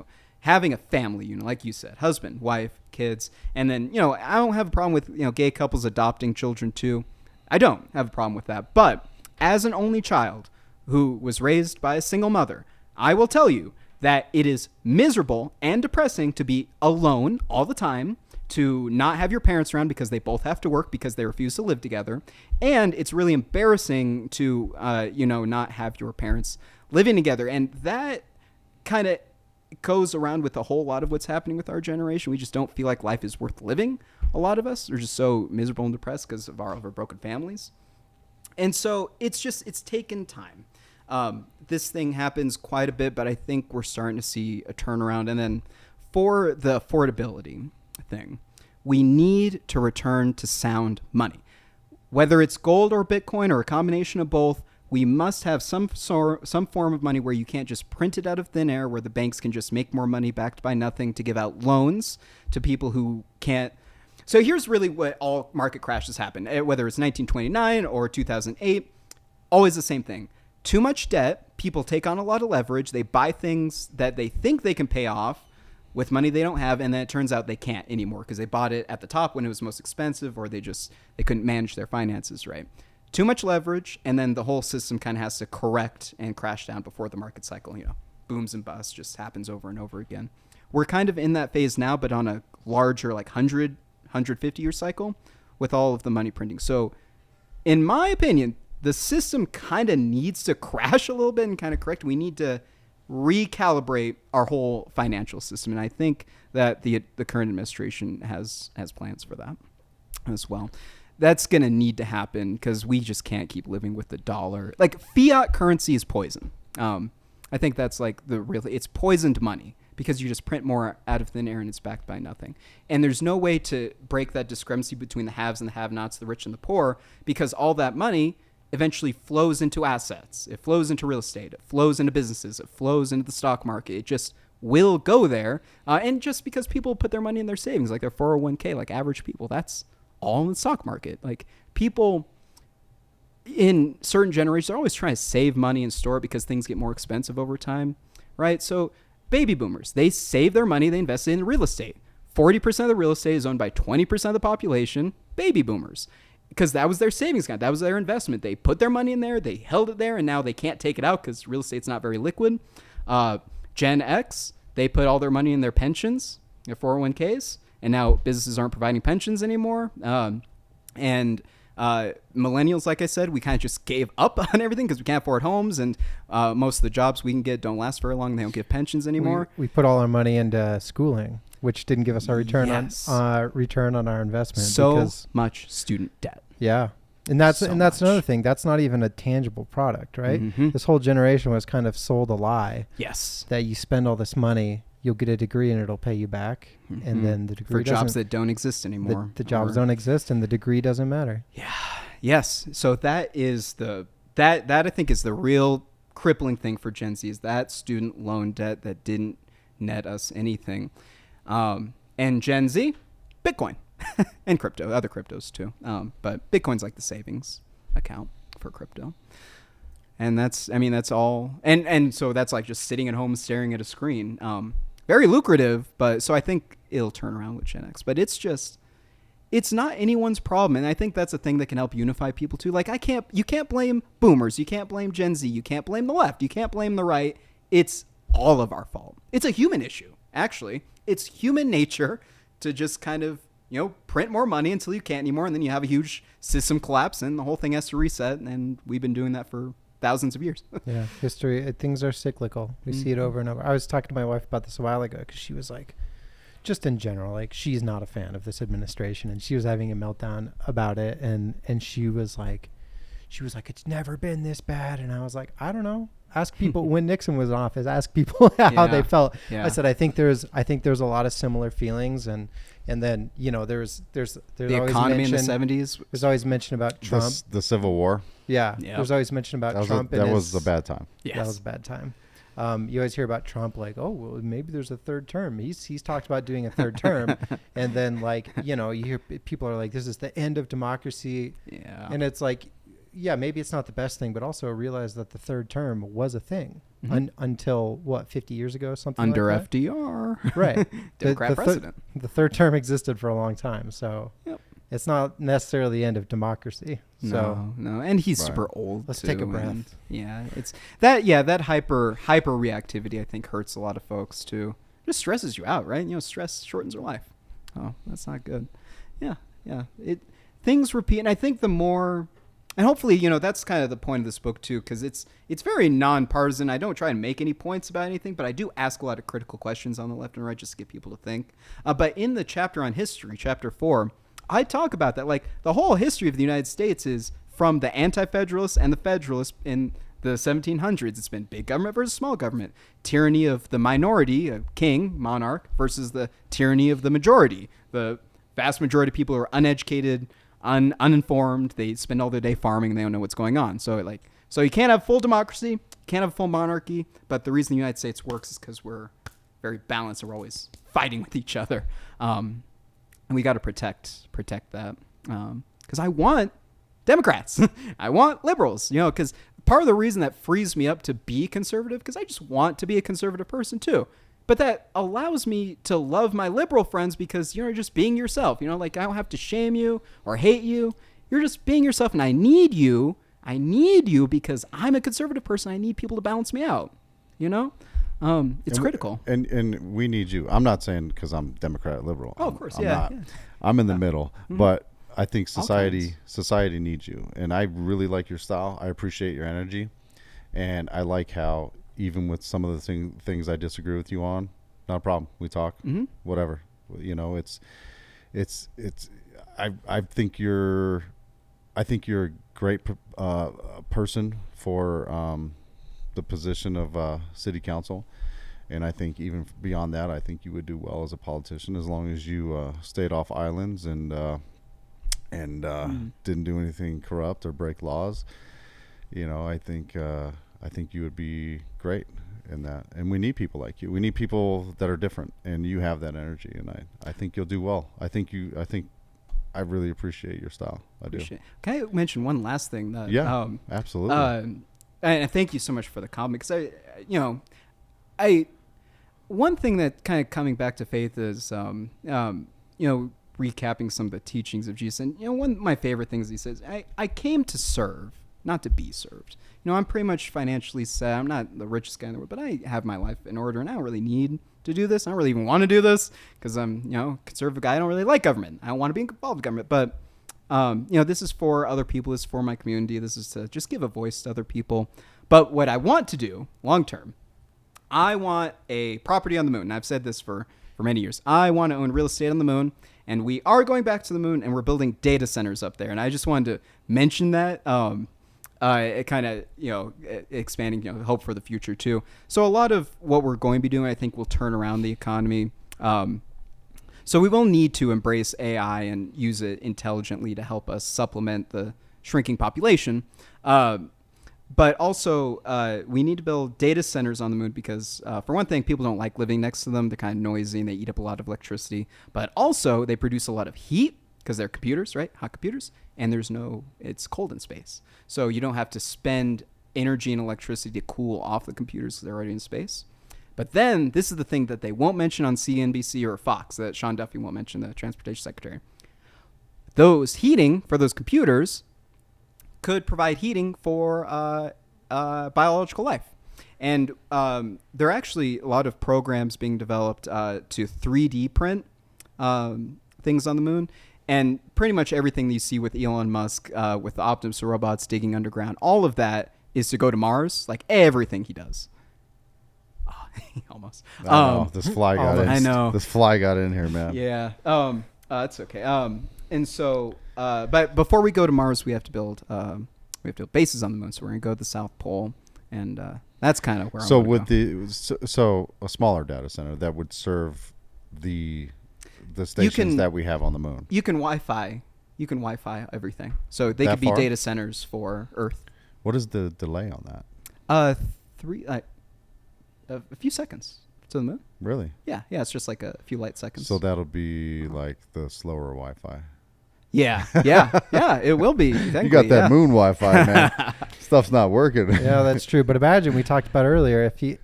having a family, like you said, husband, wife, kids, and then, I don't have a problem with, gay couples adopting children too. I don't have a problem with that. But as an only child who was raised by a single mother, I will tell you that it is miserable and depressing to be alone all the time, to not have your parents around because they both have to work because they refuse to live together. And it's really embarrassing to, not have your parents living together. And that kind of goes around with a whole lot of what's happening with our generation. We just don't feel like life is worth living. A lot of us are just so miserable and depressed because of our broken families. And so it's taken time. This thing happens quite a bit, but I think we're starting to see a turnaround. And then for the affordability thing, we need to return to sound money. Whether it's gold or Bitcoin or a combination of both, we must have some form of money where you can't just print it out of thin air, where the banks can just make more money backed by nothing to give out loans to people who can't. So here's really what all market crashes happen, whether it's 1929 or 2008, always the same thing. too much debt. People take on a lot of leverage. They buy things that they think they can pay off with money they don't have, and then it turns out they can't anymore because they bought it at the top when it was most expensive, or they couldn't manage their finances right. Too much leverage, and then the whole system kind of has to correct and crash down before the market cycle, booms and busts, just happens over and over again. We're kind of in that phase now, but on a larger, like 150-year cycle with all of the money printing. So in my opinion, the system kind of needs to crash a little bit and kind of correct. We need to recalibrate our whole financial system. And I think that the current administration has plans for that as well. That's going to need to happen because we just can't keep living with the dollar. Like, fiat currency is poison. I think that's like it's poisoned money because you just print more out of thin air and it's backed by nothing. And there's no way to break that discrepancy between the haves and the have-nots, the rich and the poor, because all that money eventually flows into assets. It flows into real estate. It flows into businesses. It flows into the stock market. It just will go there. And just because people put their money in their savings, like their 401k, like average people, that's all in the stock market. Like, people in certain generations are always trying to save money and store it because things get more expensive over time, right? So baby boomers, they save their money, they invest it in real estate. 40% of the real estate is owned by 20% of the population, baby boomers, because that was their savings account. That was their investment. They put their money in there, they held it there, and now they can't take it out because real estate's not very liquid. Gen X, they put all their money in their pensions, their 401ks, and now businesses aren't providing pensions anymore. Millennials, like I said, we kind of just gave up on everything because we can't afford homes, and most of the jobs we can get don't last very long. They don't give pensions anymore. We put all our money into schooling, which didn't give us our return on our investment. So much student debt. Yeah. And that's another thing. That's not even a tangible product, right? Mm-hmm. This whole generation was kind of sold a lie. Yes. That you spend all this money, you'll get a degree and it'll pay you back. Mm-hmm. And then the degree for jobs that don't exist anymore. The jobs don't exist and the degree doesn't matter. Yeah. Yes. So that is that I think is the real crippling thing for Gen Z, is that student loan debt that didn't net us anything. And Gen Z, Bitcoin and crypto, other cryptos too. But Bitcoin's like the savings account for crypto. And that's all. And so that's like just sitting at home staring at a screen. Very lucrative, but so I think it'll turn around with Gen X. But it's not anyone's problem. And I think that's a thing that can help unify people too. Like, you can't blame boomers. You can't blame Gen Z. You can't blame the left. You can't blame the right. It's all of our fault. It's a human issue, actually. It's human nature to just kind of, print more money until you can't anymore. And then you have a huge system collapse and the whole thing has to reset. And we've been doing that for thousands of years. Yeah, history, things are cyclical. We see it over and over. I was talking to my wife about this a while ago because she was like, just in general, like, she's not a fan of this administration, and she was having a meltdown about it, and she was like, it's never been this bad. And I was like, I don't know. Ask people when Nixon was in office. Ask people how they felt. Yeah. I said, I think there's a lot of similar feelings, and then there's the always economy in the 70s. There's always mention about Trump, the Civil War. Yeah, there's always mention about Trump. That was a bad time. Yes. That was a bad time. You always hear about Trump, like, oh, well, maybe there's a third term. He's talked about doing a third term, and then you hear people are like, this is the end of democracy. Yeah, and it's like, yeah, maybe it's not the best thing, but also realize that the third term was a thing until 50 years ago, something under like that? FDR, right? Democrat president. The third term existed for a long time, so it's not necessarily the end of democracy. No, and he's super old. Let's too, take a breath. It's that. Yeah, that hyper reactivity I think hurts a lot of folks too. Just stresses you out, right? Stress shortens your life. Oh, that's not good. Yeah. Things repeat, and I think the more. And hopefully, that's kind of the point of this book too, because it's very nonpartisan. I don't try and make any points about anything, but I do ask a lot of critical questions on the left and right just to get people to think. But in the chapter on history, chapter 4, I talk about that. Like, the whole history of the United States is from the anti-federalists and the federalists in the 1700s. It's been big government versus small government, tyranny of the minority, a king, monarch, versus the tyranny of the majority. The vast majority of people are uneducated, uninformed. They spend all their day farming and they don't know what's going on. So you can't have full democracy, can't have full monarchy. But the reason the United States works is because we're very balanced and we're always fighting with each other. And we got to protect that. Because I want Democrats. I want liberals, because part of the reason that frees me up to be conservative, because I just want to be a conservative person too. But that allows me to love my liberal friends because you're just being yourself. Like I don't have to shame you or hate you. You're just being yourself, and I need you. I need you because I'm a conservative person. I need people to balance me out. It's critical. And we need you. I'm not saying because I'm Democrat liberal. Oh, of course, I'm not. Yeah. I'm in the middle, but I think society needs you, and I really like your style. I appreciate your energy, and I like how even with some of the things I disagree with you on, not a problem. We talk, whatever. I think you're a great person for the position of city council, and I think even beyond that, I think you would do well as a politician as long as you stayed off islands and didn't do anything corrupt or break laws. I think you would be great in that, and we need people like you. We need people that are different, and you have that energy, and I think you'll do well. I really appreciate your style. I do. Can I mention one last thing? Absolutely. And thank you so much for the comment, because one thing that kind of coming back to faith is, recapping some of the teachings of Jesus. And, one of my favorite things he says, I came to serve, not to be served. I'm pretty much financially set. I'm not the richest guy in the world, but I have my life in order, and I don't really need to do this. I don't really even want to do this because I'm, a conservative guy. I don't really like government. I don't want to be involved with government, but this is for other people. This is for my community. This is to just give a voice to other people. But what I want to do long term, I want a property on the moon. And I've said this for many years. I want to own real estate on the moon, and we are going back to the moon, and we're building data centers up there. And I just wanted to mention that. It kind of, expanding, hope for the future too. So a lot of what we're going to be doing, I think, will turn around the economy. So we will need to embrace AI and use it intelligently to help us supplement the shrinking population. But also, we need to build data centers on the moon because, for one thing, people don't like living next to them. They're kind of noisy and they eat up a lot of electricity. But also, they produce a lot of heat because they're computers, right? Hot computers. And it's cold in space. So you don't have to spend energy and electricity to cool off the computers because they're already in space. But then this is the thing that they won't mention on CNBC or Fox, that Sean Duffy won't mention, the transportation secretary. Those heating for those computers could provide heating for biological life. And there are actually a lot of programs being developed to 3D print things on the moon. And pretty much everything that you see with Elon Musk, with the Optimus robots digging underground, all of that is to go to Mars, like everything he does. Almost. This fly got in. I know. This fly got in here, man. Yeah. It's okay. And so, but before we go to Mars, we have to build bases on the moon. So we're gonna go to the South Pole, and that's kind of where. So so a smaller data center that would serve the stations that we have on the moon. You can Wi-Fi everything. So they could be data centers for Earth. What is the delay on that? A few seconds to the moon. Really? Yeah. It's just like a few light seconds. So that'll be like the slower Wi-Fi. Yeah, it will be. You got that moon Wi-Fi, man. Stuff's not working. Yeah, that's true. But imagine, we talked about earlier, if you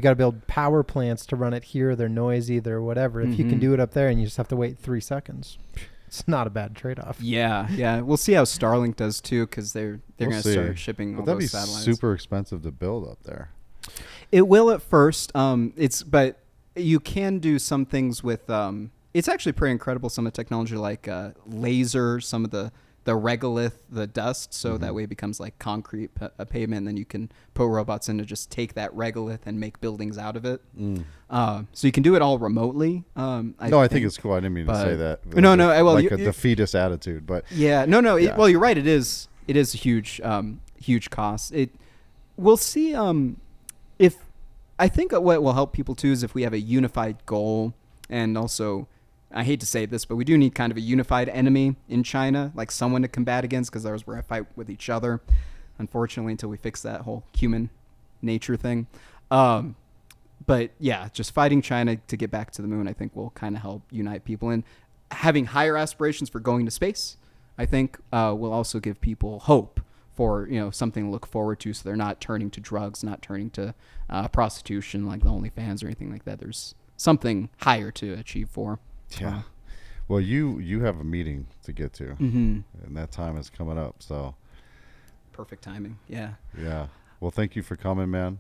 got to build power plants to run it here. They're noisy, they're whatever. If you can do it up there and you just have to wait 3 seconds, it's not a bad trade-off. Yeah. We'll see how Starlink does too, because they're going to start shipping all those satellites. That'd be super expensive to build up there. It will at first. But you can do some things with. It's actually pretty incredible. Some of the technology, like laser, some of the regolith, the dust, so that way it becomes like concrete pavement, and then you can put robots in to just take that regolith and make buildings out of it. So you can do it all remotely. I think it's cool. I didn't mean to say that. No. Well, like a defeatist attitude, but yeah, no. Yeah. Well, you're right. It is a huge cost. We'll see. If I think what will help people too is if we have a unified goal, and also, I hate to say this, but we do need kind of a unified enemy in China, like someone to combat against, because ours we're going to fight with each other, unfortunately, until we fix that whole human nature thing. But yeah, just fighting China to get back to the moon, I think will kind of help unite people. And having higher aspirations for going to space I think will also give people hope for, something to look forward to, so they're not turning to drugs, not turning to prostitution like the OnlyFans or anything like that. There's something higher to achieve for. Yeah. Well, you have a meeting to get to, and that time is coming up. So perfect timing. Yeah. Yeah. Well, thank you for coming, man.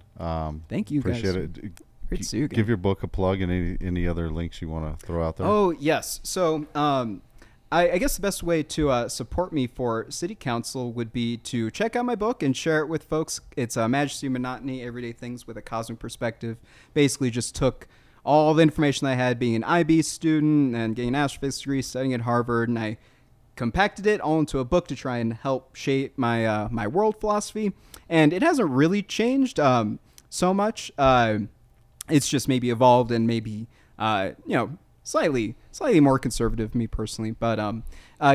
Thank you, appreciate guys. it. Great to see you again. Give your book a plug and any other links you want to throw out there. Oh, yes. So I guess the best way to support me for City Council would be to check out my book and share it with folks. It's Majesty and Monotony, Everyday Things with a Cosmic Perspective. Basically just took all the information I had being an IB student and getting an astrophysics degree, studying at Harvard, and I compacted it all into a book to try and help shape my my world philosophy. And it hasn't really changed so much. It's just maybe evolved and maybe, slightly more conservative, me personally. But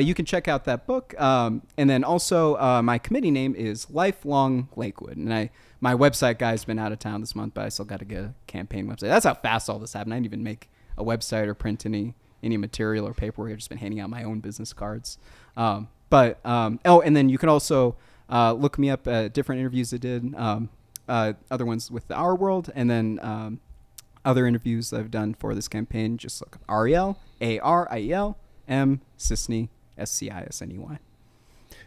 you can check out that book. And then also my committee name is Lifelong Lakewood. And my website guy's been out of town this month, but I still got to get a campaign website. That's how fast all this happened. I didn't even make a website or print any material or paperwork. I've just been handing out my own business cards. And then you can also look me up at different interviews I did. Other ones with Our World, and then other interviews I've done for this campaign. Just look up Ariel, Ariel, Scisney, Scisney.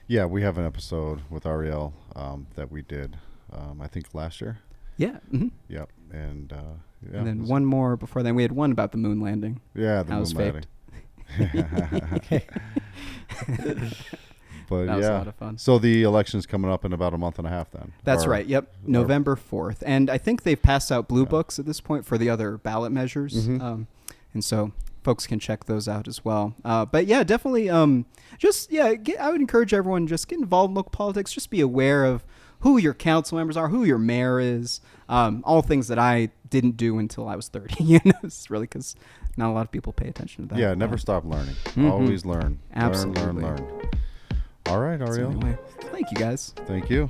Yeah, we have an episode with Ariel that we did, I think last year. Yeah. Mm-hmm. Yep. And then one more before then. We had one about the moon landing. Yeah, the moon landing. But that was a lot of fun. So the election's coming up in about a month and a half then. That's right. Yep. November 4th. And I think they've passed out blue books at this point for the other ballot measures. Mm-hmm. And so folks can check those out as well. But yeah, definitely I would encourage everyone, just get involved in local politics. Just be aware of who your council members are, who your mayor is, all things that I didn't do until I was 30. It's really because not a lot of people pay attention to that. Yeah, never stop learning. Mm-hmm. Always learn. Absolutely. Learn. All right, Ariel. So anyway, thank you guys. Thank you.